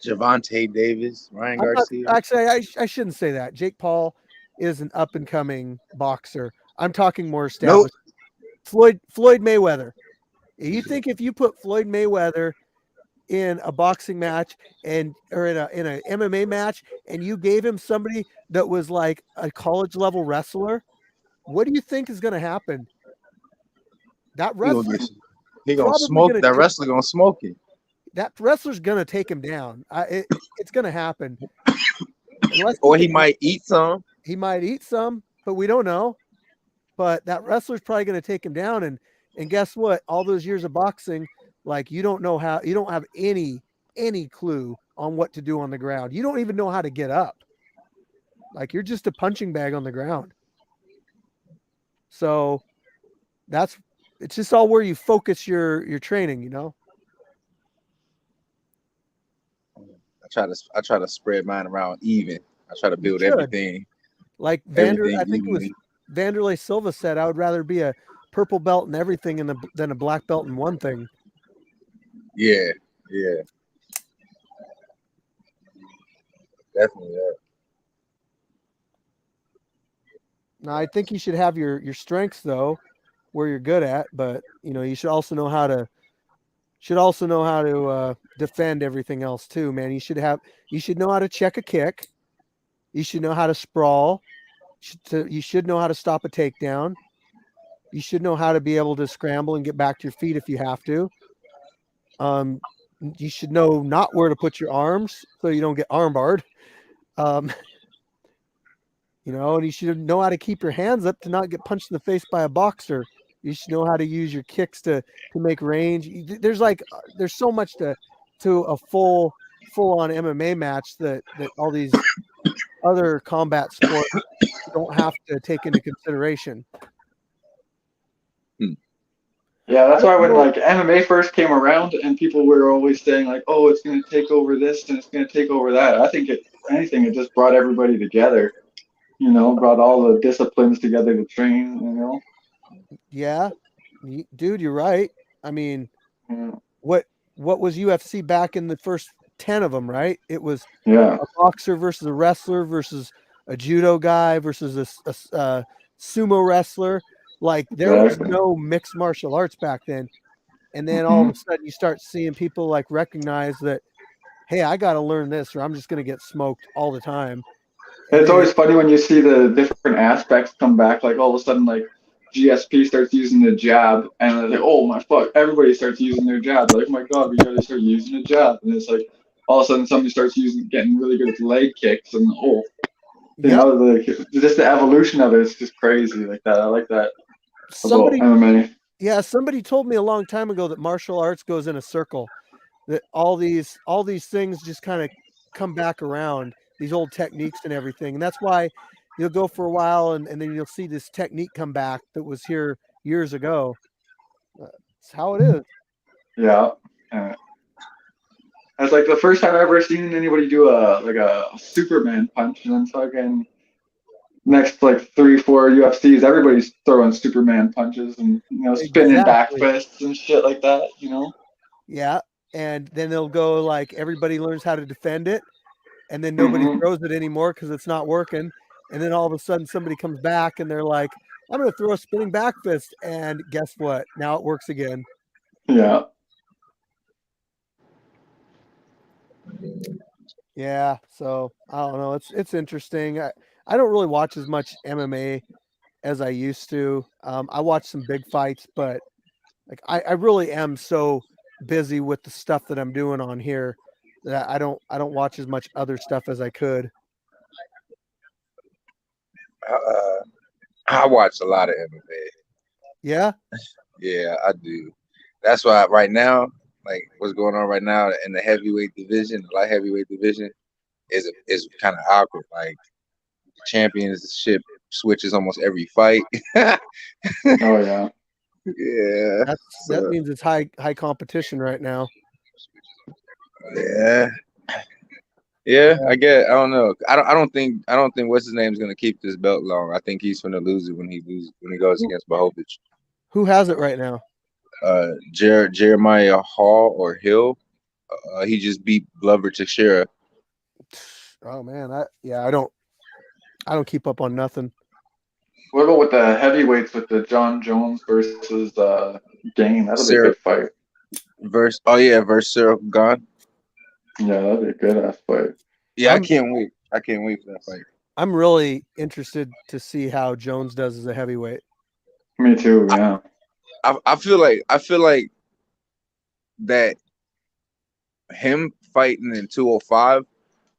Javante Davis, Ryan Garcia. Actually, I shouldn't say that. Jake Paul is an up and coming boxer. I'm talking more established. Nope. Floyd Mayweather. You think if you put Floyd Mayweather in a boxing match or in a MMA match, and you gave him somebody that was like a college level wrestler, what do you think is going to happen? That wrestler, he gonna smoke. That wrestler gonna smoke it. That wrestler's gonna take him down. It's gonna happen. Or he might eat some. He might eat some, but we don't know. But that wrestler's probably gonna take him down. And guess what? All those years of boxing, like you don't have any clue on what to do on the ground. You don't even know how to get up. Like you're just a punching bag on the ground. So it's just all where you focus your training, I try to spread mine around even. I try to build everything. Like I think it was Vanderlei Silva said, I would rather be a purple belt in everything than a black belt in one thing. Yeah. Definitely that. Now, I think you should have your strengths though, where you're good at, but you should also know how to defend everything else too, man. You should know how to check a kick. You should know how to sprawl. You should know how to stop a takedown. You should know how to be able to scramble and get back to your feet if you have to. You should know not where to put your arms so you don't get armbarred. And you should know how to keep your hands up to not get punched in the face by a boxer. You should know how to use your kicks to make range. There's so much to a full on MMA match that all these other combat sports don't have to take into consideration. Yeah, I that's don't why when know. like MMA first came around and people were always saying like, "Oh, it's going to take over this and it's going to take over that." I think it, if anything, it just brought everybody together. You know, brought all the disciplines together to train. You know. Yeah, dude, you're right. I mean, Yeah. what what was UFC back in the first 10 of them, right? It was Yeah. a boxer versus a wrestler versus a judo guy versus a sumo wrestler. Like there was Exactly. no mixed martial arts back then. And then all of Hmm. a sudden you start seeing people like recognize that, hey, I got to learn this or I'm just going to get smoked all the time. And It's then always funny when you see the different aspects come back. Like all of a sudden, like GSP starts using the jab, and they're like, "Oh my fuck!" Everybody starts using their jab. They're like, "Oh my god, we gotta start using a jab." And it's like all of a sudden somebody starts getting really good with leg kicks, and you yep, know, just the evolution of it is just crazy like that. I like that about somebody MMA. yeah, somebody told me a long time ago that martial arts goes in a circle. That all these things just kind of come back around, these old techniques and everything. And that's why you'll go for a while and then you'll see this technique come back that was here years ago. It's how it is. Yeah. Uh, it's like the first time I ever seen anybody do a Superman punch, and then fucking next like 3, 4 UFCs, everybody's throwing Superman punches and spinning back Exactly. fists and shit like that. You know? Yeah. And then they'll go like everybody learns how to defend it, and then nobody Hmm. throws it anymore because it's not working. And then all of a sudden somebody comes back and they're like, I'm gonna throw a spinning back fist, and guess what? Now it works again. Yeah. Yeah, so I don't know. It's interesting. I don't really watch as much MMA as I used to. I watch some big fights, but like I really am so busy with the stuff that I'm doing on here that I don't watch as much other stuff as I could. Uh, I watch a lot of MMA. Yeah, Yeah, I do. That's why right now, like what's going on right now in the heavyweight division, the light heavyweight division, is kind of awkward. Like the championship switches almost every fight. Oh yeah. Yeah. that So means it's high competition right now. yeah. Yeah, Yeah. I don't know. I don't think what's his name is gonna keep this belt long. I think he's gonna lose it when he goes Who against Bohovic. who has it right now? Jeremiah Hall or Hill. He just beat Glover Teixeira. Oh man, I don't keep up on nothing. What about with the heavyweights with the John Jones versus Dane? That'll be a Sarah good fight. versus Sarah Gone. Yeah, that'll be a good ass fight. Yeah, I I'm can't wait. I can't wait for that fight. I'm really interested to see how Jones does as a heavyweight. Me too. Yeah. I feel like that him fighting in 205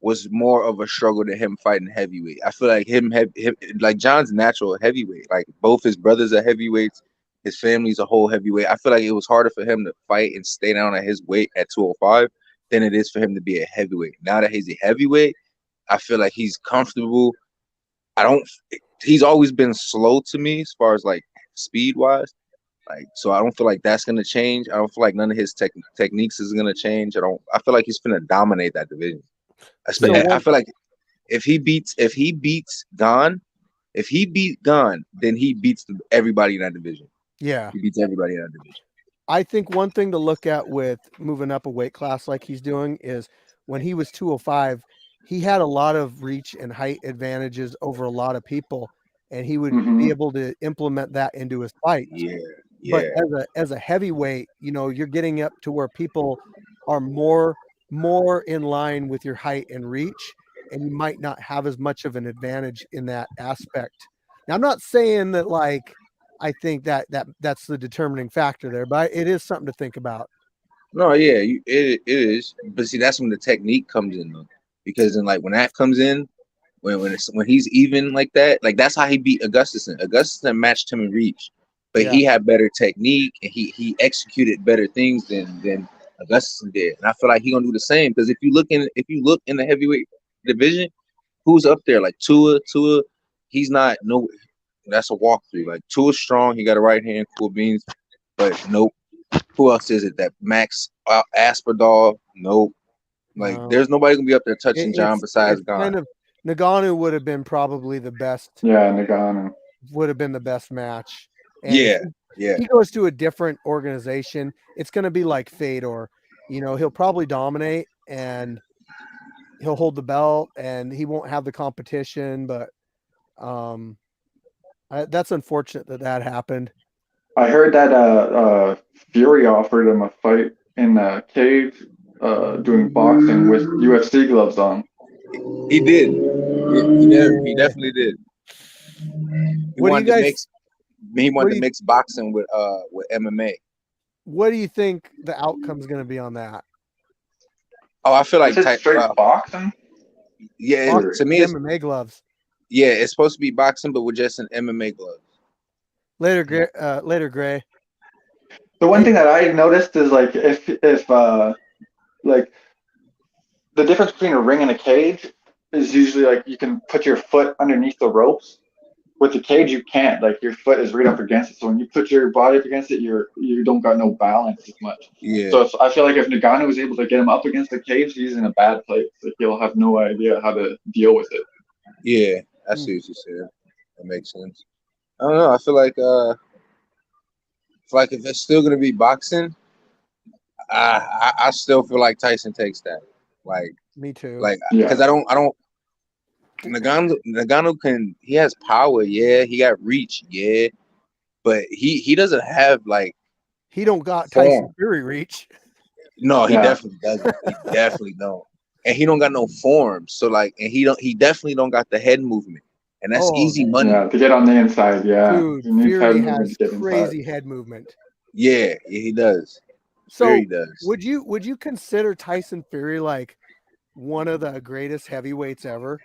was more of a struggle than him fighting heavyweight. I feel like him like John's natural heavyweight. Like both his brothers are heavyweights. His family's a whole heavyweight. I feel like it was harder for him to fight and stay down at his weight at 205 than it is for him to be a heavyweight. Now that he's a heavyweight, I feel like he's comfortable. I don't. He's always been slow to me as far as like speed wise. Like so, I don't feel like that's gonna change. I don't feel like none of his techniques is gonna change. I feel like he's gonna dominate that division. So I one feel like if he beats Gon, then he beats everybody in that division. yeah. He beats everybody in that division. I think one thing to look at with moving up a weight class like he's doing is when he was 205, he had a lot of reach and height advantages over a lot of people, and he would be Hmm. able to implement that into his fights. Yeah, But yeah, as a heavyweight, you're getting up to where people are more in line with your height and reach, and you might not have as much of an advantage in that aspect. Now, I'm not saying that like I think that's the determining factor there, but it is something to think about. no, yeah, it is. But see, that's when the technique comes in though, because then like when that comes in, when he's even like that, like that's how he beat Augustus. Augustus matched him in reach, but Yeah. he had better technique and he executed better things than Augustus did. And I feel like he gonna do the same because if you look in the heavyweight division, who's up there like Tua, he's not no. That's a walkthrough. Like Tua's strong. He got a right hand, cool beans. But nope. Who else is it? That Max Asperdal? Nope. Like, No. there's nobody gonna be up there touching John besides it's God. kind of Nagano would have been probably the best. Yeah, Nagano. Would have been the best match. And if Yeah. he goes to a different organization, it's going to be like Fedor. You know, he'll probably dominate and he'll hold the belt and he won't have the competition. But that's unfortunate that happened. I heard that Fury offered him a fight in a cage doing boxing with UFC gloves on. He did. He definitely did. He What do you wanted to guys? mix. He wanted to mix boxing with MMA. What do you think the outcome's going to be on that? Oh, I feel like Is it straight boxing? Yeah, Boxing to me, it's MMA gloves. Yeah, it's supposed to be boxing, but with just an MMA glove. Later, Gray. The one thing that I noticed is like if like the difference between a ring and a cage is usually like you can put your foot underneath the ropes. With the cage, you can't. Like your foot is right up against it. So when you put your body up against it, you don't got no balance as much. Yeah. So I feel like if Nagano was able to get him up against the cage, he's in a bad place. Like he'll have no idea how to deal with it. Yeah, I see what you said. That makes sense. I don't know. I feel like if it's still gonna be boxing, I still feel like Tyson takes that. Like me too. Like because I don't. Nagano he has power, yeah. He got reach, yeah. But he doesn't have like he don't got Tyson Fury reach. No, he definitely doesn't. He definitely don't. And he don't got no form. So like, and he definitely don't got the head movement. And that's easy money. Yeah, to get on the inside, yeah. Dude, Fury has crazy head movement. Yeah, he does. So Fury does. Would you consider Tyson Fury like one of the greatest heavyweights ever?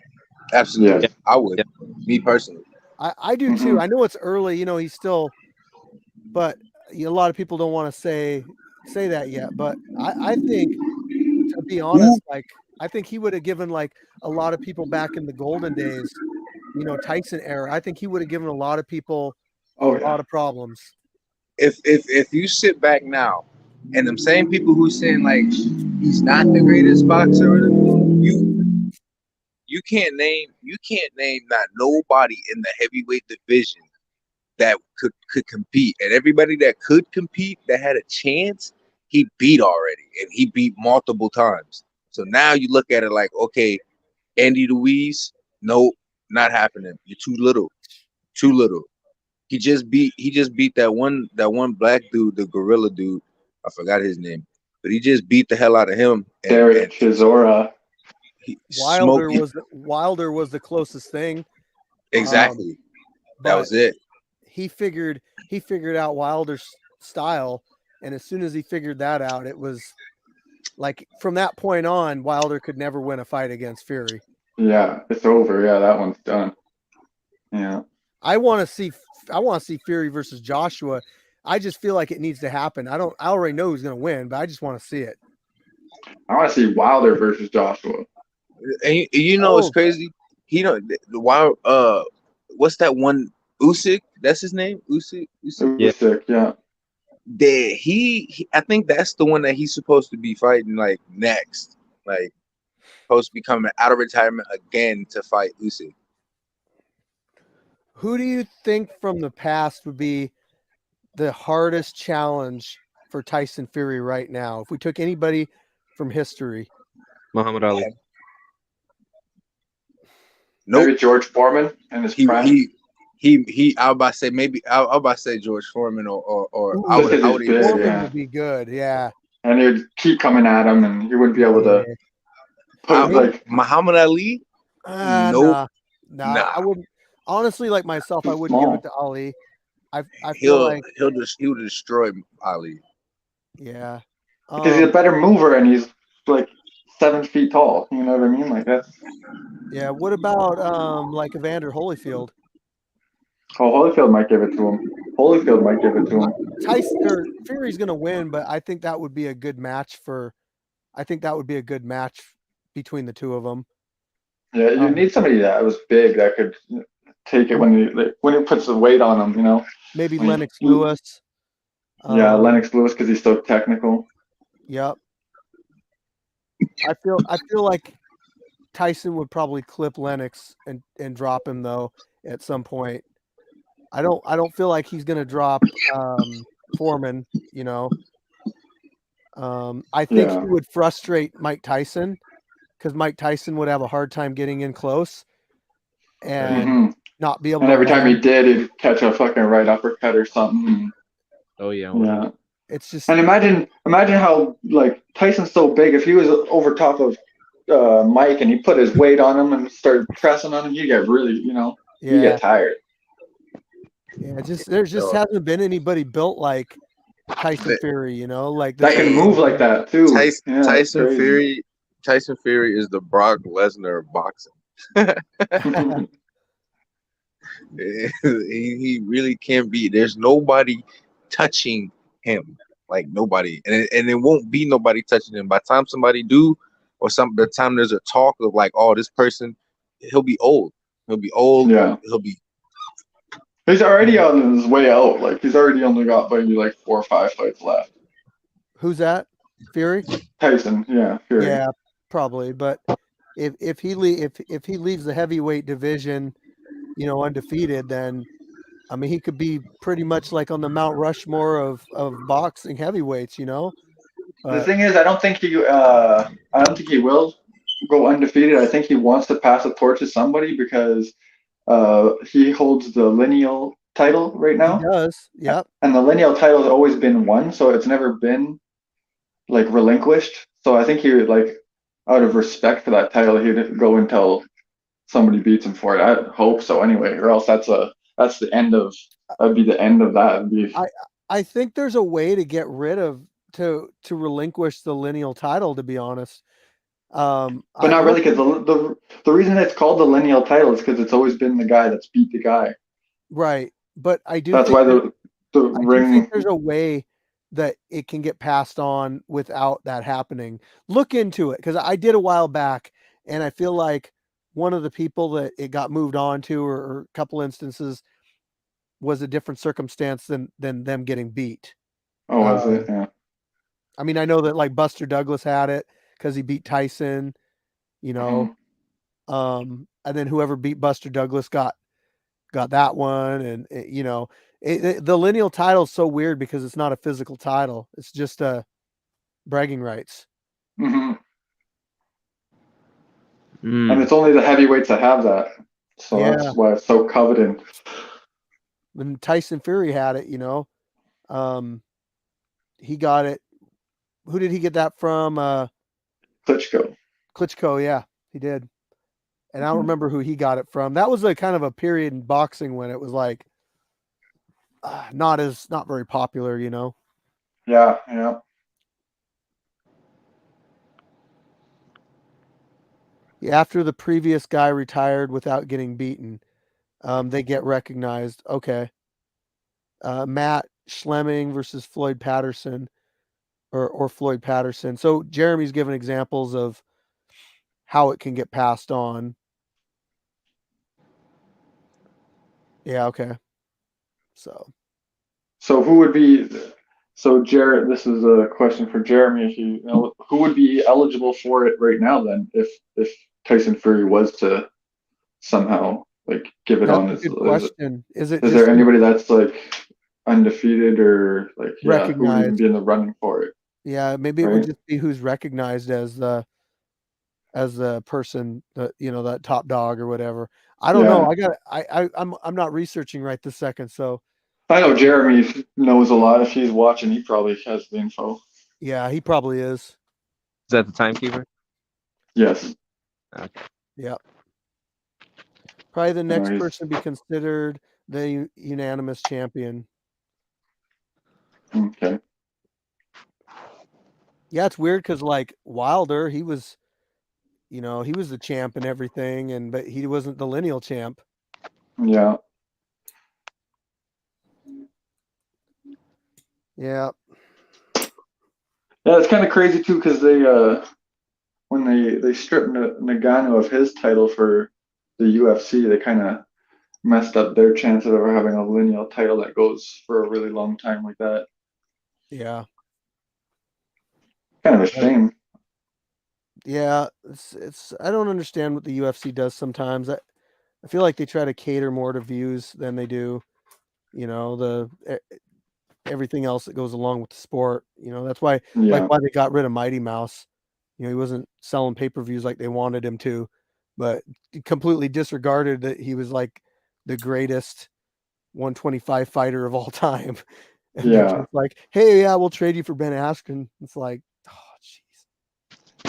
Absolutely. Yeah. I would. Yeah. Me personally. I do too. I know it's early, you know, he's still, but a lot of people don't want to say that yet. But I think, to be honest, like I think he would have given like a lot of people back in the golden days, you know, Tyson era. I think he would have given a lot of people a lot of problems. If you sit back now, and them same people who saying like he's not the greatest boxer, you can't name not nobody in the heavyweight division that could compete. And everybody that could compete, that had a chance, he beat already, and he beat multiple times. So now you look at it like, okay, Andy Ruiz, nope, not happening. You're too little. He just beat that one black dude, the gorilla dude. I forgot his name, but he just beat the hell out of him. Derek Chisora. Wilder was the closest thing. Exactly. That was it. He figured out Wilder's style, and as soon as he figured that out, it was like from that point on, Wilder could never win a fight against Fury. Yeah, it's over. Yeah, that one's done. Yeah. I want to see Fury versus Joshua. I just feel like it needs to happen. I already know who's going to win, but I just want to see it. I want to see Wilder versus Joshua. And you know it's crazy. What's that one? Usyk, that's his name. Usyk. Yeah. I think that's the one that he's supposed to be fighting like next. Like supposed to be coming out of retirement again to fight Usyk. Who do you think from the past would be the hardest challenge for Tyson Fury right now? If we took anybody from history. Muhammad Ali. Nope. Maybe George Foreman and his prime. I was about to say George Foreman or I would Foreman would be good, yeah. And he would keep coming at him, and he wouldn't be able to put like Muhammad Ali. Nope. Nah. I wouldn't. Honestly, like myself, I wouldn't give it to Ali. I feel like he'll destroy Ali. Yeah, because he's a better mover, and he's like 7 feet tall. You know what I mean? Like that's. Yeah. What about like Evander Holyfield? Oh, Holyfield might give it to him. Tyson or Fury's gonna win, but I think that would be a good match between the two of them. Yeah, you need somebody that was big that could take it when he puts the weight on him. You know, maybe Lennox Lewis. Yeah, Lennox Lewis because he's so technical. Yep. I feel like Tyson would probably clip Lennox and drop him though at some point. I don't feel like he's gonna drop Foreman, you know. I think Yeah. he would frustrate Mike Tyson because Mike Tyson would have a hard time getting in close and hmm not be able And to every time he land. did, he'd catch a fucking right uppercut or something. Oh yeah. Yeah. It's just And imagine how like Tyson's so big. If he was over top of Mike and he put his weight on him and started pressing on him, he'd get really, you yeah, get tired. yeah. Just there just So, hasn't been anybody built like Tyson the- Fury, you know, like the That can move like that too. Tyson, Yeah, it's crazy. Tyson Fury is the Brock Lesnar of boxing. He really can't be. There's nobody touching him, like nobody, and it won't be nobody touching him. By the time somebody do, or the time there's a talk of like, oh, this person, he'll be old. He'll be old. Yeah. He'll be. He's already on his way out. Like he's already only got maybe like 4 or 5 fights left. Who's that? Fury? Tyson, yeah, Fury. Yeah, probably. But if he leaves the heavyweight division, you know, undefeated, then I mean he could be pretty much like on the Mount Rushmore of boxing heavyweights, you know. The thing is, I don't think he will go undefeated. I think he wants to pass the torch to somebody because he holds the lineal title right He now, does. Yep. and the lineal title has always been won, so it's never been like relinquished. So I think he would like, out of respect for that title, he'd go until somebody beats him for it. I hope so, anyway, or else that's the end of that'd be the end of that. It'd be, I think there's a way to get rid of to relinquish the lineal title, to be honest. but not really, because the reason it's called the lineal title is because it's always been the guy that's beat the guy. Right. But I do That's think why that- the I do ring. think there's a way that it can get passed on without that happening. Look into it, because I did a while back, and I feel like one of the people that it got moved on to, or a couple instances, was a different circumstance than them getting beat. Oh, was it? Yeah. I mean, I know that like Buster Douglas had it because he beat Tyson, you know, and then whoever beat Buster Douglas got that one, and you know, the lineal title is so weird because it's not a physical title; it's just bragging rights. hmm Mm. And it's only the heavyweights that have that, so Yeah. that's why it's so coveted. When Tyson Fury had it, you know, he got it. Who did he get that from? Klitschko. Klitschko, yeah, he did. And I don't remember who he got it from. That was a kind of a period in boxing when it was like not very popular, you know. Yeah, yeah. After the previous guy retired without getting beaten, they get recognized. Okay. Matt Schlemming versus Floyd Patterson, or Floyd Patterson. So Jeremy's given examples of how it can get passed on. Yeah, okay. So who would be? So Jared, this is a question for Jeremy. If you know, who would be eligible for it right now then, if Tyson Fury was to somehow like give it on? That's a good question. Is it Is just there anybody that's like undefeated or like who would even recognized? be in the running for it? Yeah, maybe it would Right. just be who's recognized as the person that, you know, that top dog or whatever. I don't know. I'm not researching right this second, so I know Jeremy knows a lot. If he's watching, he probably has the info. yeah, he probably is. Is that the timekeeper? Yes. Okay. Yep. Probably the next he's- person to be considered the unanimous champion. Okay. Yeah, it's weird because like Wilder, he was, you know, he was the champ and everything, but he wasn't the lineal champ. Yeah. Yeah. Yeah, it's kind of crazy too because they when they stripped Nagano of his title for the UFC, they kind of messed up their chance of ever having a lineal title that goes for a really long time like that. Yeah. Kind of a shame. Yeah, it's I don't understand what the UFC does sometimes. I feel like they try to cater more to views than they do, everything else that goes along with the sport. That's why Yeah. why they got rid of Mighty Mouse. He wasn't selling pay-per-views like they wanted him to, but he completely disregarded that he was like the greatest 125 fighter of all time. And they're Yeah. just like, "Hey, yeah, we'll trade you for Ben Askren." It's like, oh, jeez.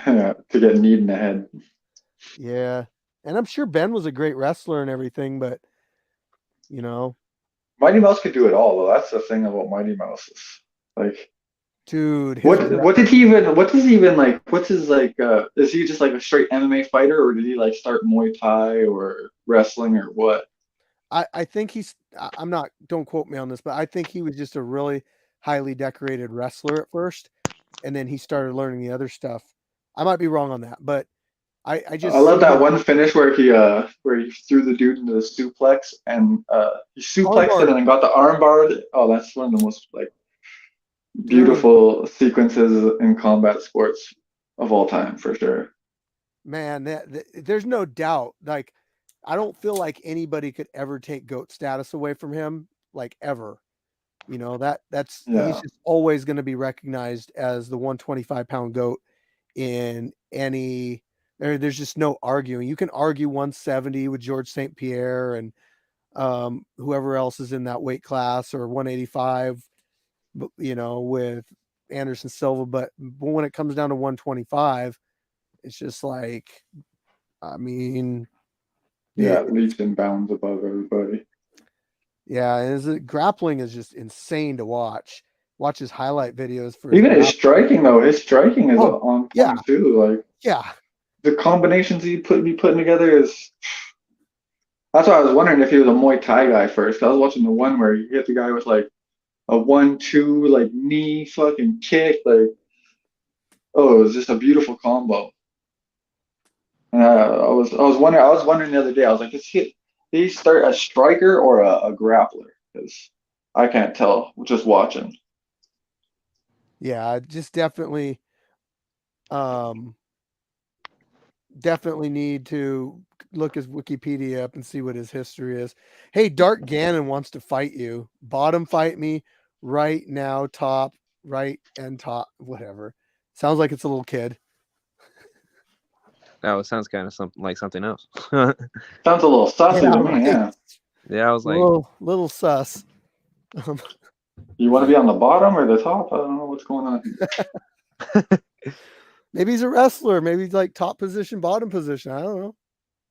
Yeah. To get kneed in the head. Yeah. And I'm sure Ben was a great wrestler and everything, but you know, Mighty Mouse could do it all, though. That's the thing about Mighty Mouse. Like, dude, what did he even? What does he even like? What's his like? Is he just like a straight MMA fighter, or did he like start Muay Thai or wrestling or what? I think I'm not, don't quote me on this, but I think he was just a really highly decorated wrestler at first, and then he started learning the other stuff. I might be wrong on that, but I I just love see that him one finish where he threw the dude into the suplex and he suplexed it armbar, and then got the arm bar. Oh, that's one of the most like dude. beautiful sequences in combat sports of all time for sure. Man, there's no doubt. Like, I don't feel like anybody could ever take GOAT status away from him, like ever. That's he's Yeah. just always going to be recognized as the 125-pound GOAT in any. There's just no arguing. You can argue 170 with George St. Pierre and whoever else is in that weight class, or 185, with Anderson Silva. But when it comes down to 125, it's just like, I mean, Yeah, leaps and bounds above everybody. yeah, and grappling is just insane to watch. Watch his highlight videos for his Even his grappling. striking though, his striking is Oh, on yeah, point too. Like yeah. the combinations he be putting together is. That's why I was wondering if he was a Muay Thai guy first. I was watching the one where you hit the guy with like a 1-2 like knee fucking kick. Like, oh, it was just a beautiful combo. And I was wondering the other day. I was like, did he start a striker or a grappler? Because I can't tell just watching. Yeah, just definitely definitely need to look his Wikipedia up and see what his history is. Hey, Dark Gannon wants to fight you. Bottom fight me right now, top, right and top, whatever. Sounds like it's a little kid. That sounds kind of something else. Sounds a little sussy Yeah, to me. right. Yeah. Yeah, I was like, Little sus. You want to be on the bottom or the top? I don't know what's going on here. Maybe he's a wrestler. Maybe he's like top position, bottom position. I don't know.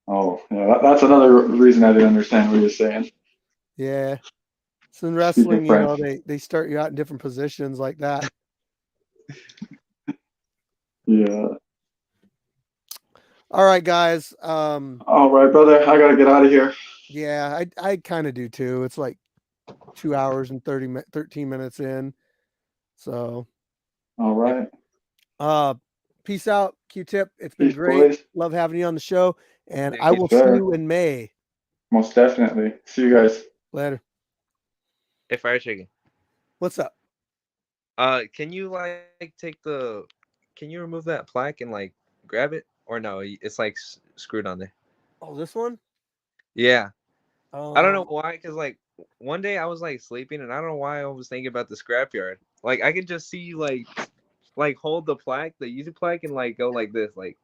Oh, yeah. That's another reason I didn't understand what he was saying. Yeah. So in Speaking wrestling, French. they start you out in different positions like that. Yeah. All right, guys. All right, brother. I gotta get out of here. Yeah, I kind of do too. It's like 2 hours and 13 minutes in. So, All right. peace out, Q-Tip. It's been Peace, great. boys. Love having you on the show, and Yeah, I yes, will see sir. you in May. Most definitely. See you guys. Later. hey, Fire Chicken. What's up? Can you can you remove that plaque and like grab it, or no? It's like screwed on there. Oh, this one? Yeah, I don't know Um, why. Cause like one day I was like sleeping, and I don't know why I was thinking about the scrapyard. Like I could just see you like hold the plaque, the YouTube plaque, and like go like this, like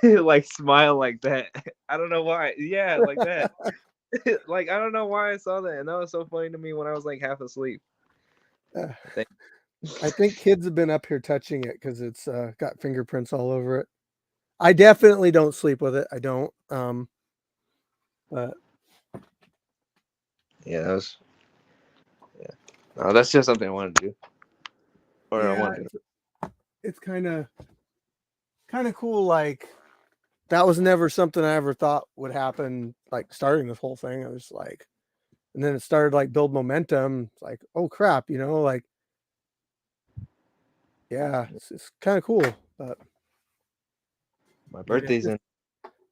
like smile like that. I don't know why. Yeah, like that. Like I don't know why I saw that, and that was so funny to me when I was like half asleep. I think kids have been up here touching it because it's got fingerprints all over it. I definitely don't sleep with it. I don't. But Yeah, that was. Yeah, no, that's just something I wanted to do, or I yeah, wanted to. it's kind of cool. Like, that was never something I ever thought would happen. Like, starting this whole thing, I was like, and then it started like build momentum. It's like, oh crap, like, yeah, it's kind of cool. But My yeah, birthday's in.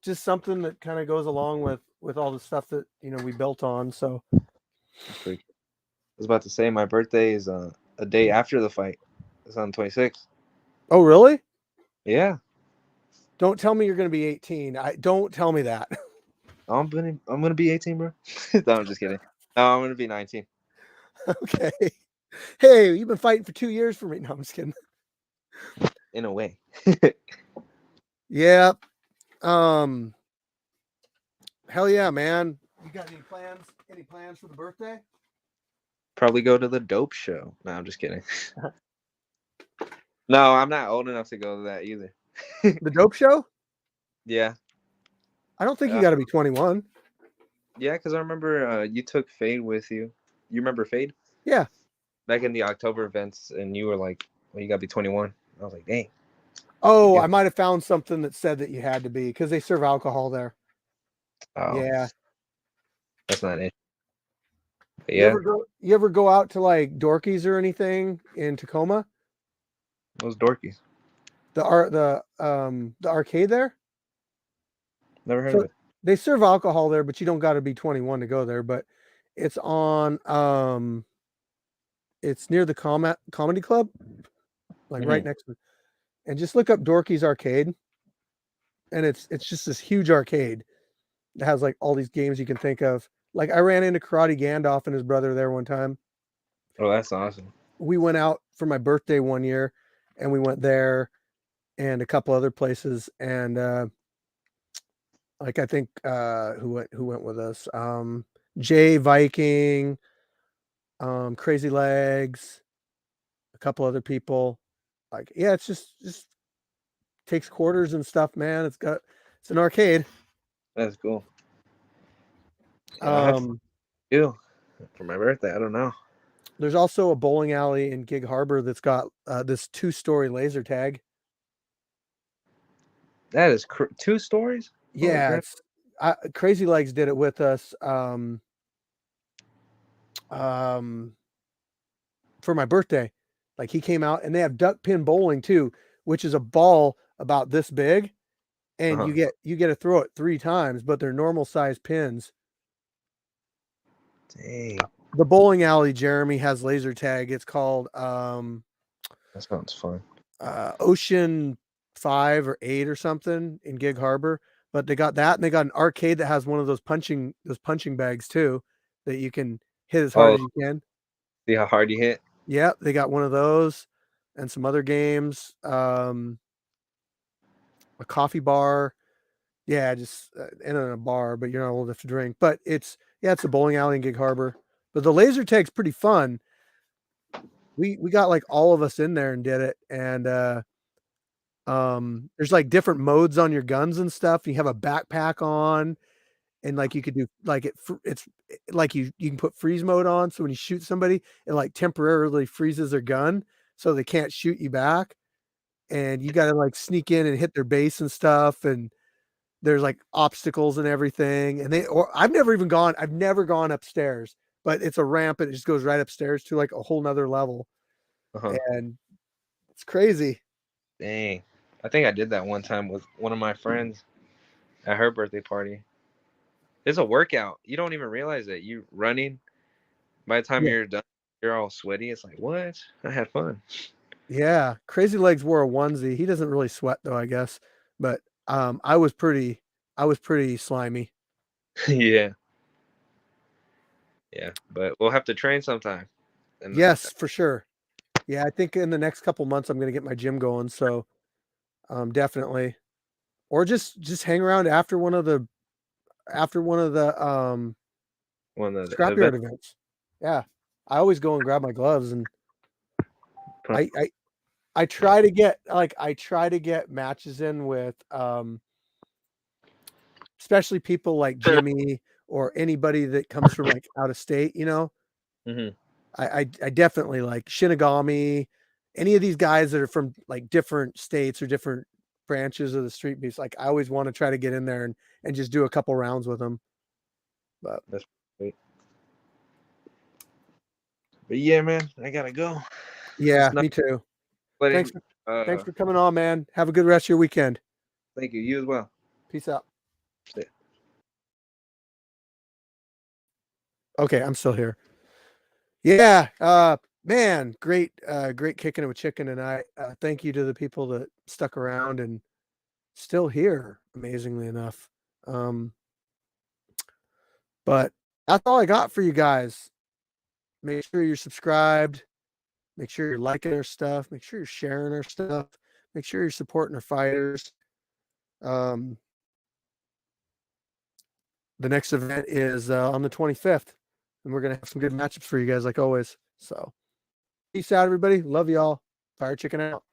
just something that kind of goes along with all the stuff that we built on. So I was about to say my birthday is a day after the fight. It's on 26th. Oh, really? Yeah. Don't tell me you're going to be 18. Don't tell me that. I'm gonna be 18, bro. No, I'm just kidding. No, I'm gonna be 19. Okay. Hey, you've been fighting for 2 years for me. No, I'm just kidding. In a way. Yeah. Hell yeah, man. You got any plans? Any plans for the birthday? Probably go to the dope show. No, I'm just kidding. No, I'm not old enough to go to that either. The dope show? Yeah. I don't think you got to be 21. Yeah, because I remember you took Fade with you. You remember Fade? Yeah. Back in the October events, and you were like, well, you got to be 21. I was like, dang. Oh, Yeah. I might have found something that said that you had to be because they serve alcohol there. Oh, Yeah. that's not it. But You yeah, ever go out to like Dorky's or anything in Tacoma? those dorkies. The arcade there? Never heard So of it. they serve alcohol there, but you don't got to be 21 to go there. But it's on it's near the comedy club, like right next to it. And just look up Dorky's Arcade. And it's just this huge arcade that has like all these games you can think of. Like I ran into Karate Gandalf and his brother there one time. Oh, that's awesome. We went out for my birthday one year and we went there and a couple other places. And like I think who went with us? Jay Viking, Crazy Legs, a couple other people. Like, yeah, it's just takes quarters and stuff, man. It's an arcade. That's cool. Yeah, I have to Um, do for my birthday. I don't know. there's also a bowling alley in Gig Harbor that's got this 2-story laser tag. That is 2 stories. Holy Yeah, crap. it's Crazy Legs did it with us for my birthday. Like he came out and they have duck pin bowling too, which is a ball about this big, and Uh-huh. you get to throw it 3 times, but they're normal size pins. Dang, The bowling alley, Jeremy, has laser tag. It's called that sounds fun. Ocean 5 or 8 or something in Gig Harbor. But they got that, and they got an arcade that has one of those punching bags too, that you can hit as hard Oh, as you can. see how hard you hit? Yeah, they got one of those and some other games. A coffee bar. Yeah, just in a bar, but you're not old enough to drink. But it's a bowling alley in Gig Harbor. But the laser tag's pretty fun. We got like all of us in there and did it, and there's like different modes on your guns and stuff. You have a backpack on, and like you could do like it's like you can put freeze mode on, so when you shoot somebody, it like temporarily freezes their gun so they can't shoot you back, and you got to like sneak in and hit their base and stuff, and there's like obstacles and everything. And I've never gone upstairs, but it's a ramp and it just goes right upstairs to like a whole nother level, Uh-huh. and it's crazy. Dang. I think I did that one time with one of my friends at her birthday party. It's a workout. You don't even realize it. You running. By the time Yeah. you're done, you're all sweaty. It's like, what? I had fun. Yeah, Crazy Legs wore a onesie. He doesn't really sweat though, I guess. But I was pretty slimy. Yeah. Yeah. But we'll have to train sometime. And Yes, for sure. Yeah, I think in the next couple months I'm gonna get my gym going. So definitely. Or just hang around after one of the one of the Scrapyard events. events. Yeah. I always go and grab my gloves, and I try to get matches in with especially people like Jimmy or anybody that comes from like out of state, you know. Mm-hmm. I definitely like Shinigami, any of these guys that are from like different states or different branches of the street beast. Like I always want to try to get in there and just do a couple rounds with them. But That's great. But yeah, man, I gotta go. yeah, It's not me too. letting, Thanks for coming on, man. Have a good rest of your weekend. thank you. You as well. Peace out. Yeah. Okay, I'm still here. Yeah, man, great kicking it with Chicken tonight. Thank you to the people that stuck around and still here, amazingly enough. But that's all I got for you guys. Make sure you're subscribed. Make sure you're liking our stuff. Make sure you're sharing our stuff. Make sure you're supporting our fighters. The next event is on the 25th, and we're going to have some good matchups for you guys, like always. So, peace out, everybody. Love y'all. Fire Chicken out.